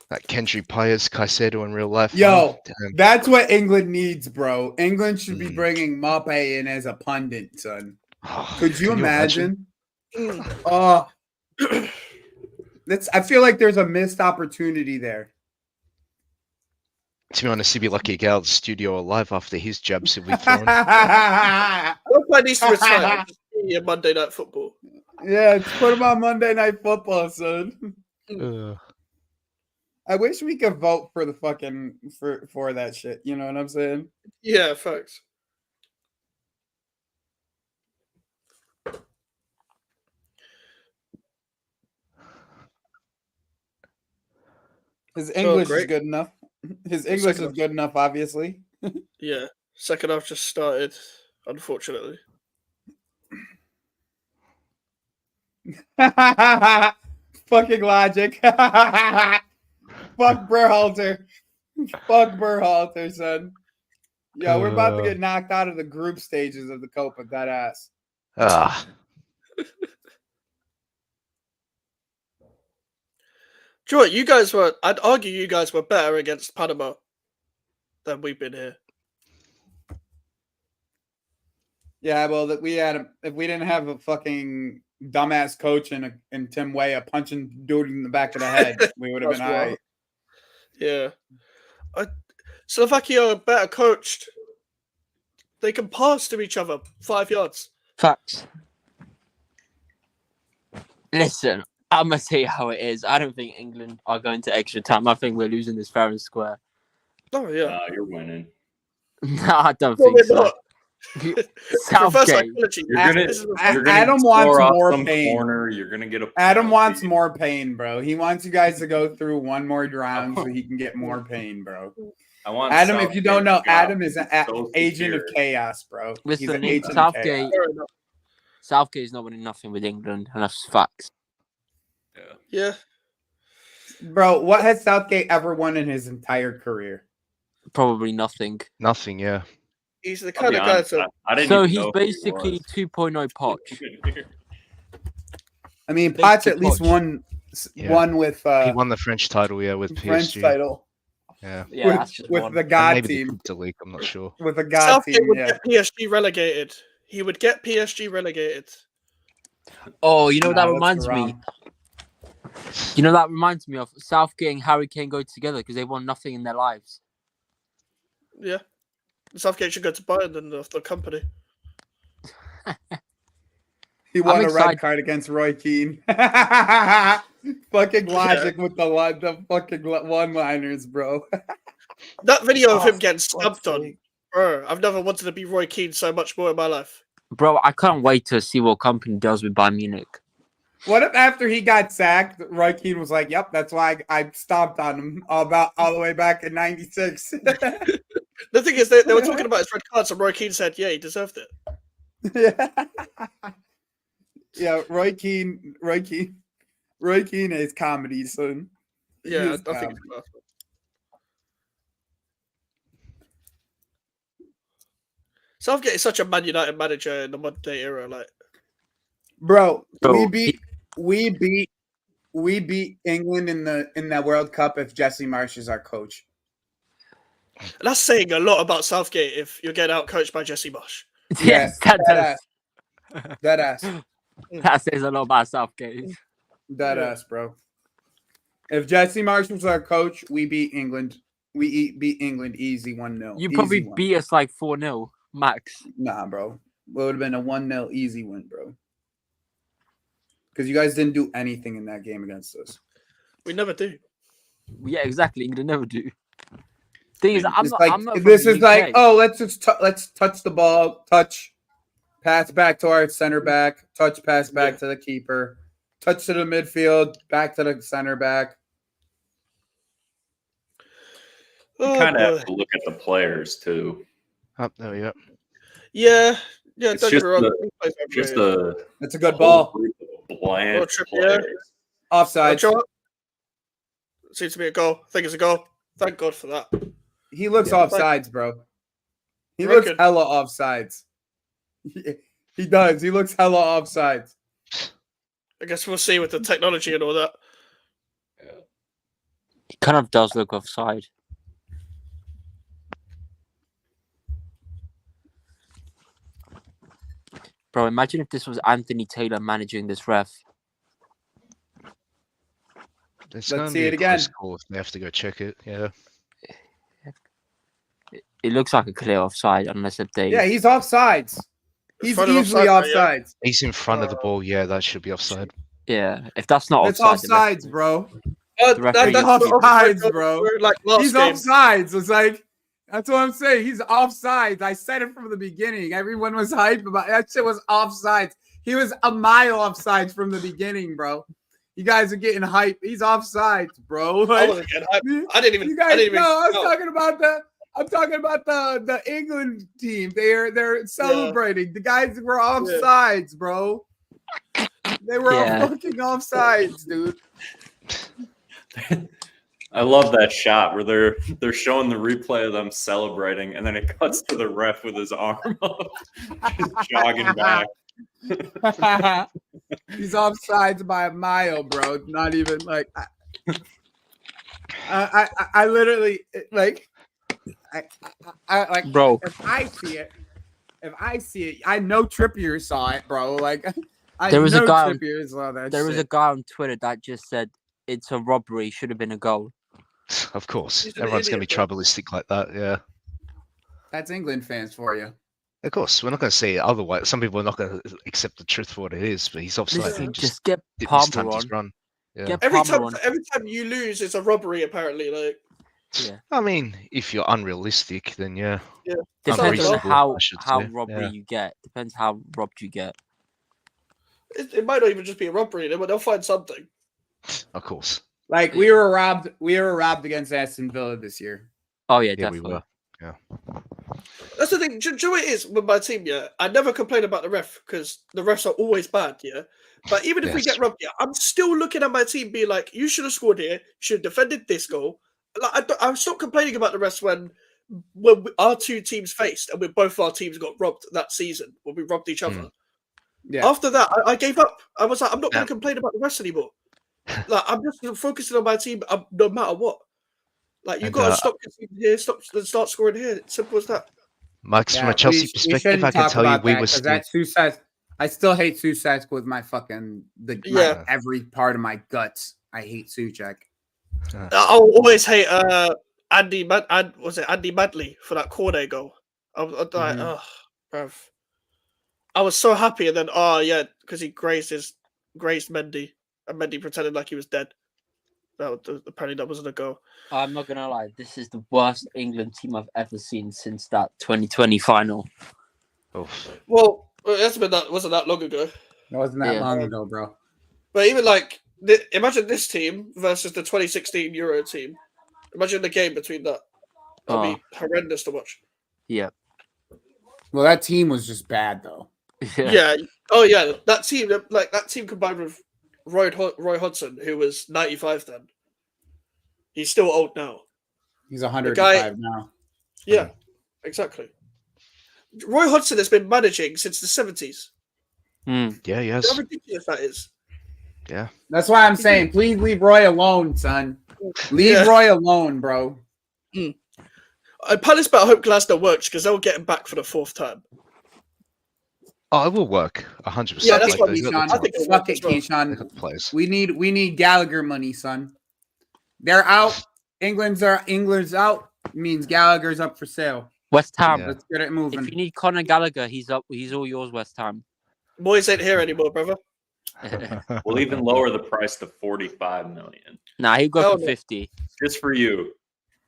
That Kendry Pires, Caicedo in real life. Yo, Damn. that's what England needs, bro. England should be Mm. bringing Maupay in as a pundit, son. Oh, Could you can imagine? Mm. Oh, I feel like there's a missed opportunity there. To be honest, he'd be lucky to get out of the studio alive after his jabs if we thrown. Yeah, Maupay needs to retire. Just be a Monday Night Football. put him on Monday Night Football, son. Uh, I wish we could vote for the fucking for that shit. You know what I'm saying? Yeah, facts. His English is great. good enough. His English second is good enough, obviously. Yeah, second half just started, unfortunately. Fucking logic. Fuck Berhalter. Fuck Berhalter, son. Yeah, we're about to get knocked out of the group stages of the Copa. That ass. Ah, Do you know what? You guys were, I'd argue you guys were better against Panama than we've been here. Yeah, well, that we had if we didn't have a fucking dumbass coach and Tim Weah punching dude in the back of the head, we would have been That's all wild. right. Yeah. Slovakia are better coached. They can pass to each other 5 yards. Facts. Listen, I'm gonna tell you how it is. I don't think England are going to extra time. I think we're losing this fair and square. Oh, yeah. You're winning. No, I don't No, think we're so. not. Reverse Southgate. psychology. You're gonna, This is you're gonna Adam score wants off more some pain. corner. You're gonna get a. Adam penalty. wants more pain, bro. He wants you guys to go through one more round so he can get more pain, bro. I want Adam, if you don't know, Southgate Adam is an so agent of secure. chaos, bro. He's Listen, an agent of Southgate. chaos. Southgate is not winning nothing with England, and that's facts. Yeah. Bro, what has Southgate ever won in his entire career? Probably nothing. nothing. Yeah. He's the I'll kind be of guy honest, to. I didn't So even he's know who he basically was. 2.0 Poch. I mean, Big Potts to at least Poch. won Yeah. one with He won the French title, yeah, with French PSG. title Yeah. Yeah, that's just with one. the And God maybe team. the Coupe de League, I'm not sure. With the God Southgate team, would yeah. get PSG relegated. He would get PSG relegated. Oh, you know what Nah, that that's reminds me? wrong. You know that reminds me of Southgate and Harry Kane go together because they won nothing in their lives. Yeah. Southgate should go to Bayern and the company. He won a red excited. card against Roy Keane. Fucking logic with the fucking one-liners, bro. That video of Oh, him getting for stubbed fuck's on. sake. Bro, I've never wanted to be Roy Keane so much more in my life. Bro, I can't wait to see what company does with Bayern Munich. What if after he got sacked, Roy Keane was like, "Yep, that's why I stomped on him all the way back in '96." The thing is, they were talking about his red cards, and Roy Keane said, yeah, he deserved it. Yeah, Roy Keane is comedy, son. He Yeah, is I think comedy. it's perfect. Southgate is such a Man United manager in the modern day era. Like, Bro, Bro, we beat England in the World Cup if Jesse Marsh is our coach. and that's saying a lot about Southgate if you're getting out coached by Jesse Marsh. Yes, that That does. ass. That ass. That says a lot about Southgate. That Yeah. ass, bro. If Jesse Marsh was our coach, we beat England. Beat England easy 1-0. You Easy probably one. beat us like 4-0 max. Nah, bro. It would have been a 1-0 easy win, bro. Because you guys didn't do anything in that game against us. We never do. Yeah, exactly. England never do. Thing is, I'm It's not. like I'm not from this the is like, UK. oh, let's touch the ball, pass back to our center back, pass back Yeah. to the keeper, touch to the midfield, back to the center back. You Oh, kind of boy. have to look at the players too. Oh, there we go. Yeah, It's don't get just me wrong. the- we play for Just Australia. That's a good whole ball. group of bland Oh, Trippier. players. Offside. Joe, seems to be a goal. I think it's a goal. Thank God for that. He looks Yeah, offsides, bro. He You looks reckon? hella offsides. He does. He looks hella offsides. I guess we'll see with the technology and all that. He kind of does look offside. Bro, imagine if this was Anthony Taylor managing this ref. It's Let's gonna see be it a close again. call if they have to go check it. Yeah. It looks like a clear offside unless if they. Yeah, he's offsides. He's front of easily offside, yeah. offsides. He's in front of the ball. Yeah, that should be offside. Yeah, if that's not It's offside, then offsides, bro. The referee He's was offsides, bro. Like last He's game. offsides. It's like that's what I'm saying. He's offsides. I said it from the beginning. Everyone was hype about that shit. Was offsides. He was a mile offsides from the beginning, bro. You guys are getting hype. He's offsides, bro. I wasn't getting hype. I didn't even. You guys I didn't even. know. I'm know. talking about the England team. They're celebrating. The guys were offsides, bro. They were all fucking offsides, dude. I love that shot where they're showing the replay of them celebrating, and then it cuts to the ref with his arm up, just jogging back. He's offsides by a mile, bro. Not even like I literally like I like bro. If I see it, I know Trippier saw it, bro. Like There was a guy. Trippier saw that. There was a guy on Twitter that just said it's a robbery. Should have been a goal. Of course, He's an everyone's going to idiot, be tribalistic like that. Yeah, That's England fans for you. of course. We're not going to say it otherwise. Some people are not going to accept the truth for what it is. But he's offside. Listen, He just get didn't Palmer mistimed his on. run. Yeah. Get Every Palmer time, on. every time you lose, it's a robbery. Apparently, like Yeah. I mean, if you're unrealistic, then yeah. Depends on Unreasonable, how I should say. robbery Yeah. you get. Depends how robbed you get. it might not even just be a robbery. They'll find something. Of course. Like we were robbed. We were robbed against Aston Villa this year. Oh yeah, Yeah, we definitely. were. That's the thing. Do you know what it is with my team? Yeah, I never complain about the ref because the refs are always bad. Yeah, but even if we Yes. get robbed, yeah, I'm still looking at my team, being like, "You should have scored here. You should have defended this goal." Like, I stopped complaining about the refs when our two teams faced, and when both our teams got robbed that season, when we robbed each other. Yeah. After that, I gave up. I was like, I'm not going Yeah. to complain about the refs anymore. Like, I'm just focusing on my team, no matter what. Like, you And, got to stop conceding here, start scoring here. Simple as that. Max, from a Chelsea perspective, shouldn't I can talk tell you about we that, were 'cause still. that Sussex. I still hate Sussex with my fucking every part of my guts. I hate Suchek. I'll always hate Andy Madley for that corner goal. I was like, oh, bruv. I was so happy, and then because he grazed Mendy, and Mendy pretended like he was dead. Apparently that wasn't a goal. I'm not gonna lie. This is the worst England team I've ever seen since that 2020 final. Well, it wasn't that long ago. It wasn't that long ago, bro. But even like, imagine this team versus the 2016 Euro team. Imagine the game between that. That'd be horrendous to watch. Yeah. Well, that team was just bad, though. Yeah. Oh yeah, that team combined with Roy Hodgson, who was 95 then. He's still old now. He's 105 now. Yeah, exactly. Roy Hodgson has been managing since the 70s. Yeah, yes. How ridiculous that is. Yeah. That's why I'm saying, please leave Roy alone, son. Leave Roy alone, bro. Palace, but I hope Glasgow works because they'll get him back for the fourth time. Oh, it will work 100%. Yeah, that's Fuck what it, we Keyshawn. I think it'll Fuck work it, as well. Keyshawn. Players. We need Gallagher money, son. They're out. England's out. Means Gallagher's up for sale. West Ham. Yeah. Let's get it moving. If you need Conor Gallagher, he's up. He's all yours, West Ham. Boys ain't here anymore, brother. We'll even lower the price to 45 million. Nah, he'll go Hell for no. 50. Just for you.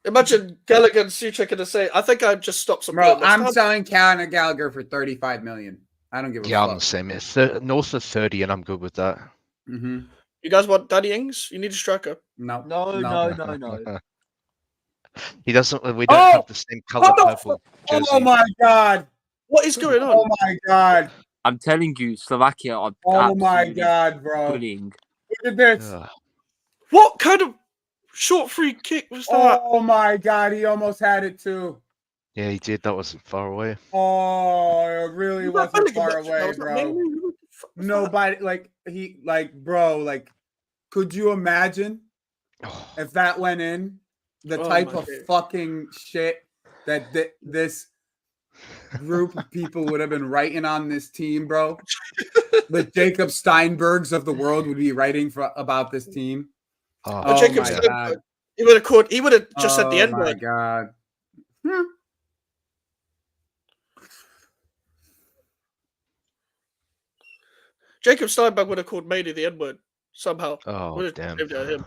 Imagine Gallagher and Suchek going to say, I think I'd just stop some. Bro, I'm selling Conor Gallagher for 35 million. I don't give a Yeah, I'm fuck. the same. It's north of 30, and I'm good with that. Mm-hmm. You guys want Danny Ings? You need a striker. No. No. He doesn't. We don't have the same color purple jersey. Oh my god. What is going on? Oh my god. I'm telling you, Slovakia are Oh my absolutely god, bro. bullying. Look at this. Ugh. What kind of short free kick was that? Oh my god, he almost had it too. Yeah, he did. That wasn't far away. Oh, it really Was that wasn't Bellingham far actually? away, Was that bro. Bellingham? What the fuck was that? Nobody, could you imagine if that went in? The Oh type my of days. fucking shit that this group of people would have been writing on this team, bro. The Jacob Steinbergs of the world would be writing about this team. Oh, Jacob my Steinberg, god. he would have just said the N Oh my word. god. Jacob Steinberg would have called Maney the N word somehow. oh Would have damn. aimed at him.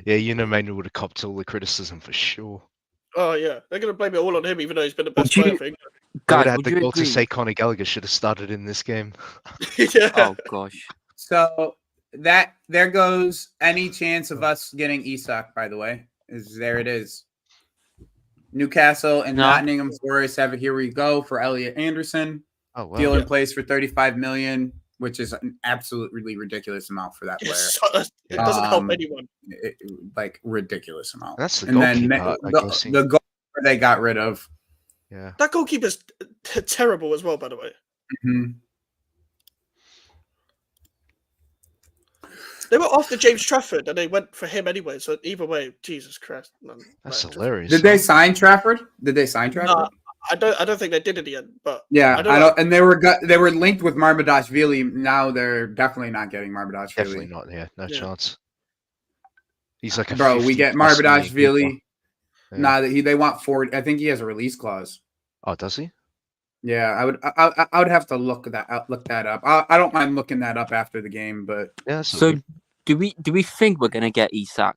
Yeah, you know, Manuel would have copped all the criticism for sure. Oh yeah, they're gonna blame it all on him, even though he's been the Would best you- player for England. They would Guys, have had would the you goal to agree? say Conor Gallagher should have started in this game. Yeah. Oh gosh. So that there goes any chance of us getting Isak. By the way, there it is. Newcastle and No. Nottingham Forest have it. Here we go for Elliot Anderson. Oh wow. Deal in Yeah. place for 35 million, which is an absolutely ridiculous amount for that player. It doesn't help Um, anyone. Like ridiculous amount. That's the And then goalkeeper, I guess. the goal they got rid of. Yeah. That goalkeeper's terrible as well, by the way. Mhm. They were after James Trafford and they went for him anyway. So either way, Jesus Christ. Man, That's like, hilarious. Did they sign Trafford? Did they sign Trafford? No, I don't think they did in the end. But Yeah, I don't know. and they were linked with Marmadashvili. Now they're definitely not getting Marmadashvili. Definitely not. Yeah, no Yeah. chance. He's like a Bro, we get 50+ million keeper. Marmadashvili. Yeah. Nah, they want 40. I think he has a release clause. Oh, does he? Yeah, I would have to look that up. I don't mind looking that up after the game, but Yeah. That's So okay. do we think we're gonna get Isak?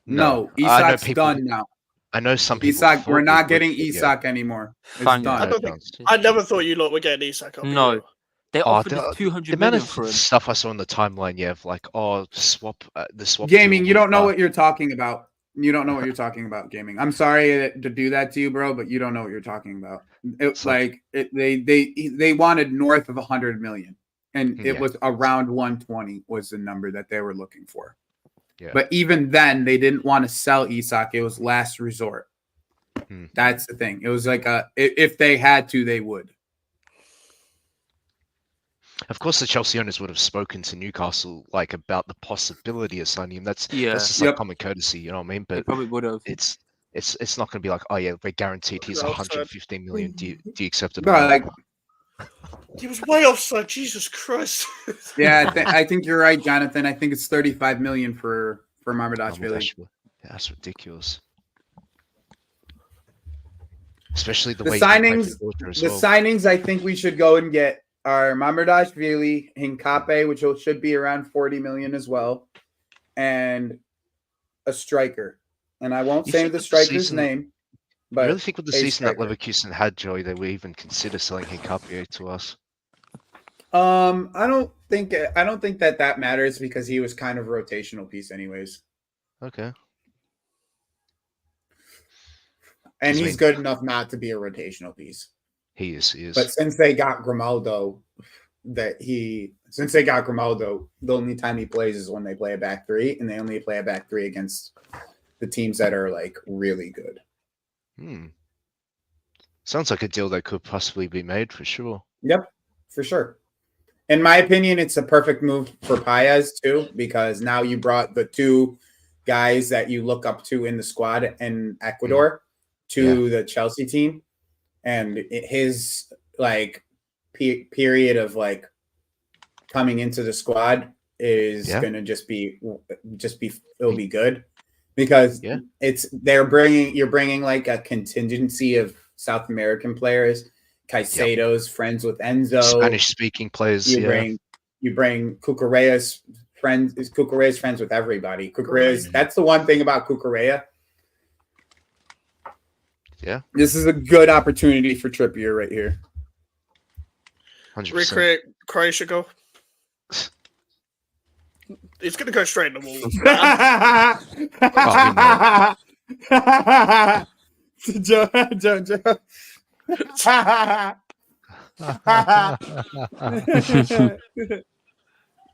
no, I know Isak's people- done now. I know some people. Isak, thought we're we not would, getting but yeah. Isak anymore. It's Thank done. I No don't think- chance. I never thought you lot were getting Isak. I'll be No. real. They Oh, offered the- us The 200 amount million of for him. stuff I saw on the timeline, yeah, of like, oh, swap the swap. Gaming, deal you don't with, know what you're talking about. You don't know what you're talking about, gaming. I'm sorry to do that to you, bro, but you don't know what you're talking about. It's like- they wanted north of 100 million, and it Yeah. was around 120 was the number that they were looking for. Yeah. But even then, they didn't want to sell Isak. It was last resort. Hmm. That's the thing. It was like if they had to, they would. Of course, the Chelsea owners would have spoken to Newcastle like about the possibility of signing him. That's Yeah. just like Yep. common courtesy, you know what I mean? They But probably would have. it's not going to be like, oh yeah, we're guaranteed he's Offside. 115 million. Do you accept it? Bro, like, He was way offside. Jesus Christ. yeah, I think you're right, Jonathan. I think it's 35 million for Marmadashvili. Yeah, that's ridiculous. Especially the The way he played signings- for Georgia as The well. signings I think we should go and get are Marmadashvili, Hincape, which should be around 40 million as well, and a striker. And I won't You say think the with the striker's season- name, I but really think with the a season that striker. Leverkusen had, Joey, they would even consider selling Hincapié to us. I don't think that matters because he was kind of a rotational piece anyways. Okay. And I he's mean- good enough not to be a rotational piece. He is. But since they got Grimaldo, the only time he plays is when they play a back three, and they only play a back three against the teams that are like really good. Sounds like a deal that could possibly be made for sure. Yep, for sure. In my opinion, it's a perfect move for Paez too, because now you brought the two guys that you look up to in the squad in Ecuador to the Chelsea team, and his like period of like coming into the squad is going to just be it'll be good because you're bringing like a contingency of South American players. Caicedo's friends with Enzo. Spanish-speaking players. You bring Cucurella's friends. Cucurella's friends with everybody. That's the one thing about Cucurella. Yeah. This is a good opportunity for Trippier right here. 100%. Recreate Croatia goal. It's going to go straight in the wall. Joe.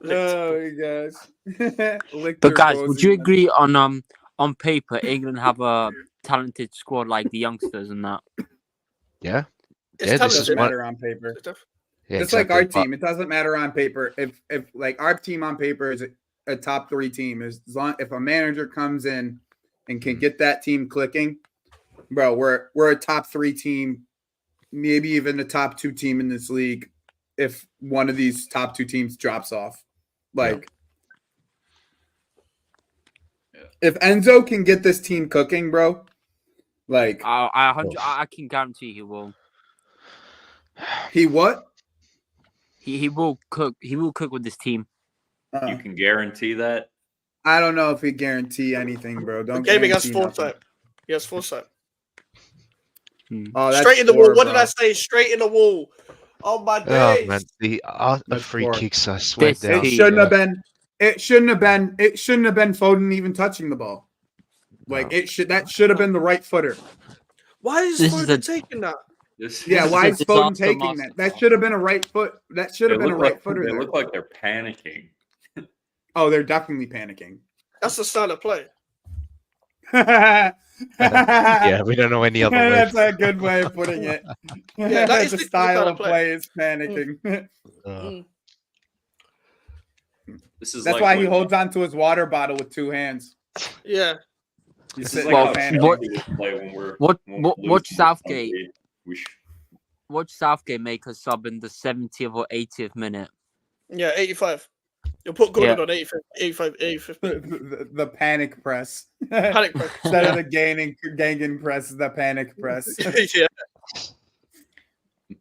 Oh my gosh. But guys, would you agree on paper England have a talented squad like the youngsters and that? Yeah. It's It talented. doesn't matter on paper. Yeah, Just like our team, it doesn't matter on paper. If like our team on paper is a top three team, if a manager comes in and can get that team clicking, bro, we're a top three team, maybe even a top two team in this league. If one of these top two teams drops off, like if Enzo can get this team cooking, bro, like I can guarantee he will. He what? He will cook. He will cook with this team. You can guarantee that. I don't know if he guarantee anything, bro. Don't Gaming has guarantee nothing. foresight. He has foresight. Oh, that's Straight in the poor, wall. What did bro. I say? Straight in the wall. Oh my Oh days. man, the That's free poor. kicks, I swear This down. It Team, shouldn't have been. It shouldn't have been. It shouldn't have been Foden even touching the ball. Like No. it should. That should have been the right footer. Why is This is Foden a- taking that? Yeah, is why a is Foden disaster taking that? That masterclass. should have been a right foot. That should have been a right footer They there. look like they're panicking. Oh, they're definitely panicking. That's the style of play. Yeah, we don't know any other way. That's a good way of putting it. Yeah, that is the the style style of of play. play is panicking. Mm. This is That's like why he when- holds onto his water bottle with two hands. Yeah. He's This is sitting like Well, how there Chelsea what- would play when we're what- when we're watch losing Southgate. somebody. We should, Watch Southgate make a sub in the 70th or 80th minute. Yeah, 85. You'll put Gordon Yeah. on 85, 85. the panic press. Panic press. Instead of the ganging press, the panic press. Yeah.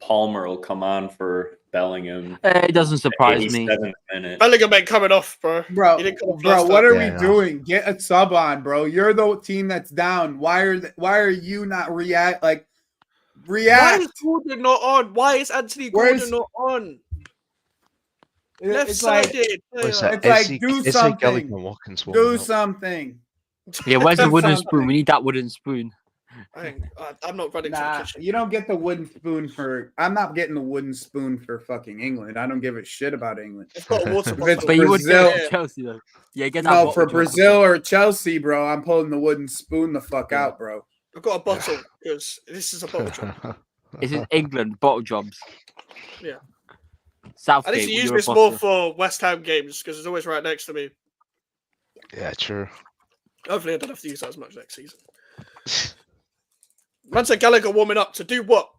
Palmer will come on for Bellingham. It doesn't surprise me. 87th minute. Bellingham ain't coming off, bro. Bro, He didn't come off bro, last what time. are Yeah, we no. doing? Get a sub on, bro. You're the team that's down. Why are you not react? Like Why react. is Gordon not on? Why is Anthony Where's- Gordon not on? Left It's like sided. What's player. that? It's like, do Eze something. Gallagher and Watkins warming do up. something. Yeah, where's the wooden Something. spoon? We need that wooden spoon. I'm not running to the Nah, kitchen. you don't get the wooden spoon for. I'm not getting the wooden spoon for fucking England. I don't give a shit about England. I've got a water If it's bottle. But you would Brazil- get Chelsea though. Yeah, get that. No, bottle for job. Brazil or Chelsea, bro. I'm pulling the wooden spoon the fuck out, bro. I've got a bottle because this is a bottle job. This is England bottle jobs. Yeah. I Southgate. need to use you're a this more bottle. for West Ham games because it's always right next to me. Yeah, true. Hopefully, I don't have to use that as much next season. Man said Gallagher warming up to do what?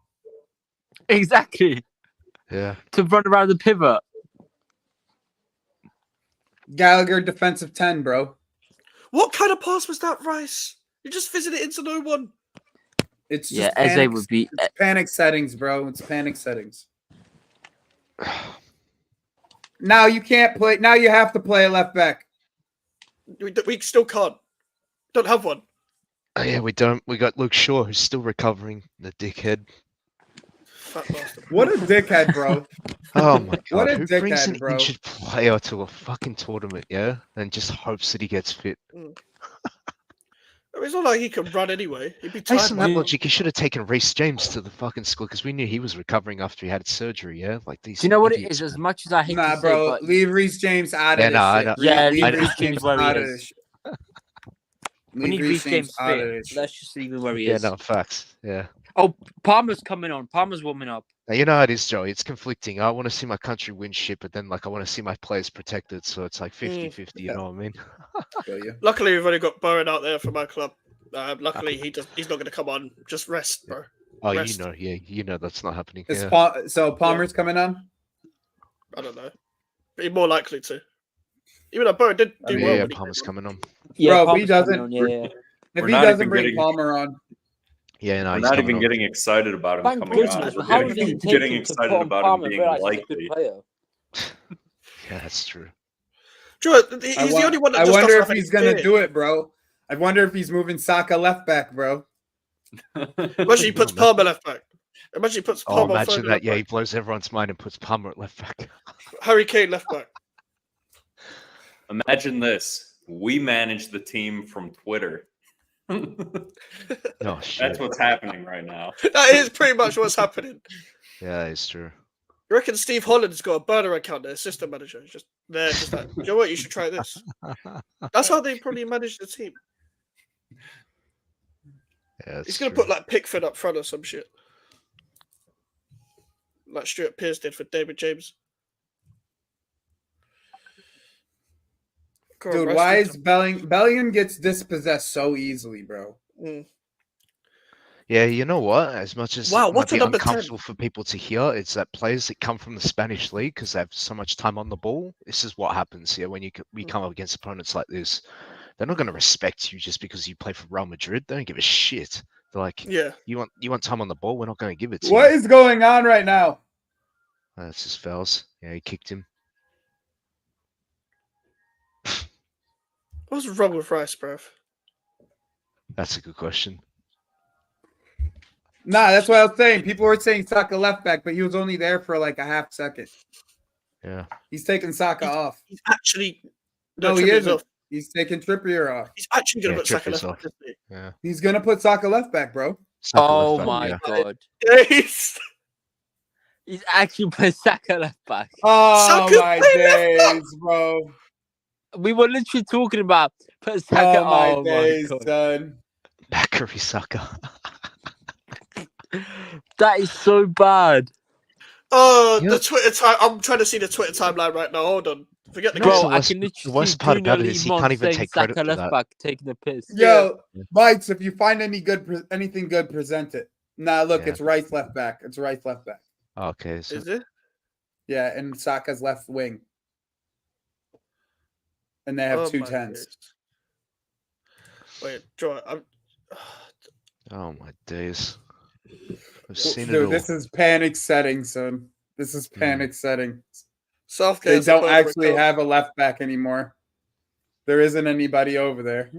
Exactly. Yeah. To run around the pivot. Gallagher defensive 10, bro. What kind of pass was that, Rice? You just fizzed it into no one. It's just Yeah, Eze panic, would be. it's panic settings, bro. It's panic settings. Now you can't play. Now you have to play a left back. We still can't. Don't have one. Oh, yeah, we don't. We got Luke Shaw, who's still recovering. The dickhead. Fat bastard. What a dickhead, bro. Oh my god! What a Who brings dickhead, an bro. injured player to a fucking tournament? Yeah, and just hopes that he gets fit. I mean, it's not like he can run anyway. He'd be Based tired. on by that now. logic, he should have taken Reece James to the fucking squad because we knew he was recovering after he had surgery. Yeah, like these. Do you know what it idiots, is? As man. much as I hate Nah, to bro. say, but Leave Reece James out of Yeah, this no, I shit. know. Yeah, Leave leave Reece Reece James where he out of is. this shit. we Leave need Reece James out of fit. this shit. Let's just leave him where he Yeah, is. no facts. Yeah. Oh, Palmer's coming on. Palmer's warming up. Now, you know how it is, Joey. It's conflicting. I want to see my country win shit, but then like I want to see my players protected. So it's like 50-50. You know what I mean? Feel you. Luckily, we've only got Bowen out there for my club. Luckily, he's not going to come on. Just rest, bro. Oh, Rest. you know, yeah, you know that's not happening. Is Yeah. so Palmer's coming on? I don't know. But he's more likely to. Even though Bowen did do Yeah, well. yeah, when he Palmer's came on. coming on. Bro, Palmer's he coming doesn't- on, yeah. If We're he not doesn't even bring getting- Palmer on, Yeah, no, We're he's not coming even on. getting excited about him Thank coming goodness. on. How We're did it take getting him to excited put on about Palmer? him being Realize he's a good likely. player. Yeah, that's true. Joe, he's the only one that I just wonder doesn't if have he's any gonna fear. do it, bro. I wonder if he's moving Saka left back, bro. Imagine he puts Palmer left back. Imagine he puts Oh, Palmer imagine third that. left Yeah, he back. blows everyone's mind and puts Palmer at left back. Harry Kane left back. Imagine this. We manage the team from Twitter. Oh shit. That's what's happening right now. That is pretty much what's happening. Yeah, it's true. You reckon Steve Holland's got a burner account, their assistant manager? It's just there, just like, you know what? You should try this. That's how they probably manage the team. Yeah, He's gonna put like Pickford up front or some shit, like Stuart Pearce did for David James. Go on, Dude, Rice, why do is Bellingham gets dispossessed so easily, bro? something. Yeah, you know what? As much as Wow, it what's might a be number 10? uncomfortable for people to hear, it's that players that come from the Spanish league because they have so much time on the ball. This is what happens here when we come up against opponents like this. They're not going to respect you just because you play for Real Madrid. They don't give a shit. They're like, Yeah, you want time on the ball? We're not going to give it to What you. is going on right now? That's just fouls. Yeah, he kicked him. What's wrong with Rice, bruv? That's a good question. Nah, that's what I was saying. People were saying Saka left back, but he was only there for like a half second. Yeah. He's taking Saka off. He's actually No, he Trippier's isn't. off. He's taking Trippier off. He's actually gonna Yeah, put Saka Trippier's left back, off. isn't he? Yeah. He's gonna put Saka left back, bro. Saka Oh left back, my yeah. god. He's He's actually put Saka left back. Oh Saka's my playing left back. days, bro. We were literally talking about put Saka. Oh my days, god. son. Bakary Saka. That is so bad. Oh, Yep. the Twitter time. I'm trying to see the Twitter timeline right now. Hold on. Forget the No, Bro, it's game. the I worst- can the literally worst see part Bruno about it is he Limon can't even saying take credit Saka for left that. back taking the piss. Yo, Yeah. Bites, if you find anything good, present it. Nah, look, Yeah. it's Rice left back. It's Rice left back. Okay. So Is it? Yeah, and Saka's left wing. And they have Oh two my tens. days. Wait, Joy. oh my days. I've Dude, seen it Dude, all. this is panic setting, son. This is Mm. panic setting. Southgate. They has a don't point actually recovered. have a left back anymore. There isn't anybody over there.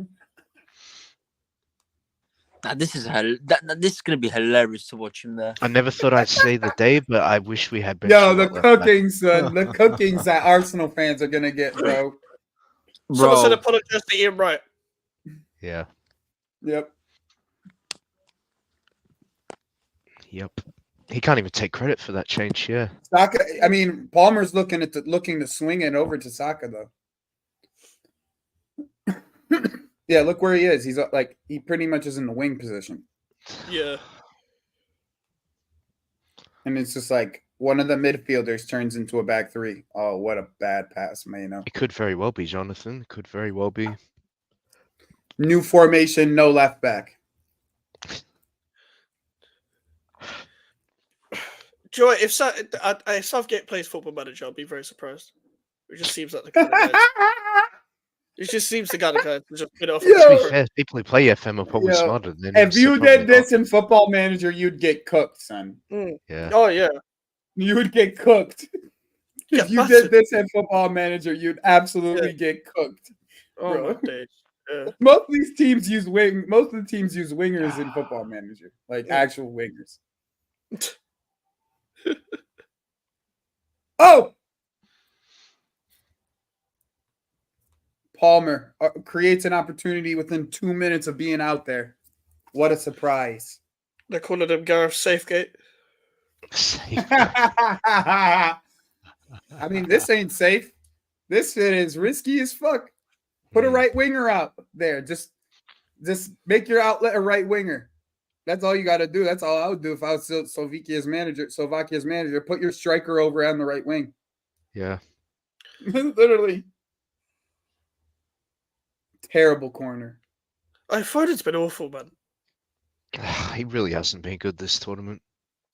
Nah, this is this is gonna be hilarious to watch him there. I never thought I'd say the day, but I wish we had. Yo, the Benchmark left back. cooking, son. The cookings that Arsenal fans are gonna get, bro. Someone said Bro, apologize to Ian Wright. Yeah. Yep. Yep. He can't even take credit for that change. Yeah. Saka. I mean, Palmer's looking to swing it over to Saka though. Yeah, look where he is. He's like he pretty much is in the wing position, Yeah. and it's just like one of the midfielders turns into a back three. Oh, what a bad pass, Mano. It could very well be Jonathan. It could very well be. New formation, no left back. Joy, if Southgate plays Football Manager, I'll be very surprised. It just seems like the kind of guy. It just seems the kind of guy to just get off. Yeah. To be Yo. fair, people who play FM are probably Yo, smarter than him. If so you probably did this in Football Manager, you'd get cooked, son. Mm. Yeah. Oh yeah. You would get cooked. Yeah, If you massive. did this in Football Manager, you'd absolutely get cooked. Oh Bro. my days. Yeah. Most of these teams use Most of the teams use wingers in Football Manager, like actual wingers. Oh, Palmer creates an opportunity within 2 minutes of being out there. What a surprise! They're calling him Gareth Safegate. I mean, this ain't safe. This shit is risky as fuck. Put a right winger out there. Just make your outlet a right winger. That's all you got to do. That's all I would do if I was Slovakia's manager. Put your striker over on the right wing. Yeah. Literally. Terrible corner. I thought it's been awful, man. He really hasn't been good this tournament.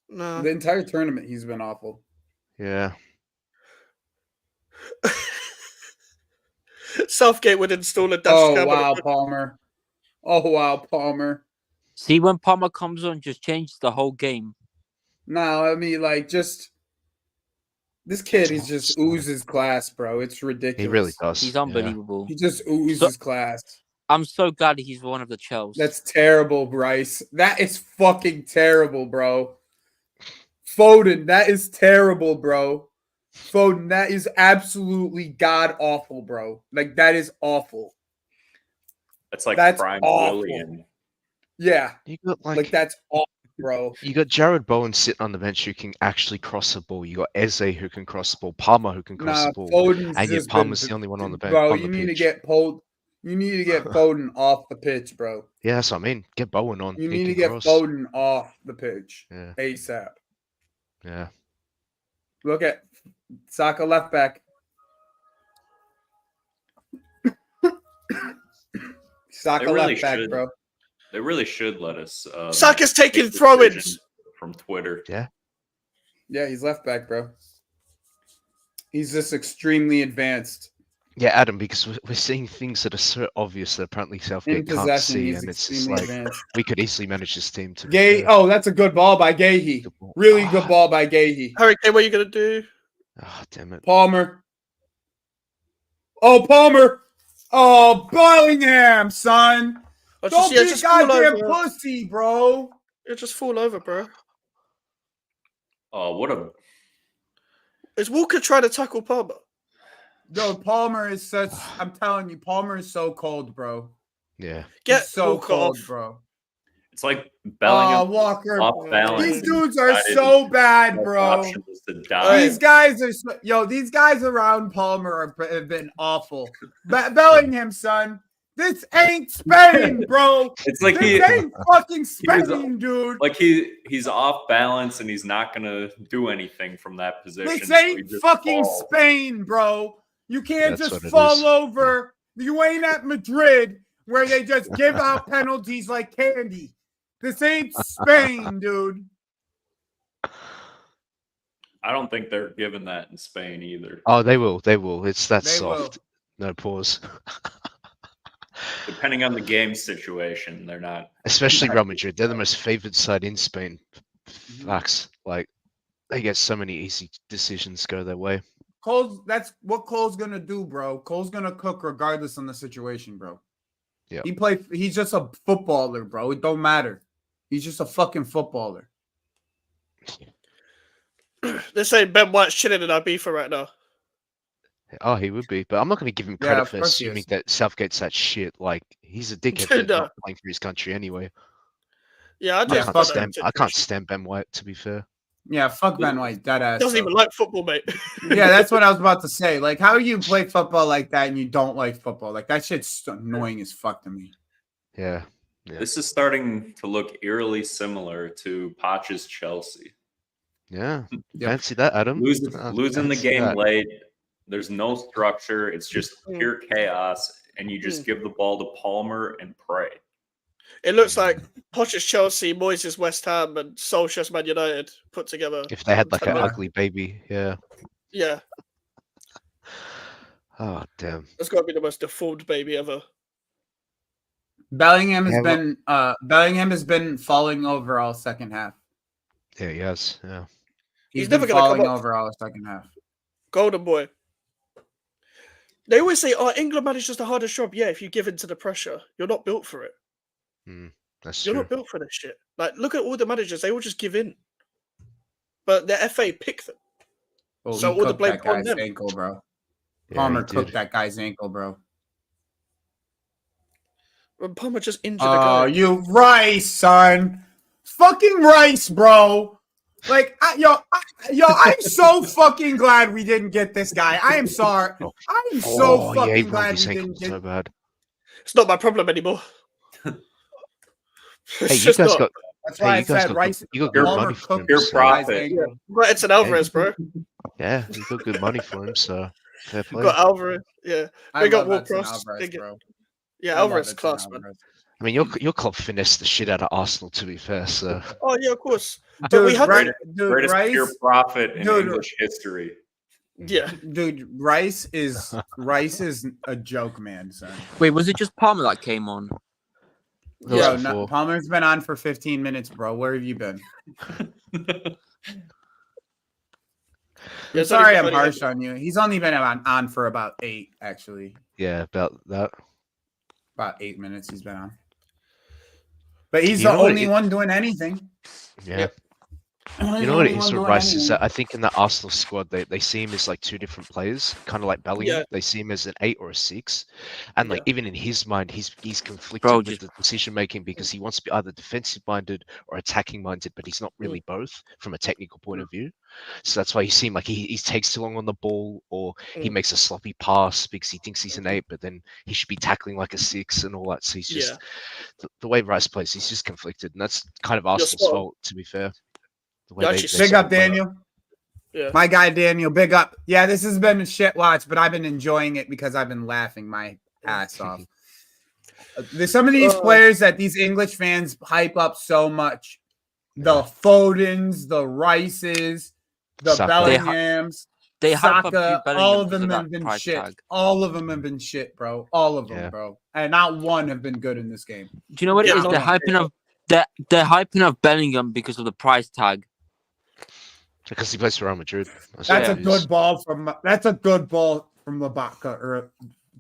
No. The entire tournament, he's been awful. Yeah. Southgate would install a dash Oh, cam. wow, Palmer. Oh, wow, Palmer. see when Palmer comes on, just changes the whole game. No, I mean, like, just this kid, he just oozes class, bro. It's ridiculous. He really does. He's yeah. unbelievable. He just oozes class. I'm so glad he's one of the Chels. That's terrible, Bryce. That is fucking terrible, bro. Foden, that is terrible, bro. Foden, that is absolutely god awful, bro. Like, that is awful. That's That's prime awful. Willian. Yeah, You got like that's awful, bro. You got Jared Bowen sitting on the bench who can actually cross the ball. You got Eze who can cross the ball. Palmer who can cross Nah, the ball. Foden's And yet just Palmer's been- the only one on the bench. Bro, on you the need to pitch. get You need to get Foden off the pitch, bro. Yeah, that's what I mean. Get Bowen on. You He need to can get cross. Foden off the pitch Yeah. ASAP. Yeah. Look at Saka left back. Saka They really left back, should. bro. They really should let us. Saka's taking make throw-ins. decisions from Twitter. Yeah, he's left back, bro. He's just extremely advanced. Yeah, Adam, because we're seeing things that are so obvious that apparently In Southgate can't possession, see, he's and it's just extremely like advanced. we could easily manage this team to. be Gay. fair. Oh, that's a good ball by Gahey. Good ball. Really good ball by Gahey. Hurricane, what are you gonna do? Ah, damn it. Palmer. Oh, Palmer. Oh, Bellingham, son. Don't be a just fall goddamn over. pussy, bro. Yeah, just fall over, bro. Oh, what a Is Walker trying to tackle Palmer? Yo, Palmer is such. I'm telling you, Palmer is so cold, bro. Yeah. Get He's so Walker cold, off. bro. It's like Oh, Bellingham Walker. off balance. These and dudes are decided so his bad, best bro. option was to die. These guys are these guys around Palmer have been awful. Bellingham, son. This ain't Spain, bro. It's like This ain't fucking Spain, dude. like he's off balance and he's not gonna do anything from that position. This so he ain't just fucking falls. Spain, bro. You can't That's just what it fall is. over. You ain't at Madrid where they just give out penalties like candy. This ain't Spain, dude. I don't think they're given that in Spain either. Oh, they will. They will. It's that They soft. No pause. Depending on the game situation, they're not. Especially Real Madrid. They're the most favored side in Spain. Facts. Like, they get so many easy decisions go their way. That's what Cole's gonna do, bro. Cole's gonna cook regardless on the situation, bro. Yeah. He's just a footballer, bro. It don't matter. He's just a fucking footballer. They're saying Ben White's chilling in Ibiza right now. Oh, he would be. But I'm not going to give him Yeah, credit of for course he assuming is. that Southgate's that shit. Like, he's a dickhead for No. not playing for his country anyway. Yeah, I Yeah, just fuck I can't stand Ben White, to be fair. Yeah, fuck Ben White, that ass. Doesn't even like football, mate. Yeah, that's what I was about to say. Like, how you play football like that and you don't like football? Like, that shit's annoying as fuck to me. Yeah. Yeah. This is starting to look eerily similar to Poch's Chelsea. Yeah. Yep. Fancy that, Adam. Losing the Fancy game that. late. There's no structure. It's just pure chaos, and you just give the ball to Palmer and pray. It looks like Poch's Chelsea, Moyes' West Ham, and Solskjaer's Man United put together. If they had like an Yeah. ugly baby. Yeah. Yeah, Oh, damn. that's got to be the most deformed baby ever. Bellingham has Yeah, been falling over all second half. Yeah, he has. Yeah. He's been never gonna come falling up. over all second half. Golden boy. They always say, "Oh, England manages the hardest job." Yeah, if you give in to the pressure, you're not built for it. That's You're true. not built for this shit. Like, look at all the managers; they all just give in. But the FA pick them. Oh, So he all the cooked blame that on guy's them. ankle, bro. Yeah, Palmer he cooked did. that guy's ankle, bro. When Palmer just injured a Oh, guy. you Rice, son. Fucking Rice, bro. Like, I'm so fucking glad we didn't get this guy. I am sorry. I am so yeah, fucking he rolled glad his we ankle didn't get. so bad. It's not my problem anymore. Hey, It's you just guys not. got That's why I you guys said got Rice. you got good Palmer money for him. cooked Pure this So, guy's profit. ankle. We've got Edson Alvarez, bro. yeah, you got good money for him. So fair We've play. got Alvarez. Yeah, I Big up love Edson Ward-Prowse. Alvarez, Big- bro. yeah, I love Alvarez Edson class, man. Alvarez. I mean, your club finessed the shit out of Arsenal. To be fair, so Oh yeah, of course. But Dude, we had Rice, Greatest pure profit in Dude. English history. yeah. Dude, Rice is a joke, man, son. Wait, was it just Palmer that came on? That was Bro, before. Palmer's been on for 15 minutes, bro. Where have you been? Yeah, I'm it's only sorry I'm funny, harsh on you. He's only been on for about 8, actually. Yeah, about that. About 8 minutes he's been on. But he's You the know what only it- one doing anything. Yeah. He's You the know what it only is one with doing Rice is anything. that I think in the Arsenal squad they see him as like two different players, kind of like Bellingham. Yeah. They see him as an 8 or a 6, and like even in his mind, he's conflicted Bro, with just- the decision making because he wants to be either defensive minded or attacking minded, but he's not really both from a technical point of view. So that's why you see him like he takes too long on the ball, or he Mm. makes a sloppy pass because he thinks he's an 8, but then he should be tackling like a 6 and all that. So he's just the way Rice plays, he's just conflicted, and that's kind of Arsenal's spot on. fault, to be fair. The way You're they- actually they Big sort up, of play. Daniel. Yeah. My guy, Daniel. Big up. Yeah, this has been a shit watch, but I've been enjoying it because I've been laughing my ass off. There's some of these players that these English fans hype up so much. The Fodens, the Rices, the Saka. Bellinghams, They hype up Saka, Jude Bellingham all of because them of have that been price shit. tag. All of them have been shit, bro. All of them, Yeah. bro. And not one have been good in this game. Do you know what Yeah, it is? They're hyping up Bellingham because of the price tag. Because he plays for Real Madrid. That's what a it is. good ball from. That's a good ball from Labaka or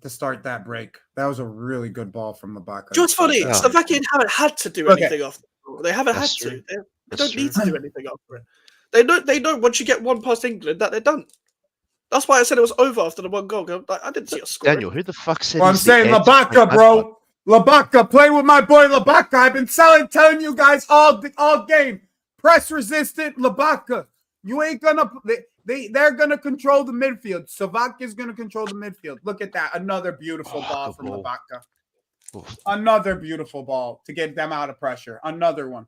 to start that break. That was a really good ball from Labaka. Do you know what's funny? Yeah. Slovakian haven't had to do Okay. anything after it. They haven't That's had true. to. They That's don't need true. to do anything after it. They know once you get one past England that they're done. That's why I said it was over after the one goal. I didn't see a score. Daniel, who the fuck said? Well, I'm he's the saying heir to Frank Labaka, Lampard? bro. Labaka, play with my boy Labaka. I've been telling you guys all game. Press resistant Labaka. You ain't gonna. They're gonna control the midfield. Slovakia's gonna control the midfield. Look at that. Another beautiful ball good from ball. Labaka. Oof. Another beautiful ball to get them out of pressure. Another one.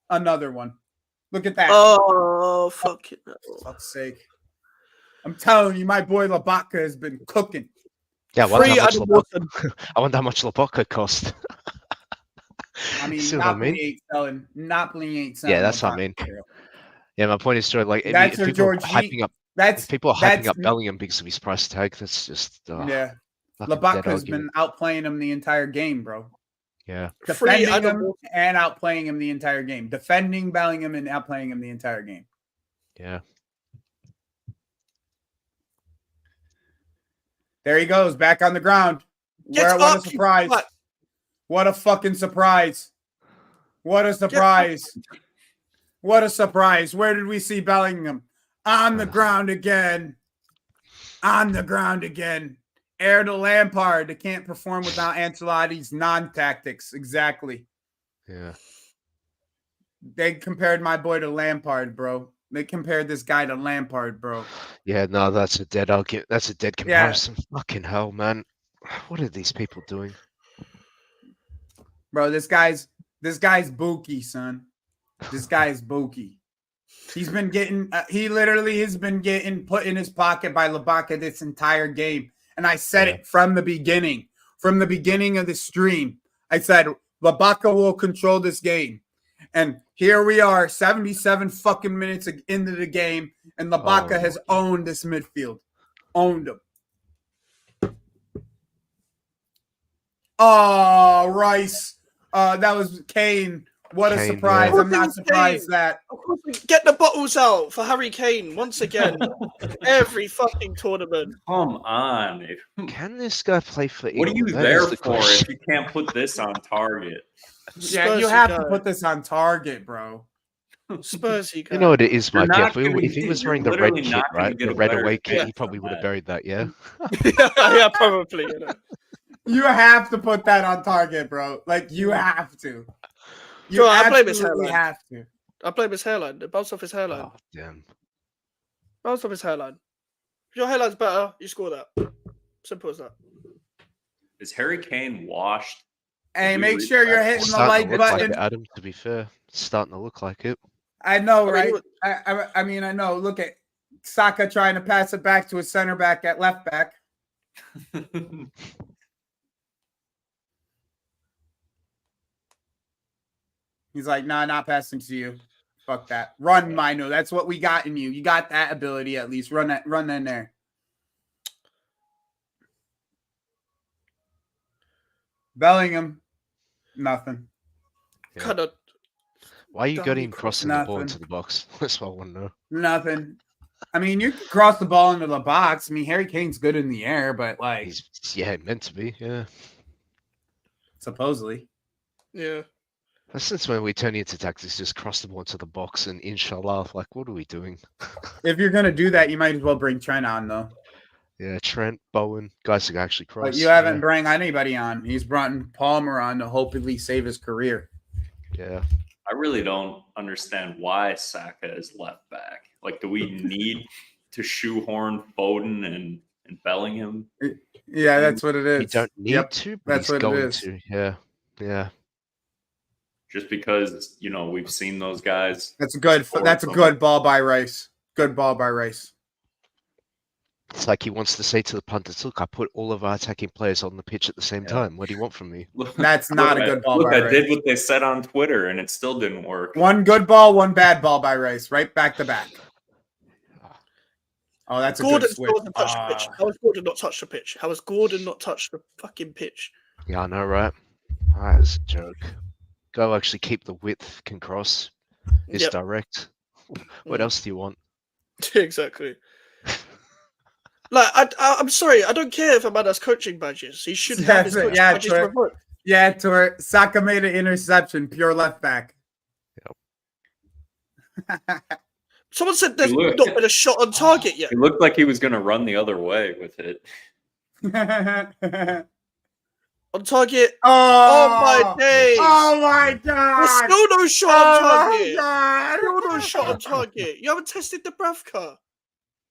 Look at that. Oh, fucking hell. For fuck's sake. I'm telling you, my boy Labaka has been cooking. Yeah, I wonder Free how much Adam Labaka cost. I mean, See what I Napoli mean? ain't selling. Napoli ain't selling. Yeah, that's what I Labaka, mean. bro. Yeah, my point is, Joe, like, That's if your people are Georgie. hyping up, That's if people are hyping up that's- Bellingham because of his price tag, that's just yeah. fucking dead Labaka's argument. been outplaying him the entire game, bro. Yeah, Free Defending Adam him and outplaying him the entire game. Defending Bellingham and outplaying him the entire game. yeah. There he goes, back on the ground. Get What a up, you surprise. twat. What a fucking surprise. What a surprise. What a surprise. Where did we see Bellingham? On the ground again. On the ground again. Heir to Lampard. They can't perform without Ancelotti's non-tactics. Exactly. Yeah. They compared my boy to Lampard, bro. They compared this guy to Lampard, bro. Yeah, no, that's a dead argument. That's a dead comparison. Fucking hell, man. What are these people doing? Bro, this guy's Buki, son. This guy's Buki. He's been getting he literally has been getting put in his pocket by Labaka this entire game. And I said it from the beginning. From the beginning of the stream. I said Labaka will control this game. And here we are, 77 fucking minutes into the game, and Labaka has owned this midfield. Owned him. Oh, Rice. That was Kane. What a Kane, surprise. yeah. I'm not surprised that. Of course, get the bottles out for Harry Kane once again. Every fucking tournament. Come on. Can this guy play for What are England? you That there is the for question. if you can't put this on target? Yeah, you Spursy have to guy. put this on target, bro. Spursy guy. You know what it is, You're Mike? not If he gonna- was you're wearing the red literally kit, not gonna right? get The a red better away kit, chance he probably than would have that. buried that, yeah? Yeah, probably. You know. You have to put that on target, bro. Like, you have to. You Bro, I blame his absolutely hairline. have to. I blame his hairline. It bounced off his hairline. Oh, damn. Bounced off his hairline. If your hairline's better, you score that. Simple as that. Is Harry Kane washed? Hey, You make read sure you're that. hitting It's the starting to like look like button. it, Adam, to be fair. It's starting to look like it. I know, I mean, right? he was- I mean, I know. Look at Saka trying to pass it back to his center back at left back. He's like, nah, not passing to you. Fuck that. Run, Mino. That's what we got in you. You got that ability at least. Run that in there. Bellingham, nothing. Yeah. Kind of. Why are you Don't getting be crossing the ball nothing. into the box? That's what I want to know. Nothing. I mean, you can cross the ball into the box. I mean, Harry Kane's good in the air, but like He's meant to be, yeah. supposedly. Yeah. Since when we turn into tactics, just cross the ball into the box and inshallah, like, what are we doing? If you're gonna do that, you might as well bring Trent on though. Yeah, Trent, Bowen, guys that can actually cross. But you haven't yeah. brought anybody on. He's brought Palmer on to hopefully save his career. Yeah. I really don't understand why Saka is left back. Like, do we need to shoehorn Foden and Bellingham? Yeah, that's what it is. You don't need Yep, to, but that's he's what it going is. to. Yeah. Yeah. Just because, you know, we've seen those guys. That's a good. That's a good ball by Rice. Good ball by Rice. It's like he wants to say to the punters, look, I put all of our attacking players on the pitch at the same time. What do you want from me? That's not a good ball Look, by I Rice. did what they said on Twitter, and it still didn't work. One good ball, one bad ball by Rice. Right back to back. Oh, that's a Gordon good switch. still hasn't touched the pitch. How has Gordon not touched the pitch? How has Gordon not touched the fucking pitch? Yeah, I know, right? That's a joke. Go actually keep the width, can cross. It's Yep. direct. What else do you want? Exactly. Like, I'm sorry, I don't care if a man has coaching badges. He should have his coaching badges revoked. Yeah, Tor. Saka made an interception, pure left back. Someone said there's not been a shot on target yet. It looked like he was going to run the other way with it. On target. Oh my days. Oh my god. There's still no shot on target. God. Still no shot on target. You haven't tested the Bravka.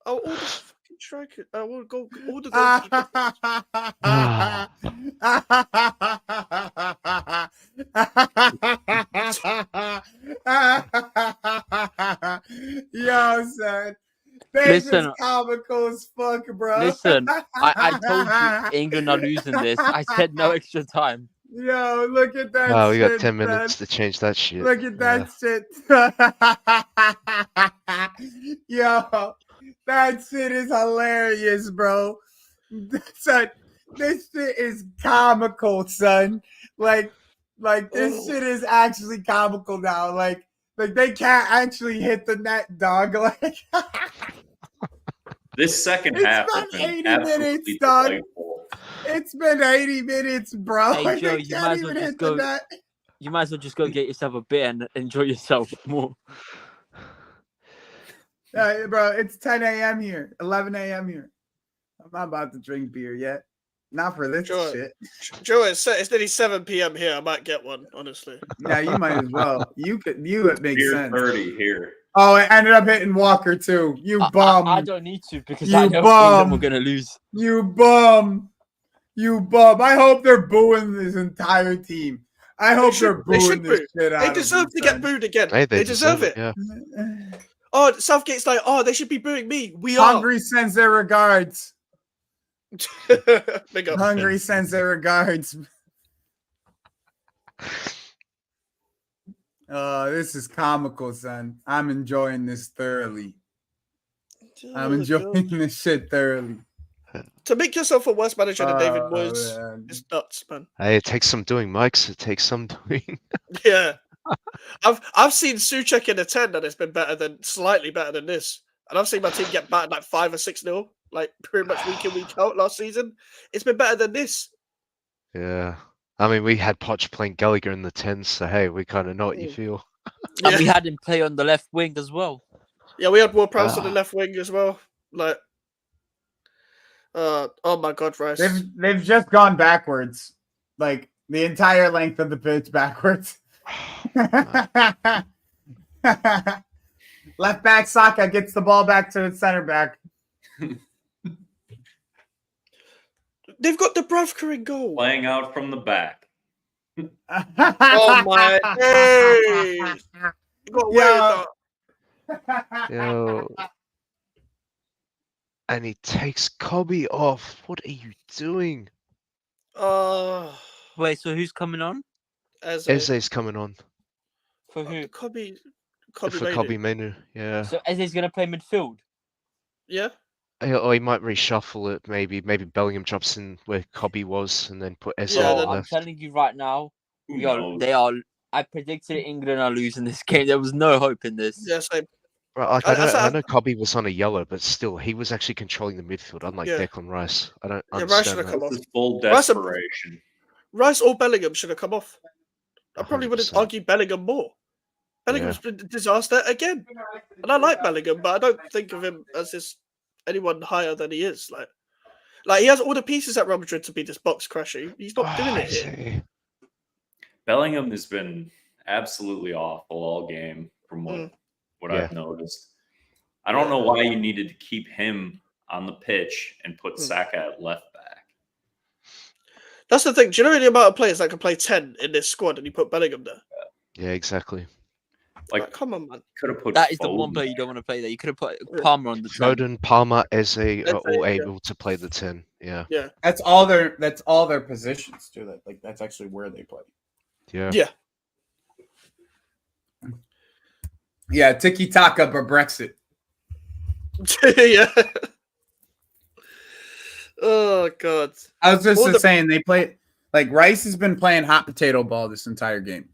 Oh, all the fucking strikers. All the goalkeepers. Yo, son. This is comical as fuck, bro. Listen, I told you England are losing this. I said no extra time. Yo, look at that. Wow, we got shit, 10 minutes to change that shit. Look at that shit. Yo, that shit is hilarious, bro. Son, this shit is comical, son. Like this shit is actually comical now. Like they can't actually hit the net, dog. Like this second it's half been has been 80 absolutely minutes, dog. delightful. It's been 80 minutes, bro. Hey, Like, Joe, they you can't might as well even just hit the go. net. You might as well just go get yourself a beer and enjoy yourself more. Bro, it's 10 a.m. here, 11 a.m. here. I'm not about to drink beer yet. Not for this shit. Joe, it's nearly 7 p.m. here. I might get one, honestly. Yeah, you might as well. It makes Beer sense. 30 here. Oh, it ended up hitting Walker too. You bum. I don't need to because You I know bum. England we're gonna lose. You bum. You bum. I hope they're booing this entire team. I hope they're booing this shit out. They deserve to get booed again. Hey, they deserve it. Yeah. Oh, Southgate's like, oh, they should be booing me. We are. Hungary sends their regards. Big up. Hungary sends their regards. This is comical, son. I'm enjoying this thoroughly. I'm enjoying this shit thoroughly. To make yourself a worse manager than David Moyes is nuts, man. Hey, it takes some doing, Mike's. It takes some doing. Yeah. I've seen Souček in a 10 and it's been slightly better than this. And I've seen my team get battered like 5 or 6-0, like pretty much week in, week out last season. It's been better than this. Yeah. I mean, we had Poch playing Gallagher in the 10s, so hey, we kind of know what you feel. And we had him play on the left wing as well. Yeah, we had Ward-Prowse on the left wing as well. Like, oh my God, Rice. They've just gone backwards, like the entire length of the pitch backwards. Left back Saka gets the ball back to the center back. They've got the Bravka in goal. Playing out from the back. Oh my days. You got away with that. Yo. And he takes Kobe off. What are you doing? Wait, so who's coming on? Eze's coming on. For who? Kobe For Kobe Menu, yeah. So Eze's gonna play midfield. Yeah. Or he might reshuffle it, maybe. Maybe Bellingham drops in where Kobe was and then put Eze Yeah, on I'm left. telling you right now, Who knows? they are. I predicted England are losing this game. There was no hope in this. Yeah, same. Right, like, I know Kobe was on a yellow, but still, he was actually controlling the midfield, unlike Declan Rice. I don't Rice understand should have that. come off. This is full desperation. Rice or Bellingham should have come off. I probably would have 100%. argued Bellingham more. Bellingham's been a disaster again. And I like Bellingham, but I don't think of him as anyone higher than he is. Like he has all the pieces at Real Madrid to be this box crasher. He's not doing it here. Bellingham has been absolutely awful all game from what I've noticed. I don't know why you needed to keep him on the pitch and put Saka at left back. That's the thing. Do you know the amount of players that can play 10 in this squad and you put Bellingham there? Yeah, exactly. Like come on, man. Could have put That is the Foden one player you there. don't want to play there. You could have put Palmer on the 10. Foden, Palmer, Eze are all yeah. able to play the 10. Yeah. Yeah. That's all their positions too. Like that's actually where they play. Yeah. Yeah. Yeah, tiki taka but Brexit. Yeah. Oh God. I was just saying they play like Rice has been playing hot potato ball this entire game.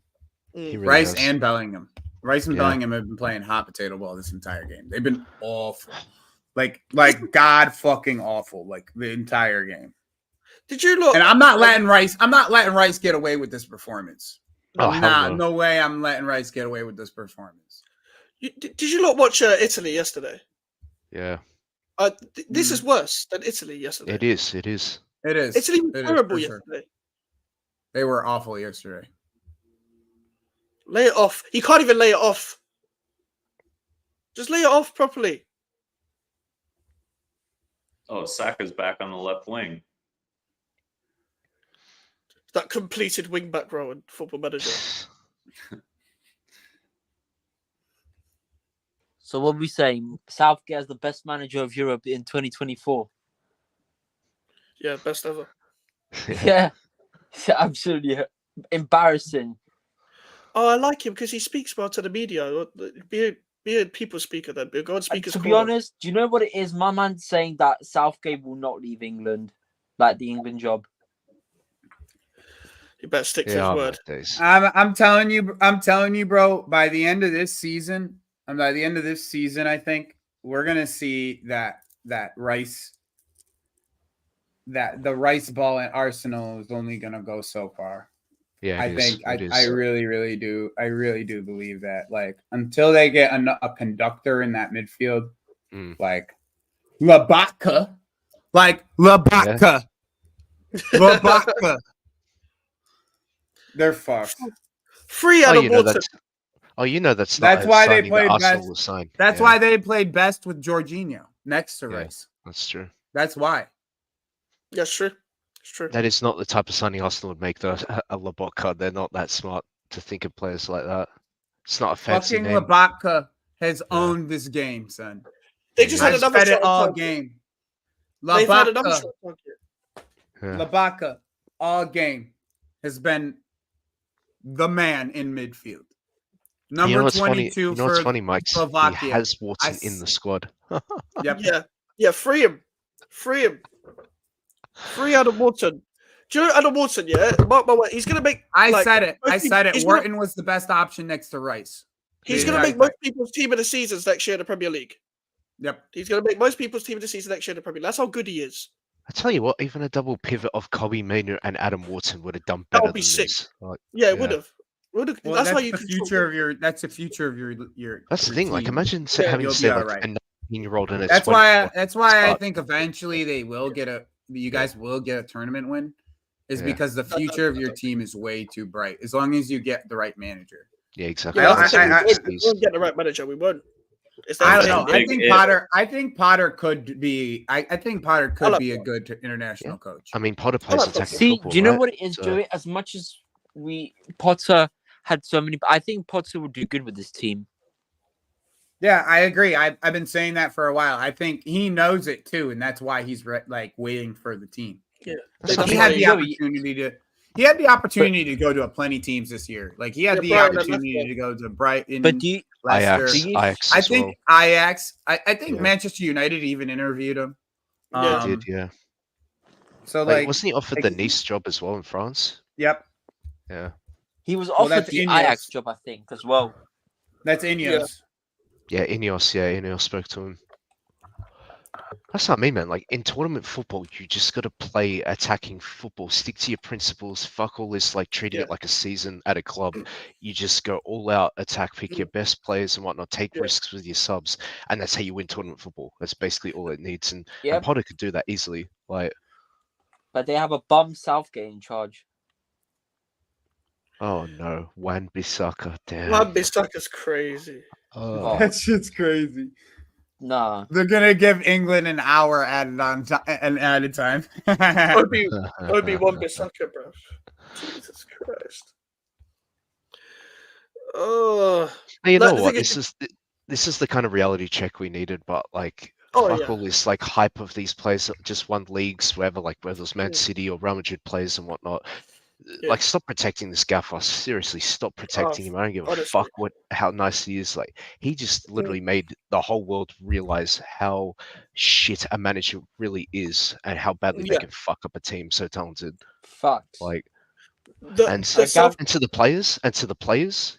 He really Rice has. and Bellingham. Rice and Yeah. Bellingham have been playing hot potato ball this entire game. They've been awful. like god fucking awful, like the entire game. Did you look? And I'm not letting Rice get away with this performance. Oh, hell Nah, no. no way I'm letting Rice get away with this performance. Did you not watch Italy yesterday? Yeah, This is worse than Italy yesterday. it is. It is. It is. Italy was It is, terrible for sure. yesterday. They were awful yesterday. Lay it off. He can't even lay it off. Just lay it off properly. Oh, Saka's back on the left wing. That completed wingback role in Football Manager. So what are we saying? Southgate as the best manager of Europe in 2024. Yeah, best ever. Yeah, it's absolutely embarrassing. Oh, I like him because he speaks well to the media. Be a people speaker then. Be a God speaker's To be corner. honest, do you know what it is? My man's saying that Southgate will not leave England, like the England job. He better stick to Yeah, his word. days. I'm telling you, bro. By the end of this season, I think we're gonna see that Rice, that the Rice ball at Arsenal is only gonna go so far. Yeah, I really do believe that. Like until they get a conductor in that midfield, like Labaka, they're fucked. Free out of water. That's why they played Arsenal best. will sign. That's Yeah, why they played best with Jorginho next to Yeah. Rice. that's true. That's why. Yeah, it's true. It's true. That is not the type of signing Arsenal would make, though. A Lobotka, they're not that smart to think of players like that. It's not a fancy Fucking name. Labaka has owned this game, son. They just had I've another said shot it all on target. game. They've had another shot Labaka, on target. Yeah. Labaka, all game has been the man in midfield. Number You know what's 22 funny? You know what's for funny, Mike? He Slovakia. has Watson in the squad. Yep. Yeah, free him. Free Adam Wharton. Do you know Adam Wharton, yeah? Mark my word, he's going to make... I said it. he's Wharton was the best option next to Rice. He's going to make most people's team of the seasons next year in the Premier League. Yep. He's going to make most people's team of the season next year in the Premier League. That's how good he is. I tell you what, even a double pivot of Kobe Mainoo and Adam Wharton would have done That better would be than sick. this. Like, Yeah, it would have. Well, that's how you the control future of your. That's the future of your. that's the your thing. Like, team. imagine Yeah, having you'll to be say all like right. a 19-year-old and a That's why. 24 That's why I start. think eventually they will get a. You guys will get a tournament win, is Yeah. because the future of your team is way too bright. As long as you get the right manager. Yeah, exactly. Yeah, I- we won't get the right manager. We won't. It's I that don't know. thing. I think Potter could be. I think Potter could be a good international coach. I mean, Potter plays like attacking See, football, do you know right? what it is, So- Joey? As much as Potter had so many, I think Potter would do good with this team. Yeah, I agree. I've been saying that for a while. I think he knows it too, and that's why he's waiting for the team. Yeah. That's Like, not he fair. had the opportunity to. He had the opportunity to go to a plenty teams this year. Like he had Yeah, the Brighton and opportunity Leicester. to go to Brighton, But do you, Leicester. Ajax I as think well. Ajax. I think Yeah. Manchester United even interviewed him. Yeah. He did, yeah. So Like, like, wasn't he offered the Nice job as well in France? yep, Yeah. he was Well, offered that's the Ineos. Ajax job, I think, as well. that's Ineos. Yeah, Ineos spoke to him. That's what I mean, man. Like in tournament football, you just got to play attacking football. Stick to your principles. Fuck all this like treating it like a season at a club. You just go all out, attack, pick your best players and whatnot. Take risks with your subs, and that's how you win tournament football. That's basically all it needs. And Potter could do that easily. Like, But they have a bum Southgate in charge. oh no, Wan-Bissaka, damn. Wan-Bissaka's crazy. Oh. That shit's crazy. Nah. They're gonna give England an hour added on added time. It would be Wan-Bissaka, bro. Jesus Christ. Oh. You know the what? thing This is the kind of reality check we needed, but like fuck all this like hype of these players that just won leagues, whether it's Man City or Real Madrid players and whatnot. Like, stop protecting this gaffer. Seriously, stop protecting him. I don't give a fuck how nice he is. Like, he just literally made the whole world realize how shit a manager really is and how badly they can fuck up a team so talented. Fuck. Like, The and to the players,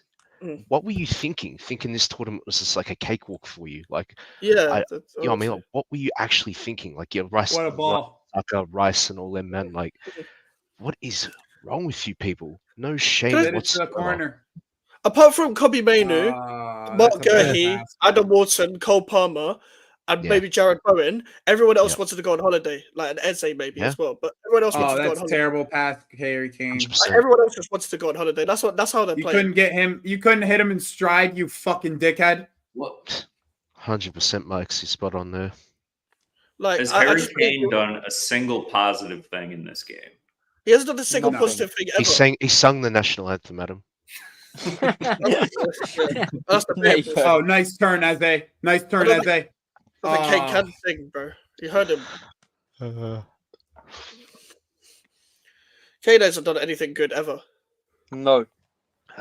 what were you thinking? Thinking this tournament was just like a cakewalk for you? Like, Yeah, you know what I mean? Like, what were you actually thinking? Like, your Rice, What a ball. Rice and all them, man. Like, what is wrong with you people? No Can I- shame Hit it to the whatsoever. corner. apart from Kobe Mainu, Mark That's a bad Gurhey, pass. Adam Watson, Cole Palmer, and Yeah. maybe Jared Bowen, everyone else Yep. wanted to go on holiday, like an Eze maybe Yeah. as well. But everyone else wanted Oh, to go on that's holiday. terrible pass, Harry Kane. 100%. Like, everyone else just wanted to go on holiday. That's how they're You playing. couldn't get him. You couldn't hit him in stride. You fucking dickhead. What 100%, Mike's spot on there. Like has I Harry just Kane done a single positive thing in this game? He hasn't done a single Nothing. positive thing He ever. sung the national anthem, Adam. Yeah, that's the Mate, big Oh, nice turn, Eze. Nice turn, I don't Eze. The Kane can sing, bro. You heard him. Kane hasn't done anything good ever. No.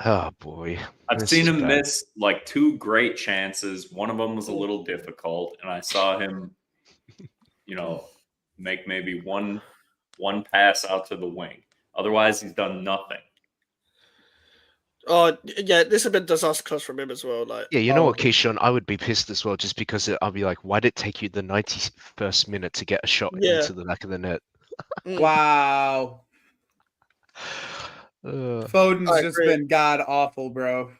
Oh boy, I've this seen is him bad. miss like 2 great chances. One of them was a little difficult, and I saw him, make maybe one pass out to the wing. Otherwise, he's done nothing. Oh yeah, this has been disaster class from him as well. Like Yeah, you know what, Keyshawn? I would be pissed as well, just because I'll be like, why did it take you the 91st minute to get a shot Yeah. into the back of the net? Wow. Foden's I just agree. been god awful, bro.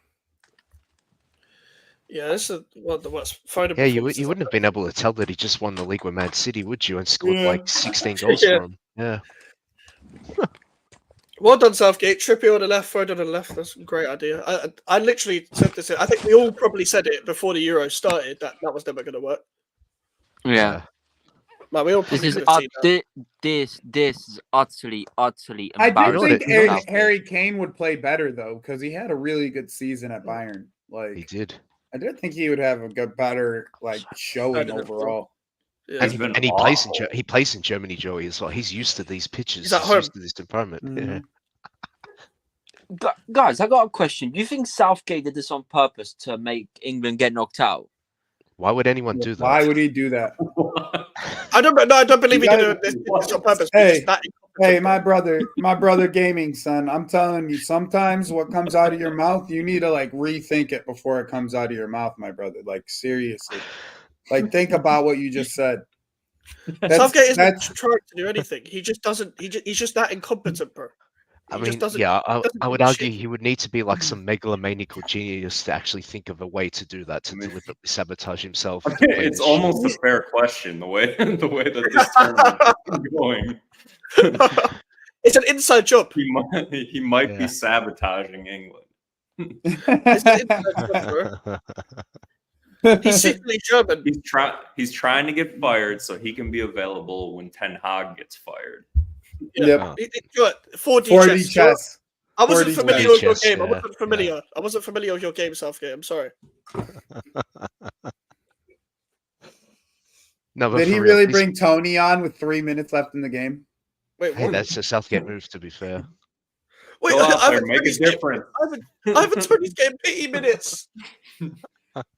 Yeah, this is one of the worst. Foden Yeah, you performances wouldn't have been able to tell that he just won the league with Man City, would you? And scored Yeah. like 16 goals Yeah. for him. Yeah. Well done, Southgate. Trippier on the left, Foden on the left. That's a great idea. I literally said this. I think we all probably said it before the Euro started that was never going to work. Yeah. Like we all This probably is could have seen that. this is utterly I embarrassing. do know think what it- Harry, Harry Kane would play better though, because he had a really good season at Bayern. He Like did. I did think he would have a good, better like showing Better than overall. Yeah. And, He's been he awful. plays in Germany, Joey, as well. He's used to these pitches. He's at home. used to this environment. Yeah. Guys, I got a question. Do you think Southgate did this on purpose to make England get knocked out? Why would anyone do that? Why would he do that? I don't believe he You did guys- this on purpose. Hey, He's just that Hey, my brother gaming, son. I'm telling you, sometimes what comes out of your mouth, you need to like rethink it before it comes out of your mouth, my brother. Like seriously. Like think about what you just said. Southgate isn't trying to do anything. He just doesn't. He's just that incompetent, bro. I He just mean, doesn't- yeah, doesn't I would do argue shit. he would need to be like some megalomaniacal genius to actually think of a way to do that, to deliberately sabotage himself. to play It's this almost shit. a fair question the way that this tournament is going. It's an inside job. He might Yeah. be sabotaging England. It's an inside job, bro. He's secretly German. He's trying to get fired so he can be available when Ten Hag gets fired. Yep. 4D 4D chess. chess. I wasn't 4D familiar with your chess, game. I yeah, wasn't familiar. I wasn't familiar with your game, Southgate. I'm sorry. No, but Did for he real, really this- bring Tony on with 3 minutes left in the game? Wait, Hey, what? that's a Southgate move, to be fair. Wait, Go out I there, haven't make a Tony's game. difference. I haven't Tony's game 80 minutes.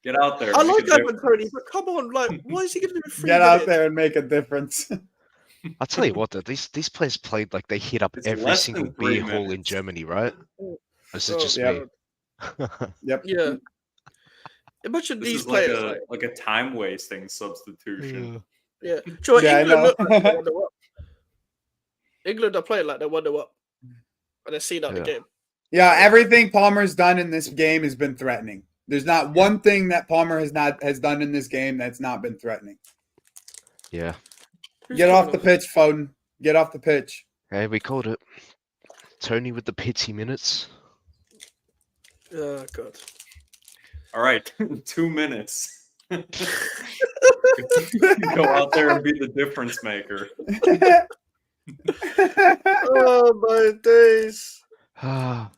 Get out there. I make like a Ivan difference. Tony, but come on, like, why is he going to do 3 Get minutes? out there and make a difference. I'll tell you what, though, these players played like they hit up It's every less single than 3 beer hall in minutes. Germany, right? Or is it Oh, just yeah. me? Yep. Yeah. Imagine This these is like players. a time wasting substitution. Yeah. Sure, Yeah, I England know. look like they wonder what. England are playing like they wonder what. And they're seeing out the Yeah. game. Yeah, everything Palmer's done in this game has been threatening. There's not one thing that Palmer has done in this game that's not been threatening. Yeah. Who's Get coming off the pitch, Foden. Get off the pitch. Hey, we called it. Tony with the pity minutes. Oh, God. All right, 2 minutes. Go out there and be the difference maker. Oh, my days. Ah,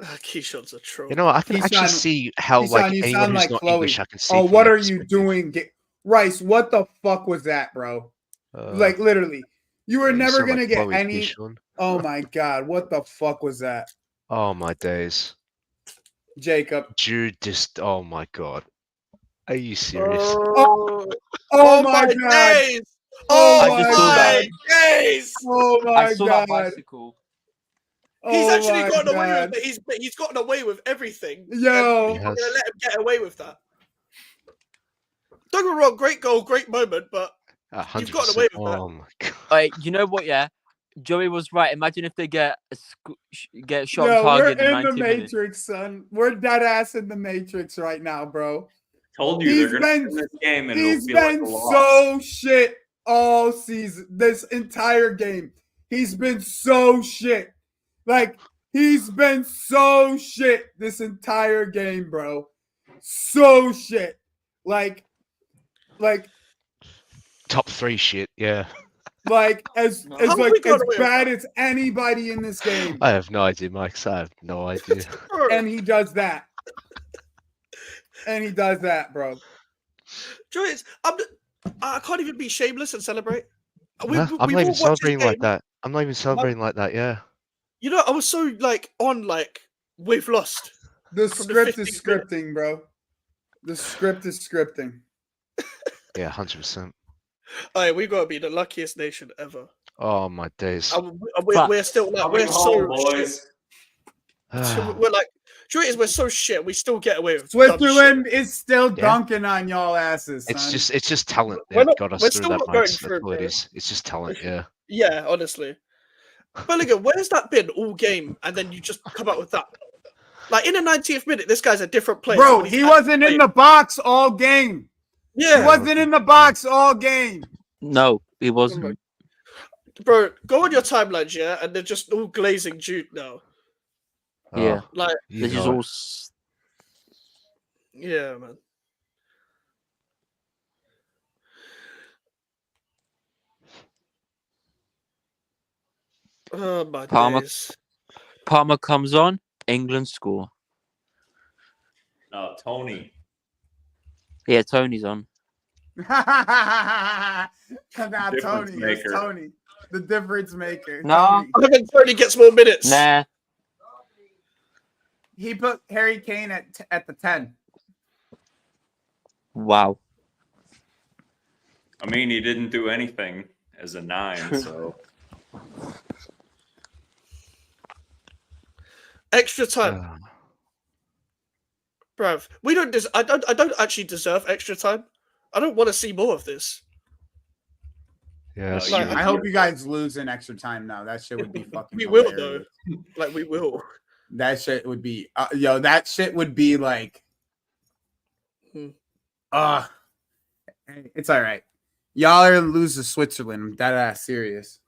Keyshawn's a troll. you know, I can actually Keyshawn- see how Keyshawn, like you anyone sound who's like not Chloe. English, I can see. Oh, from what their are you perspective. doing? Rice, what the fuck was that, bro? Like literally. You were you never sound gonna like get Chloe, any. Keyshawn. Oh my god, what the fuck was that? Oh my days, Jacob. Jude! Just oh my god, are you serious? Oh, Oh my god. days. Oh I my just saw god. that. days. Oh I my saw that god. bicycle. He's Oh actually my gotten away God. with it. He's gotten away with everything. Yo. And I'm gonna let him get away with that. Don't get me wrong, great goal, great moment, but you've gotten 100%. away with that. Oh my god. Like, you know what? Yeah, Joey was right. Imagine if they get a shot on Yo, we're target in in the 90 minutes. Matrix, son. We're dead ass in the Matrix right now, bro. Told you He's they're gonna been- win this game and He's it'll feel like been a loss. so shit all season. This entire game. He's been so shit. Like, he's been so shit this entire game, bro. So shit. Like Top 3 shit, yeah. as No. How have we got away with bad as anybody in this game. I have no idea, Mike. I have no idea. And he does that. And he does that, bro. Joey, I can't even be shameless and celebrate. I'm not even all watched this celebrating like game. that. I'm not even celebrating like that, yeah. You know, I was so we've lost. The From the script is 15th minute. scripting, bro. The script is scripting. Yeah, 100%. Hey, we gotta be the luckiest nation ever. Oh, my days. We're still like Coming we're so home, shit. boys. We're like, Joey, we're so shit. We still get away with dumb shit. Switzerland is still Yeah. dunking on y'all asses, son. It's just talent We're that not- got us we're through still that, not Mike. going That's through, all it bro. is. It's just talent, yeah. Yeah, honestly. Bellingham, where's that been all game? And then you just come out with that. Like in the 90th minute, this guy's a different player. Bro, when he's he actually wasn't in playing. the box all game. He Yeah, wasn't in the box all game. No, he wasn't. bro, go on your timelines, yeah, and they're just all glazing Jude now. Yeah. Oh, Like, you They're just know all. it. yeah, man. Oh my Palmer. days. Palmer comes on. England score. No, Tony. Yeah, Tony's on. Not Difference Tony. It's maker. Tony. The difference maker. No. Tony. I think Tony gets more minutes. Nah. He put Harry Kane at the 10. Wow. I mean, he didn't do anything as a 9, so Extra time, bruv. We don't. I don't actually deserve extra time. I don't want to see more of this. Yeah, it's Like, true. I hope you guys lose in extra time now. That shit would be fucking We will hilarious. though. Like we will. That shit would be that shit would be like Hmm. it's all right. Y'all are gonna lose to Switzerland. I'm dead ass serious.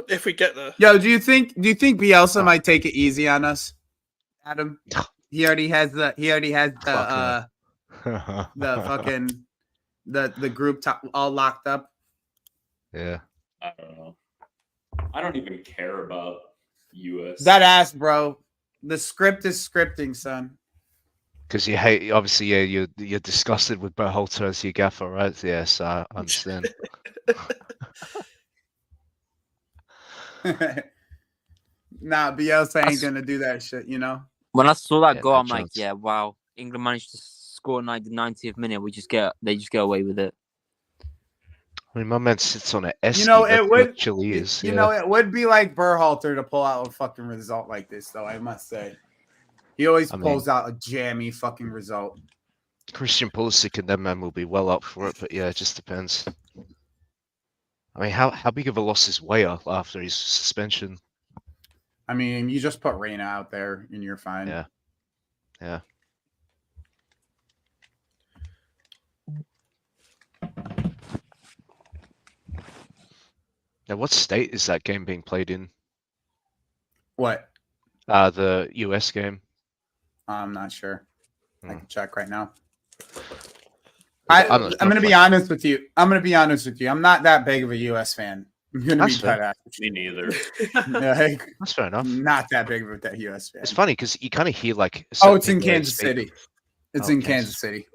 If we get there. Yo, do you think Bielsa might take it easy on us, Adam? He already has the fucking the group all locked up. Yeah. I don't know. I don't even care about US. That ass, bro. The script is scripting, son. Because you hate, obviously, yeah, you're disgusted with Berhalter as your gaffer, right? Yes, I understand. Nah, Bielsa ain't gonna do that shit, you know. When I saw that Yeah, goal, no I'm like, chance. yeah, wow. England managed to score in like the 90th minute. They just get away with it. I mean, my man sits on an S. You know, it would. Actually is. You Yeah. know, it would be like Berhalter to pull out a fucking result like this, though. I must say, he always I mean- pulls out a jammy fucking result. Christian Pulisic and them man will be well up for it, but yeah, it just depends. I mean, how big of a loss is Weah after his suspension? I mean, you just put Reina out there and you're fine. Yeah. Yeah. Now, what state is that game being played in? What? The US game. I'm not sure. I Hmm. can check right now. I'm I'm not- gonna be honest with you. I'm not that big of a US fan. I'm gonna That's be fair. dead ass. Me neither. Like, That's fair enough. not that big of a US fan. It's funny because you kind of hear like. Oh, certain it's in people that Kansas speak- City. It's Oh, in Kansas. Kansas City.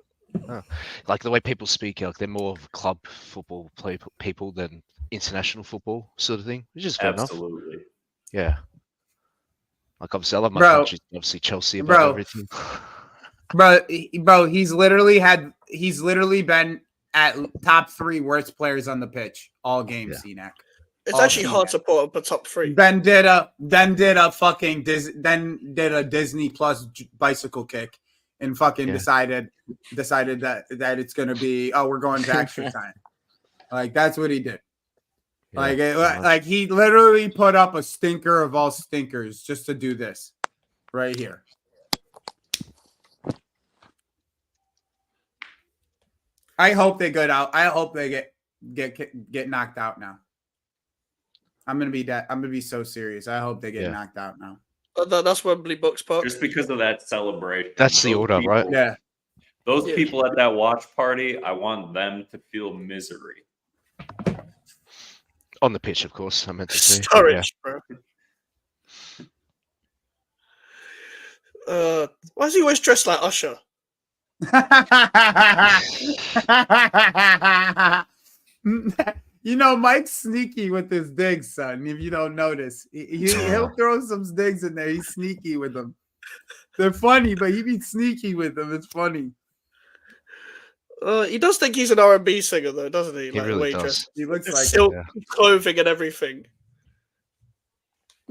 Like the way people speak, like they're more of club football people than international football sort of thing, which is fair enough. Absolutely. Yeah. Like obviously, I love my Bro. country. Obviously, Chelsea above Bro. everything. Bro, he's literally been at top 3 worst players on the pitch all game, Yeah. CNAC. It's All actually team. hard to put up a top 3. Then did a Disney Plus bicycle kick, and fucking decided that it's gonna be, oh, we're going to extra time. Like, that's what he did. Like he literally put up a stinker of all stinkers just to do this right here. I hope they get out. I hope they get knocked out now. I'm gonna be so serious. I hope they get knocked out now. That's Wembley Bucks Park. Just because of that celebration. That's the order, right? Yeah. Those people at that watch party, I want them to feel misery. On the pitch, of course. I meant to say. Storage, bro. Why is he always dressed like Usher? You know, Mike's sneaky with his digs, son. If you don't notice, he'll throw some digs in there. He's sneaky with them. They're funny, but he be sneaky with them. It's funny. He does think he's an R&B singer, though, doesn't he? He Like, really waitress. does. He looks like Silk clothing and everything.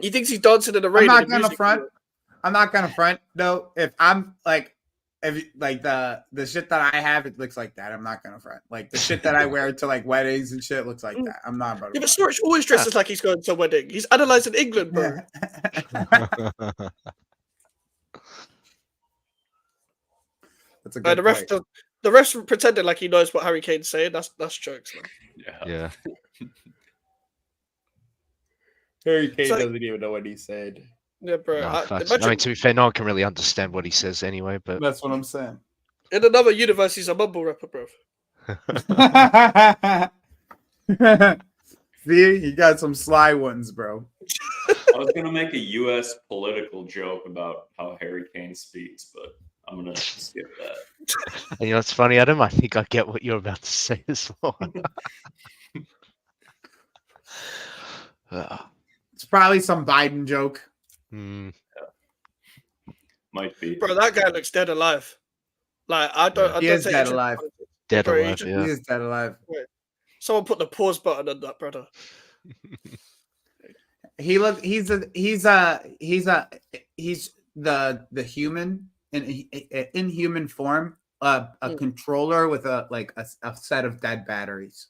He thinks he's dancing in the rain. I'm not gonna front though. If I'm like, the shit that I have, it looks like that. I'm not gonna front. Like the shit that I wear to like weddings and shit looks like that. I'm not about to. Yeah, but Storage always dresses like he's going to a wedding. He's analyzing England, bro. That's a good the refs pretended like he knows what Harry Kane's saying. That's jokes, man. Yeah. Harry Kane So- doesn't even know what he said. Yeah, bro. No, facts. Imagine I mean, to be fair, no one can really understand what he says anyway. But That's what I'm saying. in another universe, he's a mumble rapper, bro. See, he got some sly ones, bro. I was gonna make a U.S. political joke about how Harry Kane speaks, but I'm gonna skip that. and you know, it's funny, Adam. I think I get what you're about to say as well. It's probably some Biden joke. Might be. Bro, that guy looks dead alive. Like, I don't He think is dead alive. Dead Bro, he alive, just- yeah. He is dead alive. Someone put the pause button on that, brother. He's the human in human form, a controller with a set of dead batteries.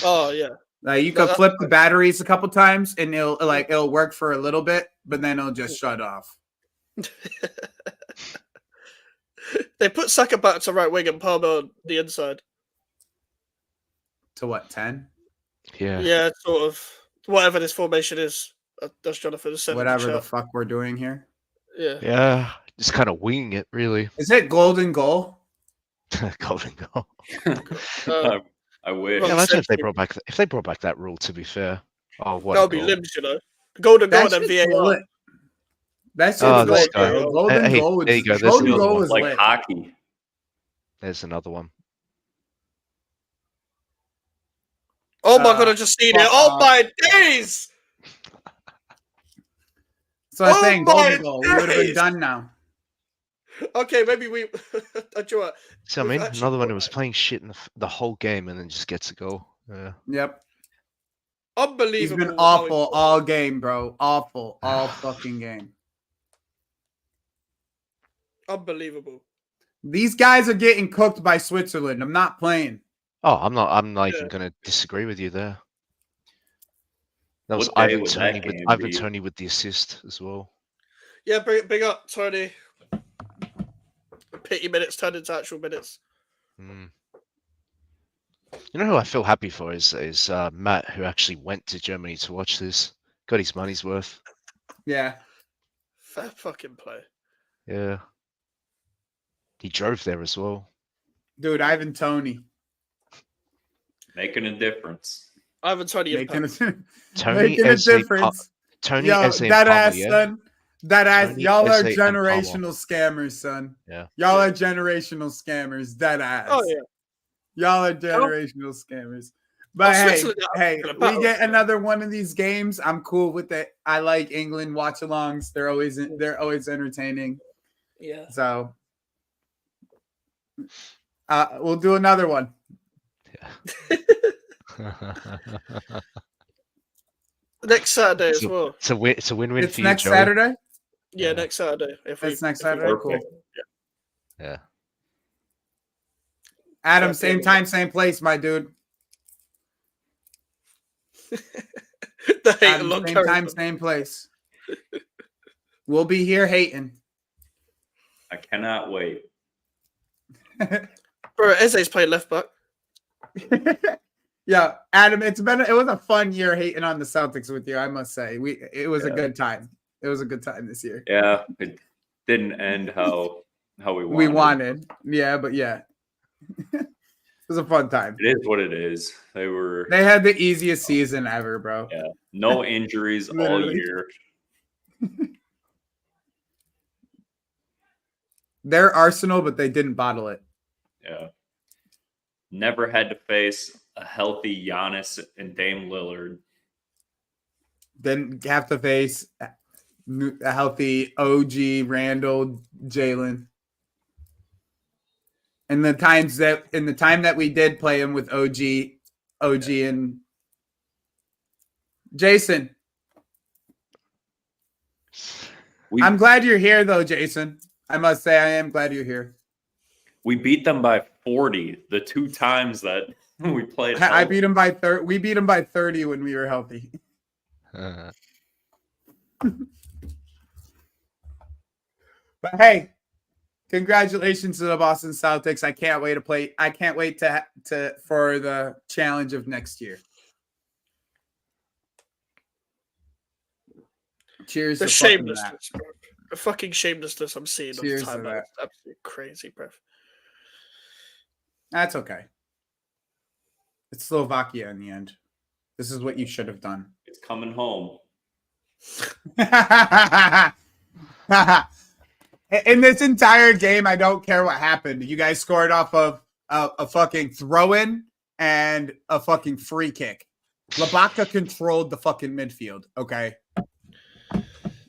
Oh yeah. You could flip the batteries a couple times and it'll work for a little bit, but then it'll just shut off. They put Saka back to right wing and Palmer on the inside. To what, 10? Yeah, sort of. Whatever this formation is. That's Jonathan. Whatever the fuck we're doing here. Yeah. Yeah. Just kind of winging it, really. Is it golden goal? Golden goal. I wish. Yeah, imagine if they brought back that rule. To be fair, what that would be limbs, you know. Golden goal and then VAR. That's this guy. golden goal. There you go. Golden goal was like lit. hockey. There's another one. Oh my god, I just seen it. Oh my days! So I Oh think my golden goal. We would have been days! done now. Okay, maybe we. Do you know what? So I We've mean, actually another one who got was that. playing shit in the whole game and then just gets a goal. Yeah. Yep. Unbelievable. He's been how awful all game, bro. Awful all fucking game. Unbelievable. These guys are getting cooked by Switzerland. I'm not playing. Oh, I'm not even Yeah. going to disagree with you there. That was What day Ivan would that Toney with game Ivan be? Toney with the assist as well. Yeah, big up, Tony. Pity minutes turned into actual minutes. Mm. You know who I feel happy for is Matt, who actually went to Germany to watch this. Got his money's worth. Yeah. Fair fucking play. Yeah. He drove there as well. Dude, Ivan Toney. Making a difference. Ivan Tony Making impact. Tony making a as a difference. Tony Yo, as a that Palmer, ass, yeah? son. That ass. Tony, Y'all are Eze, and Palmer. generational scammers, son. Yeah. Y'all are generational scammers. That ass. Oh yeah. Y'all are generational scammers. But hey, Switzerland, hey, gonna we battle, get man. another one of these games. I'm cool with it. I like England watch-alongs. They're always entertaining. Yeah. So we'll do another one. Next Saturday as So- well. It's a win-win It's for you, next Joey. Saturday. Yeah, Yeah. next Saturday. It's next if we Saturday. go. Cool. Yeah. Adam, Yeah, same yeah. time, same place, my dude. The hate Adam, along same carries time, on. same place. We'll be here hating. I cannot wait. Bro, Eze's playing left back. Yeah, Adam, it was a fun year hating on the Celtics with you, I must say. It was a good time. It was a good time this year. Yeah, it didn't end how we wanted. We wanted. Yeah, but yeah. It was a fun time. It is what it is. They had the easiest season ever, bro. Yeah, no injuries all Literally. year. They're Arsenal, but they didn't bottle it. Yeah. Never had to face a healthy Giannis and Dame Lillard. Didn't have to face a healthy OG, Randall, Jalen. In the time that we did play him with OG and Jason. I'm glad you're here though, Jason. I must say I am glad you're here. We beat them by 40 the two times that we played. I beat him by 30. We beat him by 30 when we were healthy. But hey, congratulations to the Boston Celtics. I can't wait to play. I can't wait to for the challenge of next year. Cheers The to fucking that. shamelessness, bro. The fucking shamelessness I'm seeing on the Cheers to timeline. that. It's absolutely crazy, bro. That's okay. It's Slovakia in the end. This is what you should have done. It's coming home. In this entire game, I don't care what happened. You guys scored off of a fucking throw-in and a fucking free kick. Labaka controlled the fucking midfield. Okay,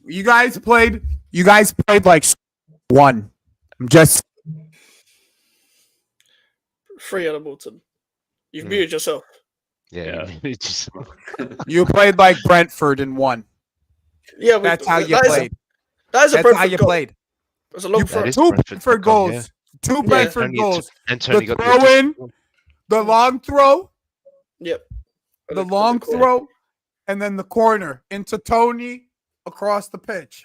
you guys played like one. I'm just Free Hamilton. You've muted yourself. Yeah. you played like Brentford and won. Yeah, That's how you that is a- played. That is a That's Brentford how you goal. played. It was a long You throw. is two Brentford's Brentford goal, goals. yeah. Two Brentford Antonio- goals. Antonio The got throw the in, the long throw, Yep. the long throw, and then the corner into Tony across the pitch.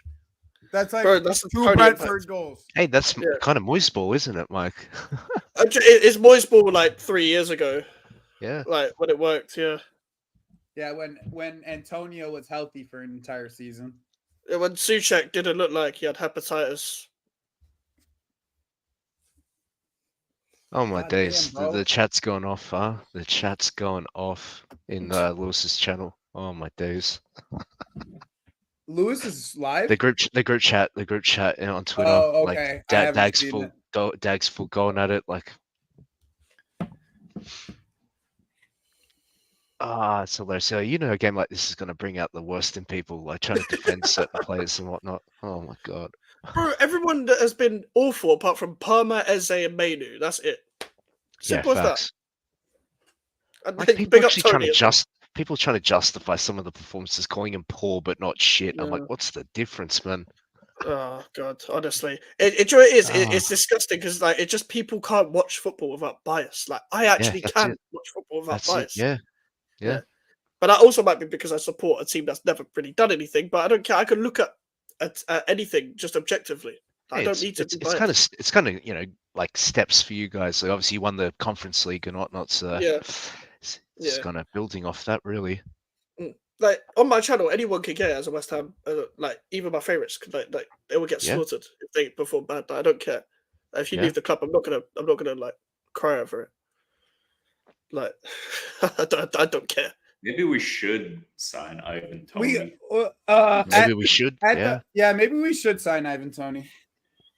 That's like Bro, that's two Tony Brentford impact. goals. Hey, that's Yeah. kind of moist ball, isn't it, Mike? It's Moyes ball like 3 years ago, Yeah. like when it worked. Yeah, Yeah, when Antonio was healthy for an entire season. Yeah, when Suchek didn't look like he had hepatitis. Oh my God days. damn, bro. The chat's going off, huh? The chat's going off in Lewis's channel. Oh my days. Lewis is live. The group chat on Twitter. Oh, Like okay. I haven't seen it. Dag's full going at it. Like, it's hilarious. So you know, a game like this is going to bring out the worst in people, like trying to defend certain players and whatnot. Oh my god. Bro, everyone that has been awful apart from Parma, Eze, and Mainu. That's it. Simple as that. facts. And Like big people up actually trying Tony. to people trying to justify some of the performances, calling him poor but not shit. I'm like, what's the difference, man? Oh god, honestly, it is. Ah. It's disgusting because like it just people can't watch football without bias. Like I actually that's can it. watch football without That's it. bias. Yeah. But that also might be because I support a team that's never really done anything. But I don't care. I can look at anything just objectively. I Hey, don't need to. it's be biased. kind of like steps for you guys. So obviously you won the conference league and whatnot. So Yeah. it's Yeah. kind of building off that really. Like on my channel, anyone can get it as a West Ham. Like even my favorites, could, like they will get Yeah. slaughtered if they perform bad. I don't care. If you Yeah. leave the club, I'm not gonna like cry over it. Like I don't care. Maybe we should sign Ivan Toney. Maybe we should. Maybe we should sign Ivan Toney.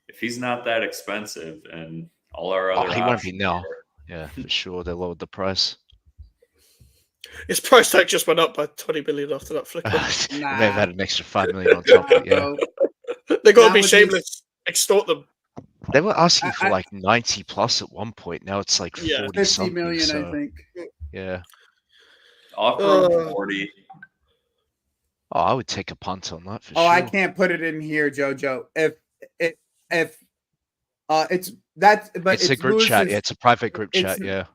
If he's not that expensive and all our other he won't be options now. are- Yeah, for sure. They lowered the price. His price tag just went up by 20 million after that flick. They've had an extra 5 million on top. But yeah, They got to be Nowadays- shameless. Extort them. they were asking for I- like 90 plus at one point. Now it's like 40 Yeah. 50 something. million, so, I think. yeah. Offer him Uh, 40. Oh, I would take a punt on that for Oh, sure. I can't put it in here, Jojo. If it's that's but It's a group chat. Lewis's- Yeah, it's a private group it's- chat. Yeah.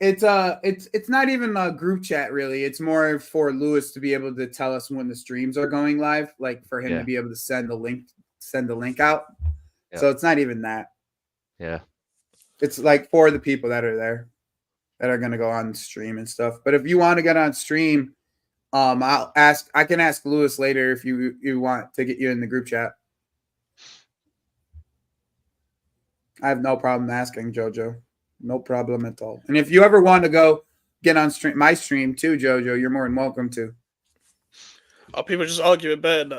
It's not even a group chat really. It's more for Lewis to be able to tell us when the streams are going live, like for him Yeah. to be able to send the link out. Yeah. So it's not even that. Yeah. It's like for the people that are there that are gonna go on stream and stuff. But if you want to get on stream, I can ask Lewis later if you want to get you in the group chat. I have no problem asking Jojo. No problem at all. And if you ever want to go get on my stream too, Jojo, you're more than welcome to. Are people just arguing bad?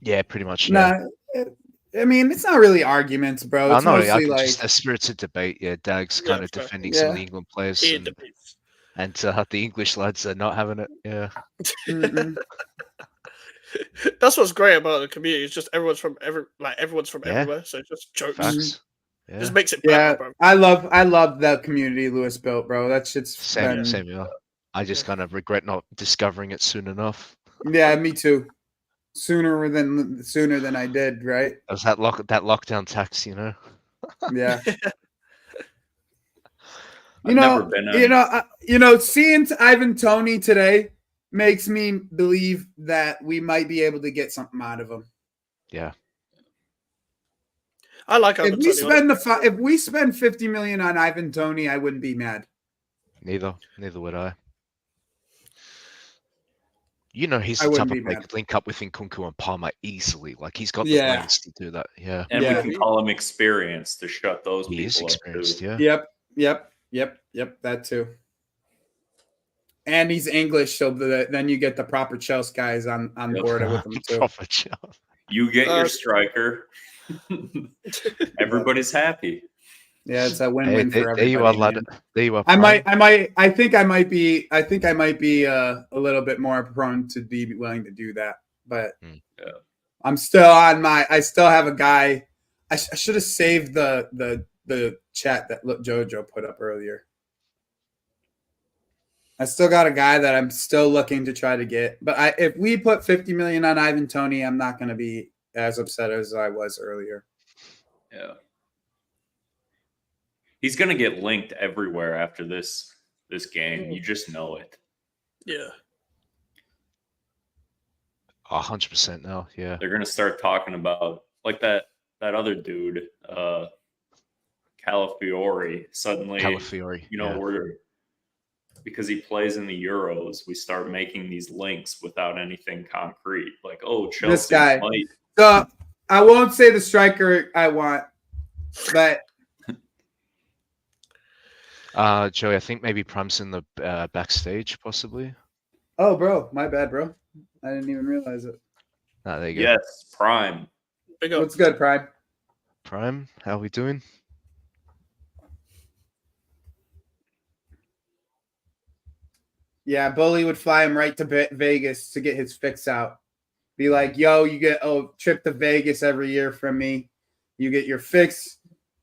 Yeah, pretty much. Yeah. Nah, I mean, it's not really arguments, bro. Oh, It's no, mostly like just a spirited debate. Yeah, Dag's Yeah, kind of fair. defending some of Yeah. the England players, Heated and, debates. the English lads are not having it. Yeah. mm-mm. That's what's great about the community. It's just everyone's from Yeah. everywhere. So it's just jokes. Facts. Yeah. Just makes it Yeah, better, bro. I love that community Lewis built, bro. That shit's Same. been- Same. Yeah. I just kind of regret not discovering it soon enough. Yeah, me too. Sooner than I did, right? It was that lockdown tax, you know. Yeah. I've never been on- seeing Ivan Toney today makes me believe that we might be able to get something out of him. Yeah. I like If Ivan we Toney, spend if we spend 50 million on Ivan Toney, I wouldn't be mad. Neither would I. You know, he's I the wouldn't type be of player mad. could link up with Nkunku and Palmer easily. Like he's got the Yeah. brains to do that. Yeah. And Yeah. we can call him experienced to shut those He is people experienced. up too. Yeah. Yep. That too. And he's English, so then you get the proper Chelsea guys on Yep. board with him too. Proper job. You get your Uh, striker. Everybody's happy. Yeah, it's a Hey, win-win for everybody. there you are, lad. man. There you are. I think I might be a little bit more prone to be willing to do that, but Yeah. I'm still on I still have a guy. I should have saved the chat that Jojo put up earlier. I still got a guy that I'm still looking to try to get, but if we put 50 million on Ivan Toney, I'm not going to be as upset as I was earlier. Yeah. He's gonna get linked everywhere after this game. You just know it. yeah. 100% now. Yeah. They're gonna start talking about like that other dude, Calafiori. Suddenly, Calafiori. Yeah. we're because he plays in the Euros, we start making these links without anything concrete. Like, oh, Chelsea This guy. might. So I won't say the striker I want, but Joey, I think maybe Prime's in the backstage, possibly. oh, bro, my bad, bro. I didn't even realize it. Ah, there you go. Yes, Prime. Big up. What's good, Prime? Prime, how we doing? Yeah, Bully would fly him right to Vegas to get his fix out. Be like, yo, you get a trip to Vegas every year from me. You get your fix,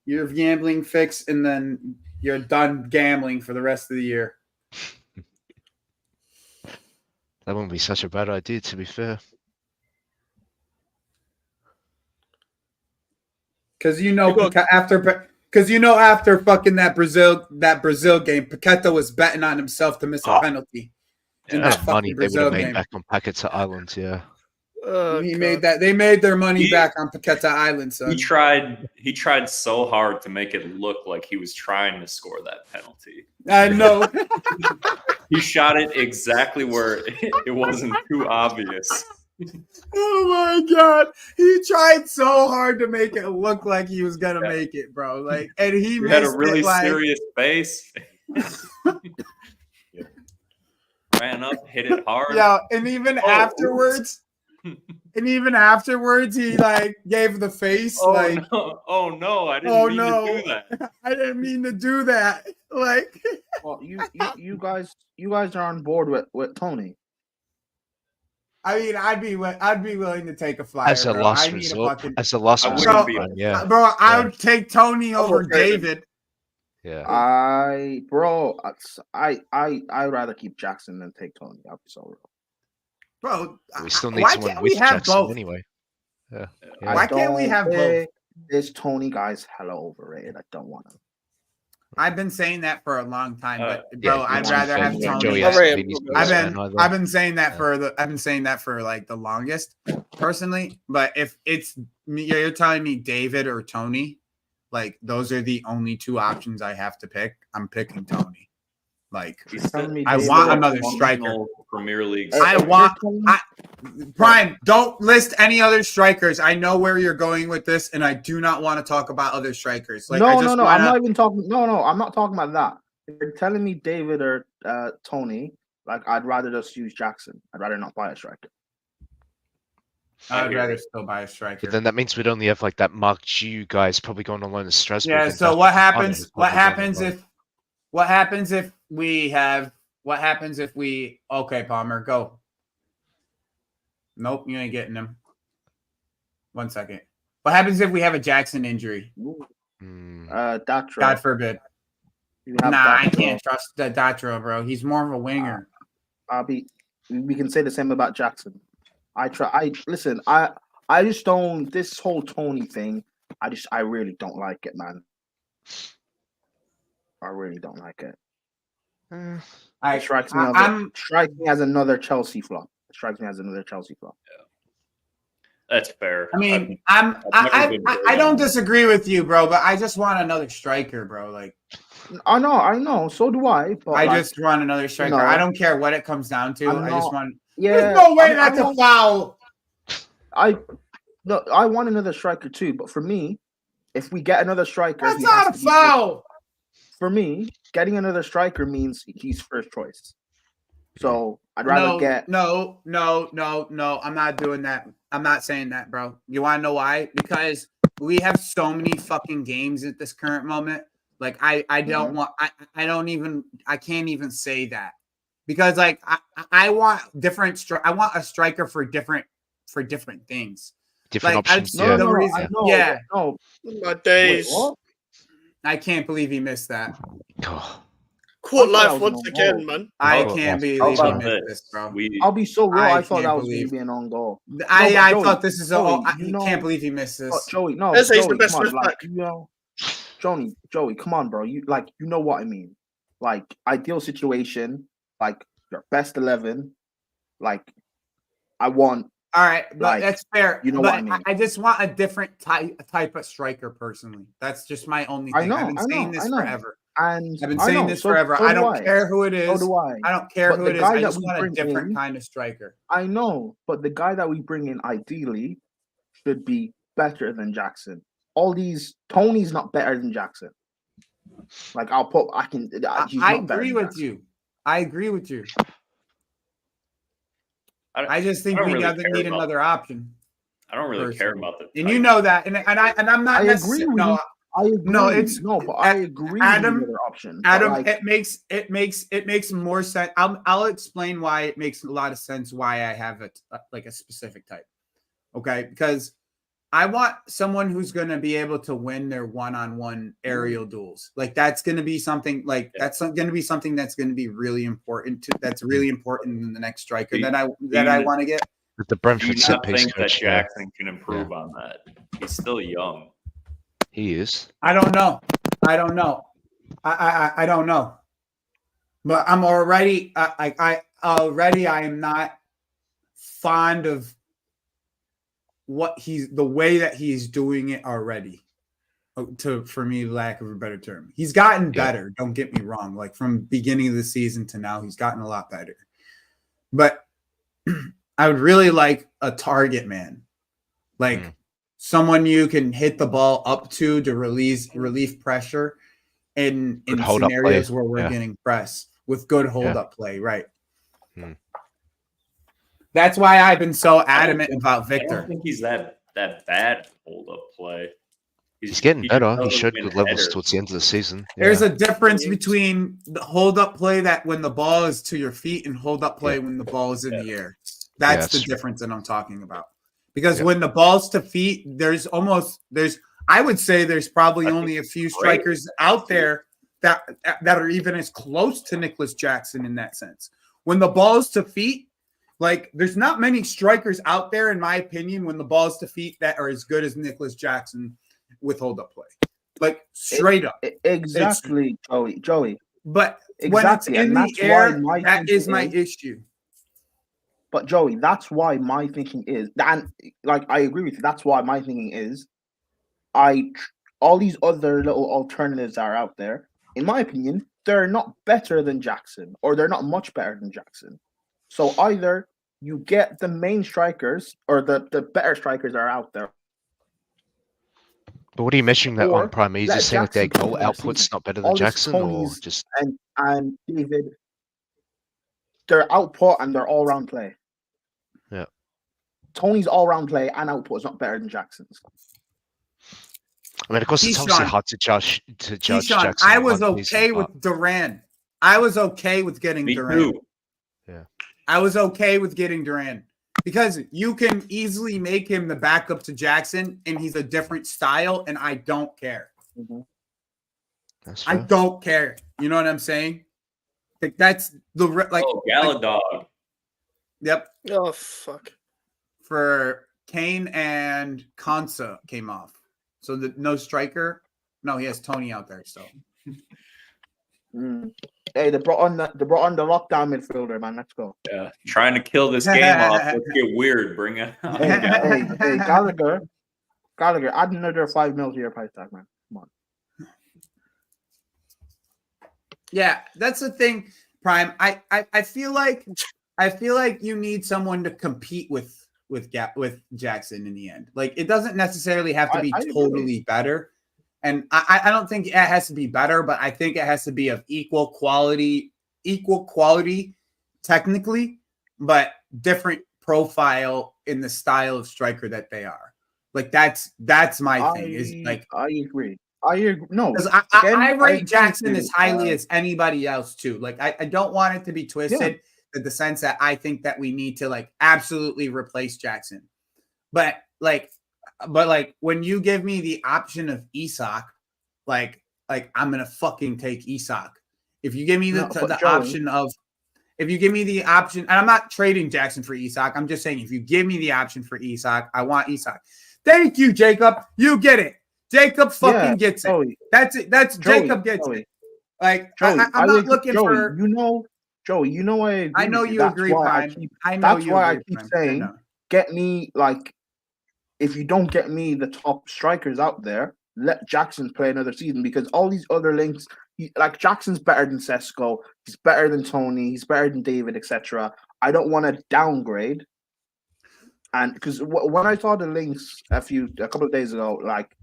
your gambling fix, and then you're done gambling for the rest of the year. That wouldn't be such a bad idea, to be fair. Because after fucking that Brazil game, Paqueta was betting on himself to miss a penalty. In That's that money fucking they would Brazil have made game. back on Paqueta Island, yeah. He made that. They made their money He- back on Paqueta Island, son. He tried so hard to make it look like he was trying to score that penalty. I know. He shot it exactly where it wasn't too obvious. Oh my god, he tried so hard to make it look like he was gonna make it, bro. Like, and he He had a missed really it, like, serious face. Ran up, hit it hard. yeah. And even afterwards, he like gave the face, Oh, like, no. Oh no, I didn't Oh, mean no. to do that. I didn't mean to do that. Like, Well, you guys are on board with Tony. I mean, I'd be willing to take a flyer. As a bro. last I need resort. fucking, As a last I resort, wouldn't be- man, yeah. bro. I Yeah. would take Tony over okay. David. Yeah. I'd rather keep Jackson than take Tony. I'll be so real. Bro, We still need why someone can't with we have Jackson both? anyway. Yeah. Why can't we have both? This Tony guy's hella overrated. I don't want him. I've been saying that for a long time, but Yeah, bro, I'd to be rather fair, have yeah, Tony. Joey All right, Aston Beanie's not I've a been fan either. I've been saying that for like the longest, personally. But if it's me, you're telling me David or Tony, like those are the only two options I have to pick. I'm picking Tony. Like I want another striker. Premier League. Prime, don't list any other strikers. I know where you're going with this, and I do not want to talk about other strikers. Like, no. I'm not even talking. No, I'm not talking about that. If you're telling me David or Tony, like I'd rather just use Jackson. I'd rather not buy a striker. I'd rather still buy a striker. But then that means we'd only have like that Mark Jew guys probably going on loan to Strasbourg. Yeah. and So Dustin what Fofana happens? who's What probably going happens on if? What happens if we have? What happens if we? Okay, Palmer, go. Nope, you ain't getting him. 1 second. What happens if we have a Jackson injury? Datro. God forbid. Nah, I can't trust the Datro, bro. He's more of a winger. We can say the same about Jackson. I just don't. This whole Tony thing. I really don't like it, man. I really don't like it. It strikes me as another Chelsea flop. Yeah. That's fair. I mean, I don't disagree with you, bro, but I just want another striker, bro. Like, I know. So do I. But I just want another striker. I don't care what it comes down to. I just want. Yeah. There's no way that's a foul. I want another striker too, but for me, if we get another striker, that's not a foul. For me, getting another striker means he's first choice. So I'd rather get No. I'm not doing that. I'm not saying that, bro. You want to know why? Because we have so many fucking games at this current moment. Like I don't want. I can't even say that because like I want different. I want a striker for different things. Different options. No. My days. Wait, what? I can't beleave he missed that. Court life once again, man. I can't believe he missed this, bro. I'll be so real. I thought that was going to be an own goal. I thought this is all. I can't believe he missed this. Joey, no. Let's say he's the Joey, best come on, left like, Joey, come on, bro. You know what I mean. Like ideal situation, like your best 11. Like I want. All right, but that's fair. You know what I mean? I just want a different type of striker, personally. That's just my only thing. I've been saying this forever. And I've been saying this forever. I don't care who it is. So do I. I don't care who it is. I just want a different kind of striker. I know, but the guy that we bring in ideally should be better than Jackson. All these Tony's not better than Jackson. Like I agree with you. I agree with you. I just think we need another option. I don't really care about the. And you know that, and I'm not. I agree with you. I agree. But I agree. Adam, with another option. Adam, like, it makes more sense. I'll explain why it makes a lot of sense why I have a specific type. Okay, because I want someone who's going to be able to win their one-on-one aerial duels. Like that's going to be something that's going to be something that's going to be really important. That's really important in the next striker that I want to get. The Brentford set piece think that Jackson can improve on that? He's still young. He is. I don't know. I don't know. But I'm already. I am not fond of the way that he's doing it already. For me, lack of a better term, he's gotten better. Don't get me wrong. Like from beginning of the season to now, he's gotten a lot better. But I would really like a target man, like someone you can hit the ball up to relieve pressure in scenarios where we're getting pressed with good hold up play, right? That's why I've been so adamant about Victor. I don't think he's that bad hold up play. He's getting better. He showed good levels towards the end of the season. There's a difference between the hold up play that when the ball is to your feet and hold up play when the ball is in the air. That's the difference that I'm talking about. Because when the ball's to feet, I would say there's probably only a few strikers out there that are even as close to Nicholas Jackson in that sense. When the ball's to feet, Like, there's not many strikers out there, in my opinion, when the ball's to feet that are as good as Nicholas Jackson with hold-up play. Like, straight up. Exactly, Joey. But Exactly, when and it's that's in the air, why my that is thinking my is- issue. But Joey, that's why my thinking is, and like I agree with you. That's why my thinking is, all these other little alternatives are out there. In my opinion, they're not better than Jackson, or they're not much better than Jackson. So either you get the main strikers, or the better strikers are out there. But what are you measuring that Or on, Prime? Are you let just saying that their Jackson goal play their output's season. not better All than these Jackson, or Tonys just and David, their output and their all-round play. Yeah. Tony's all-round play and output is not better than Jackson's. I mean, of course, it's obviously Keyshawn. hard to judge Keyshawn, Jackson. I in was one season, okay but- with Duran. I was okay with getting Me Duran. too. Yeah. I was okay with getting Duran because you can easily make him the backup to Jackson, and he's a different style, and I don't care. That's I fair. don't care. You know what I'm saying? Like, that's the like. Oh, Galadog. Yep. Oh fuck. For Kane and Konsa came off, so no striker. No, he has Tony out there still. Hey, they brought on the lockdown midfielder, man. Let's go. Yeah, trying to kill this game off. Let's get weird. Bring it on. Hey, Gallagher, add another 5 mil to your price tag, man. Come on. Yeah, that's the thing, Prime. I feel like you need someone to compete with Jackson in the end. Like, it doesn't necessarily have to be I totally agree. better. And I don't think it has to be better, but I think it has to be of equal quality technically, but different profile in the style of striker that they are. Like, that's my thing. Is like, I agree. No, because again, I agree rate with Jackson you. as highly as anybody else too. Like, I don't want it to be twisted in the sense that I think that we need to like absolutely replace Jackson. But when you give me the option of Isak, like I'm gonna fucking take Isak. If you give me the option of, if you give me the option, and I'm not trading Jackson for Isak, I'm just saying if you give me the option for Isak, I want Isak. Thank you, Jacob. You get it. Jacob fucking gets it. Joey, That's it. That's Jacob gets it. Like, Joey, I'm not looking Joey, for. Joey, you know I agree. I know with you That's agree, why Prime. I know that's you why agree, I keep Prime. saying, get me, like, if you don't get me the top strikers out there, let Jackson play another season, because all these other links, like, Jackson's better than Sesko, he's better than Tony, he's better than David, etc. I don't want to downgrade. And because when I saw the links a couple of days ago, like,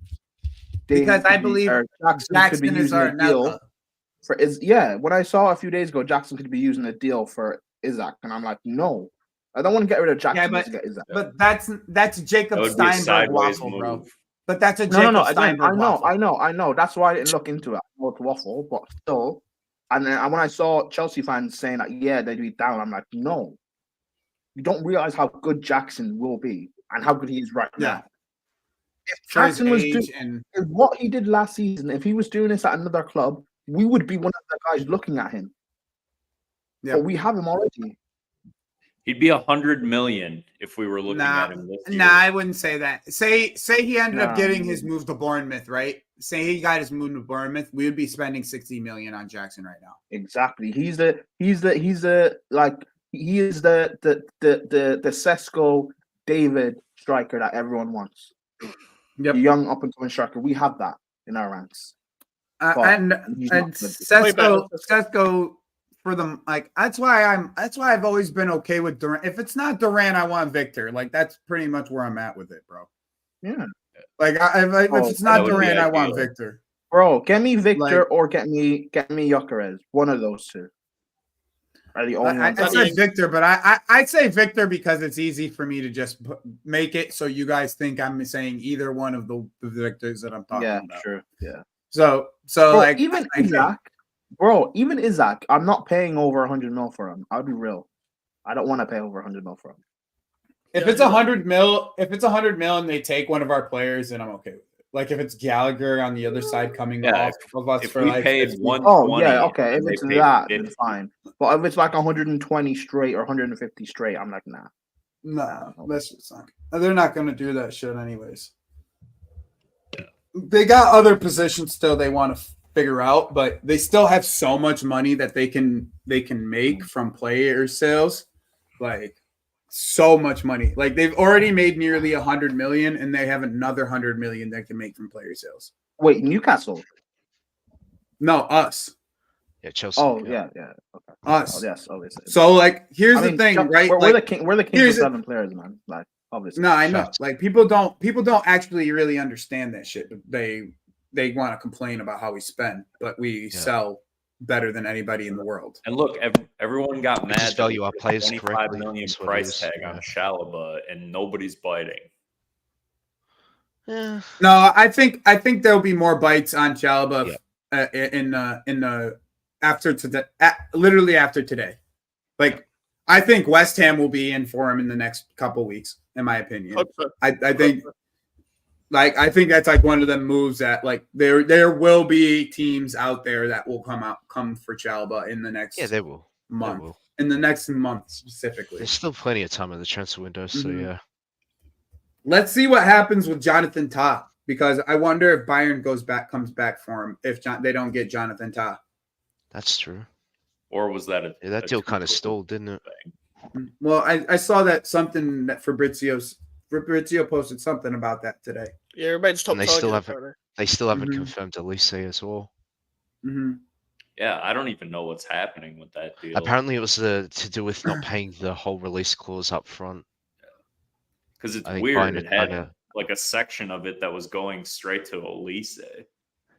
because I believe Jackson could be is using our a deal for when I saw a few days ago, Jackson could be using a deal for Isaac, and I'm like, no, I don't want to get rid of Jackson to get Isaac. But that's Jacob That would be a Steinberg sideways waffle, move. bro. But that's a No. Jacob Again, Steinberg waffle. I know. That's why I didn't look into it. I know it's waffle, but still. And then when I saw Chelsea fans saying that, they'd be down, I'm like, no. You don't realize how good Jackson will be and how good he is right now. If Jackson was doing what he did last season, if he was doing this at another club, we would be one of the guys looking at him. Yeah. But we have him already. He'd be 100 million if we were looking at him this year. Nah, I wouldn't say that. Say he ended up getting his move to Bournemouth, right? Say he got his move to Bournemouth, we would be spending 60 million on Jackson right now. Exactly. He is the Sesko David striker that everyone wants. Yep. The young up and coming striker. We have that in our ranks. And Sesko for them, like, that's why I've always been okay with Durant. If it's not Durant, I want Victor. Like, that's pretty much where I'm at with it, bro. Yeah. Like, if it's not Durant, I want Victor. Bro, get me Victor or get me Gyökeres. One of those two. Are the only ones. I said Victor, but I'd say Victor because it's easy for me to just make it so you guys think I'm saying either one of the Victors that I'm talking about. Yeah, sure. Yeah. So bro, like even Isaac, I'm not paying over 100 mil for him. I'll be real. I don't want to pay over 100 mil for him. If it's 100 mil, and they take one of our players, then I'm okay with it. Like, if it's Gallagher on the other side coming off of us if for we like paid 50. 120. Okay. If it's that, then fine. But if it's like 120 straight or 150 straight, I'm like, nah. No, that's just not. They're not going to do that shit anyways. They got other positions still they want to figure out, but they still have so much money that they can make from player sales, like so much money. Like they've already made nearly 100 million, and they have another 100 million they can make from player sales. Wait, Newcastle? No, us. Yeah, Chelsea. Oh yeah. Okay. Us. Oh, yes, obviously. So like, here's the thing, right? We're like, the king of 7 players, man. Like, obviously. No, I know. Like people don't actually really understand that shit. They want to complain about how we spend, but we sell better than anybody in the world. And look, everyone got mad. Just value our players 25 correctly. million That's what it price is. tag on Chalobah, and nobody's biting. Yeah. No, I think there'll be more bites on Chalobah in the after today, literally after today. Like I think West Ham will be in for him in the next couple weeks, in my opinion. I think. Like I think that's like one of the moves that like there will be teams out there that will come for Chalobah in the next they will month. They will. In the next month specifically. There's still plenty of time in the transfer window, so yeah. Let's see what happens with Jonathan Tah, because I wonder if Bayern comes back for him if they don't get Jonathan Tah. That's true. Or was that that deal kind of stalled, didn't it? Well, I saw that something that Fabrizio posted something about that today. Yeah, it remains top And they target. still haven't confirmed Elise as well. Yeah, I don't even know what's happening with that deal. Apparently, it was to do with not paying the whole release clause up front. Because it's weird. It had like a section of it that was going straight to Elise.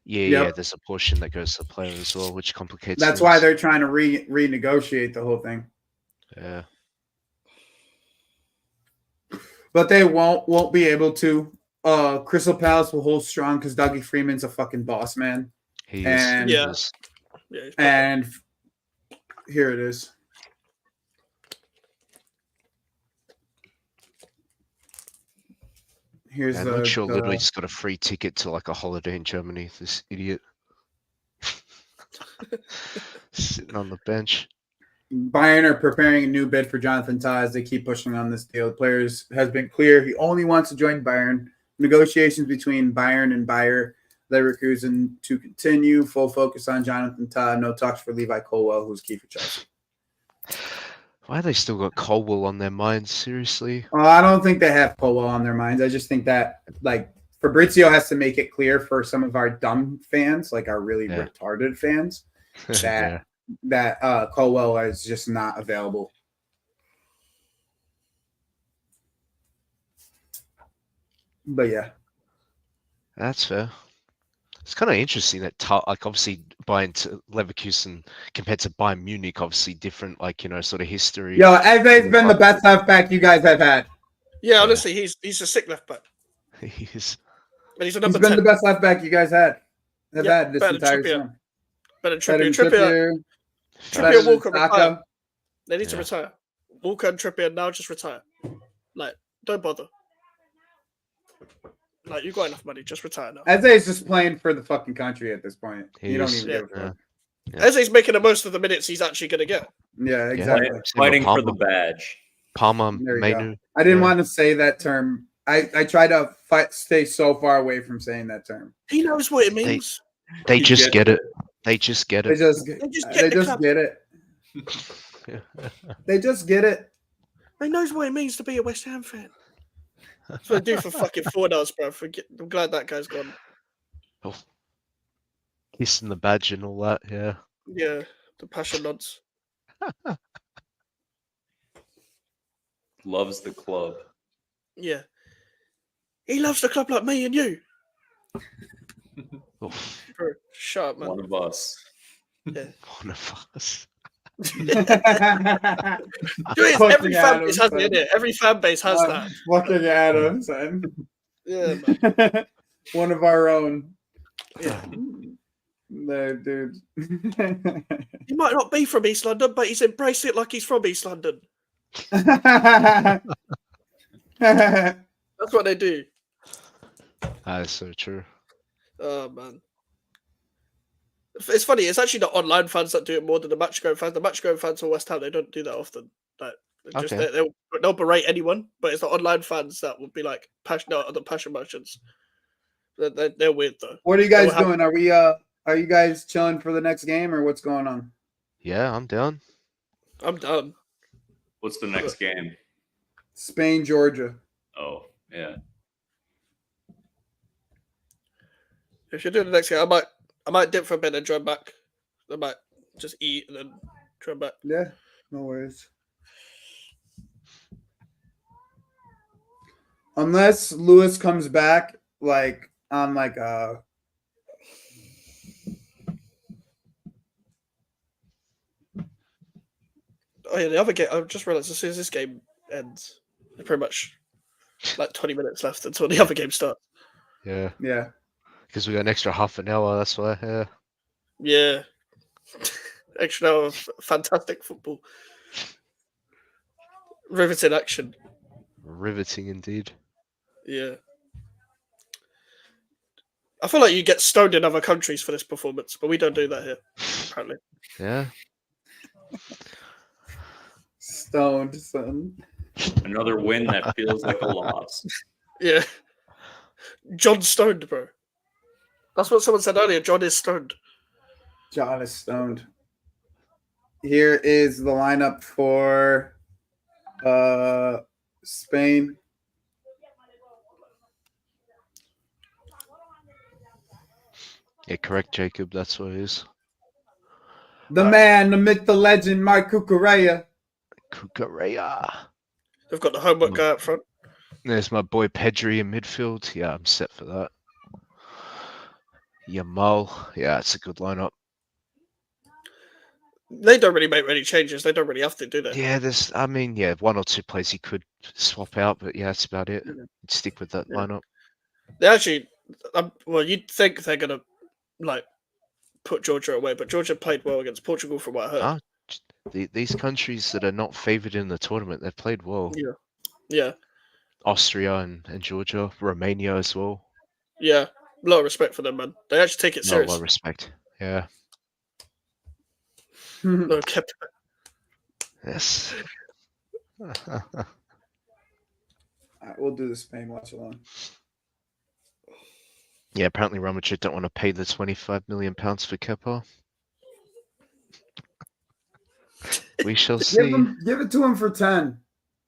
Yeah, there's a portion that goes to the player as well, which complicates That's things. why they're trying to renegotiate the whole thing. Yeah. But they won't be able to. Crystal Palace will hold strong because Dougie Freeman's a fucking boss, man. He is. And here it is. Here's I'm not sure literally just got a free ticket to like a holiday in Germany. This idiot. Sitting on the bench. Bayern are preparing a new bid for Jonathan Tah as they keep pushing on this deal. The players has been clear he only wants to join Bayern. Negotiations between Bayern and Bayer Leverkusen to continue. Full focus on Jonathan Tah. No talks for Levi Colwell, who's key for Chelsea. Why have they still got Colwell on their minds? Seriously? I don't think they have Colwell on their minds. I just think that like Fabrizio has to make it clear for some of our dumb fans, like our really retarded fans, that Colwell is just not available. But yeah, that's fair. It's kind of interesting that like obviously Bayern to Leverkusen compared to Bayern Munich, obviously different, like sort of history. Yo, Eze's been the best left back you guys have had. Yeah, honestly, he's a sick left back. He's a number 10. He's been the best lest back you guys had this entire time. Better Trippier. Trippier, Walker, retire. They need to retire. Walker and Trippier now just retire. Like, don't bother. Like, you got enough money, just retire now. Eze is just playing for the fucking country at this point. You don't even give a fuck. Eze's making the most of the minutes he's actually going to get. Yeah, exactly. Fighting for the badge. Palma, Menu. I didn't want to say that term. I try to stay so far away from saying that term. He knows what it means. They just get it. They just get it. They just get it. They just get it. He knows what it means to be a West Ham fan. That's what I do for fucking Fornals, bro. I'm glad that guy's gone. Oh. Kissing the badge and all that, yeah. Yeah, the passion nods. Loves the club. Yeah. He loves the club like me and you. Oh. Bro, shut up, man. One of us. Yeah. One of us. Every fan base has it, innit? Every fan base has that. Fucking Adam, son. Yeah, man. One of our own. Yeah. No, dude. He might not be from East London, but he's embraced it like he's from East London. That's what they do. That is so true. Oh, man. It's funny. It's actually the online fans that do it more than the match-going fans. The match-going fans for West Ham, they don't do that often. Like, just Okay. they'll berate anyone, but it's the online fans that would be like passionate on the passion motions. They're weird though. What are you guys doing? Are you guys chilling for the next game or what's going on? Yeah, I'm down. I'm done. What's the next game? Spain, Georgia. Oh, yeah. If you're doing the next game, I might dip for a bit and join back. I might just eat and then join back. Yeah, no worries. Unless Lewis comes back like on like a Oh yeah, the other game. I just realized as soon as this game ends, there's pretty much like 20 minutes left until the other game starts. Yeah. yeah. Because we got an extra half an hour. That's why. Yeah. Yeah, extra hour of fantastic football, riveting action. Riveting indeed. Yeah, I feel like you get stoned in other countries for this performance, but we don't do that here. Apparently, Yeah. Stoned, son. Another win that feels like a loss. yeah. John stoned, bro. That's what someone said earlier. John is stoned. John is stoned. Here is the lineup for Spain. Yeah, correct, Jacob. That's what it is. The man, the myth, the legend, Mark Cucurella. Cucurella. They've got the homework guy up front. There's my boy Pedri in midfield. Yeah, I'm set for that. Yamal. Yeah, it's a good lineup. They don't really make any changes. They don't really have to, do they? Yeah, one or two plays he could swap out, but yeah, that's about it. Stick with that lineup. They actually, well, you'd think they're gonna like put Georgia away, but Georgia played well against Portugal, from what I heard. These countries that are not favoured in the tournament, they've played well. Yeah. Austria and Georgia, Romania as well. Yeah, a lot of respect for them, man. They actually take it No, a lot serious. of respect. Yeah. No, kept. Yes. All right, we'll do the Spain watch along. Yeah, apparently Real Madrid don't want to pay the £25 million for Kepa. We shall see. Give it to him for 10.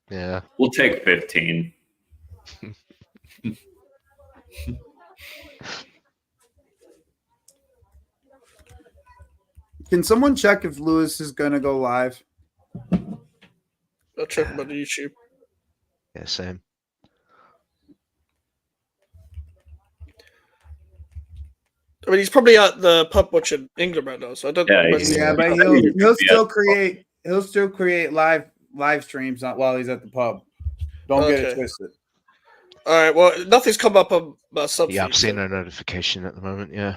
Yeah. We'll take 15. Can someone check if Lewis is going to go live? I'll check him on YouTube. Yeah, same. I mean, he's probably at the pub watching England right now, so I don't. Yeah, but he'll still create live streams while he's at the pub. Don't get it twisted. All right. Well, nothing's come up on my sub. Yeah, I've seen a notification at the moment. Yeah.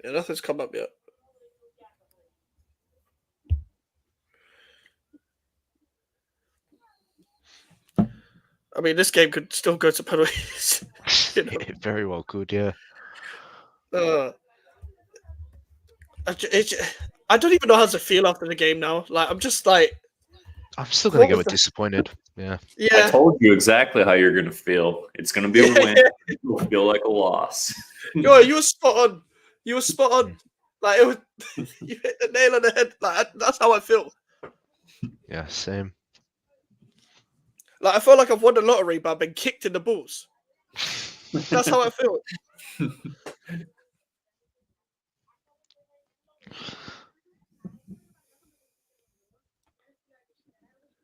Yeah, nothing's come up yet. I mean, this game could still go to penalties. You know? It very well could, yeah. I don't even know how to feel after the game now. Like, I'm just like... I'm still going to go with disappointed. Yeah. I told you exactly how you're going to feel. It's going to be a win. It'll feel like a loss. Yo, you were spot on. You were spot on. Like, it was, you hit the nail on the head. Like, that's how I feel. Yeah, same. Like, I feel like I've won the lottery, but I've been kicked in the balls. That's how I feel.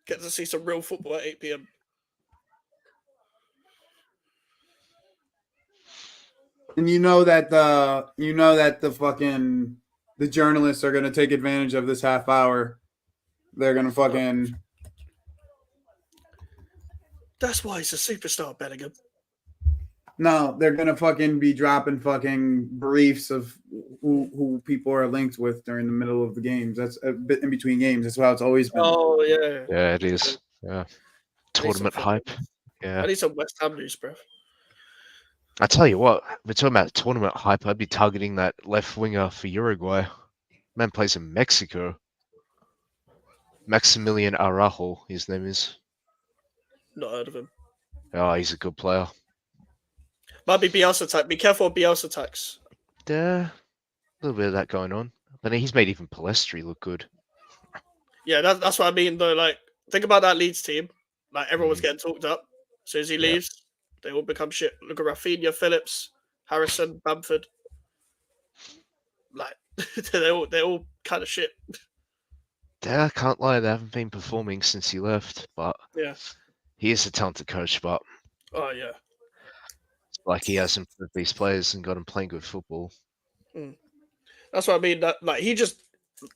Get to see some real football at 8 p.m. And you know that the journalists are gonna take advantage of this half hour. They're gonna fucking. That's why he's a superstar, Bellingham. No, they're gonna fucking be dropping fucking briefs of who people are linked with during the middle of the games. That's a bit in between games. That's how it's always been. Oh yeah. Yeah, it is. Yeah. Tournament hype. Yeah. I need some West Ham news, bro. I tell you what, we're talking about tournament hype. I'd be targeting that left winger for Uruguay. Man plays in Mexico. Maximilian Araujo, his name is. Not heard of him. Oh, he's a good player. Might be Bielsa type. Be careful of Bielsa tax. Yeah, a little bit of that going on. But he's made even Palestri look good. Yeah, that's what I mean though. Like, think about that Leeds team. Like, everyone was getting talked up. As soon as he leaves, they all become shit. Look at Rafinha, Phillips, Harrison, Bamford. Like, they're all kind of shit. Yeah, I can't lie, they haven't been performing since he left, but Yeah. he is a talented coach, but Oh yeah. like he has improved these players and got them playing good football. That's what I mean. That like he just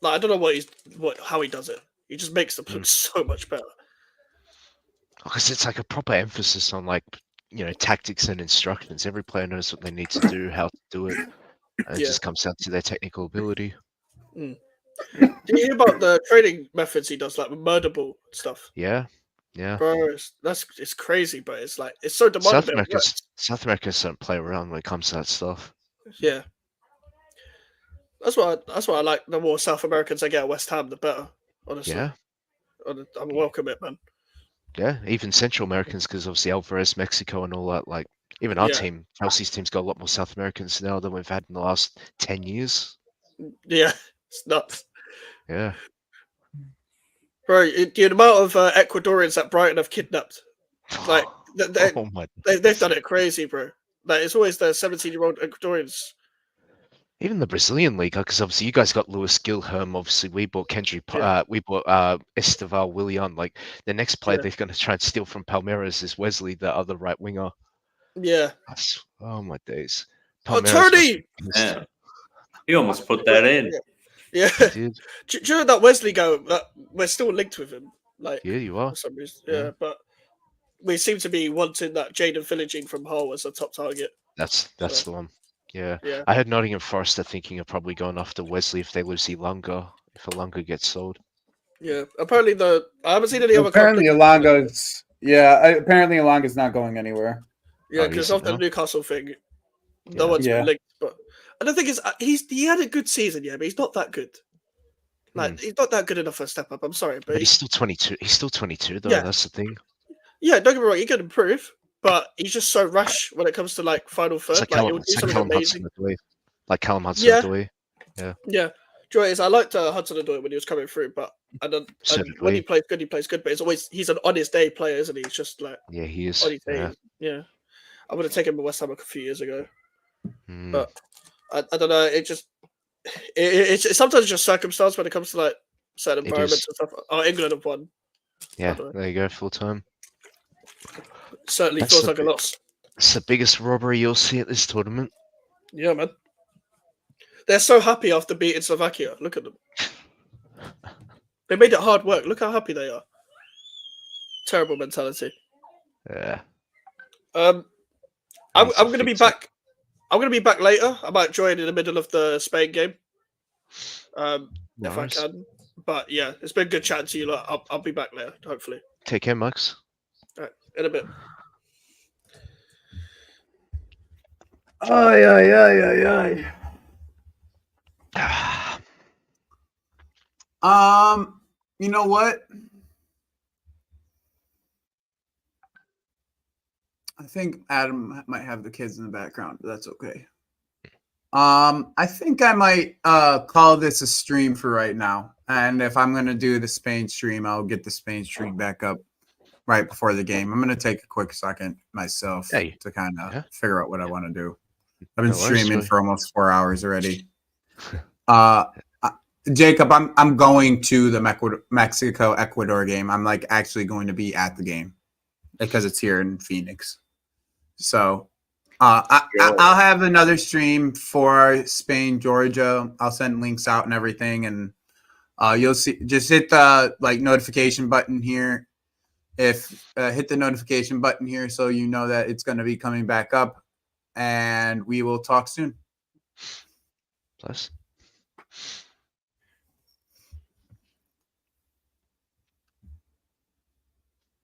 like I don't know how he does it. He just makes them look so much better. Because it's like a proper emphasis on tactics and instructions. Every player knows what they need to do, how to do it, and it just comes down to their technical ability. Do you hear about the training methods he does, like with murder ball stuff? Yeah. Bro, it's crazy, but it's like it's so demanding. South Americans don't play around when it comes to that stuff. Yeah. That's why I like. The more South Americans I get at West Ham, the better. Honestly. Yeah. I'm welcome it, man. Yeah, even Central Americans, because obviously Alvarez, Mexico, and all that. Like even our team, Chelsea's team's got a lot more South Americans now than we've had in the last 10 years. Yeah, it's nuts. Yeah. Bro, the amount of Ecuadorians that Brighton have kidnapped, like they've done it crazy, bro. Like it's always the 17-year-old Ecuadorians. Even the Brazilian league, because obviously you guys got Luis Gilherme. Obviously, we bought Kendry. We bought Esteval Willian. Like the next player they're going to try and steal from Palmeiras is Wesley, the other right winger. Yeah. Oh my days. Tony! Yeah. He almost put that in. Yeah. During that Wesley go, we're still linked with him. Like, yeah, you are. For some reason. Yeah, but we seem to be wanting that Jaden Philogene from Hull as a top target. That's the one. Yeah. I heard Nottingham Forest are thinking of probably going after Wesley if they lose Elanga, if Elanga gets sold. Yeah. Apparently I haven't seen any other. Apparently Elanga's apparently Elanga's not going anywhere. Yeah, because of the Newcastle thing, no one's been linked. But and the thing is, he had a good season, but he's not that good. Like he's not that good enough for a step up. I'm sorry, but he's still 22. He's still 22, though. Yeah. That's the thing. Yeah, don't get me wrong. He can improve, but he's just so rash when it comes to like final third. Like Callum Hudson-Odoi. Like Callum Hudson-Odoi. Yeah. Yeah. Joy is I liked Hudson-Odoi when he was coming through, but when he plays good. But he's an on his day player, isn't he? He's just like he is. On his day. Yeah. I would have taken him to West Ham a few years ago, but I don't know. It's sometimes just circumstance when it comes to like certain environments and stuff. Oh, England have won. Yeah, there you go, full time. Certainly feels like a loss. It's the biggest robbery you'll see at this tournament. Yeah, man. They're so happy after beating Slovakia. Look at them. They made it hard work. Look how happy they are. Terrible mentality. Yeah. I'm going to be back. I'm going to be back later. I might join in the middle of the Spain game. If I can. But yeah, it's been good chatting to you. I'll be back later, hopefully. Take care, Max. All right, in a bit. You know what? I think Adam might have the kids in the background, but that's okay. I think I might call this a stream for right now. And if I'm going to do the Spain stream, I'll get the Spain stream back up right before the game. I'm going to take a quick second myself to kind of figure out what I want to do. I've been streaming for almost 4 hours already. Jacob, I'm going to the Mexico-Ecuador game. I'm like actually going to be at the game because it's here in Phoenix. So I'll have another stream for Spain, Georgia. I'll send links out and everything, and you'll see. Just hit the notification button here. Hit the notification button here so you know that it's going to be coming back up, and we will talk soon. Plus.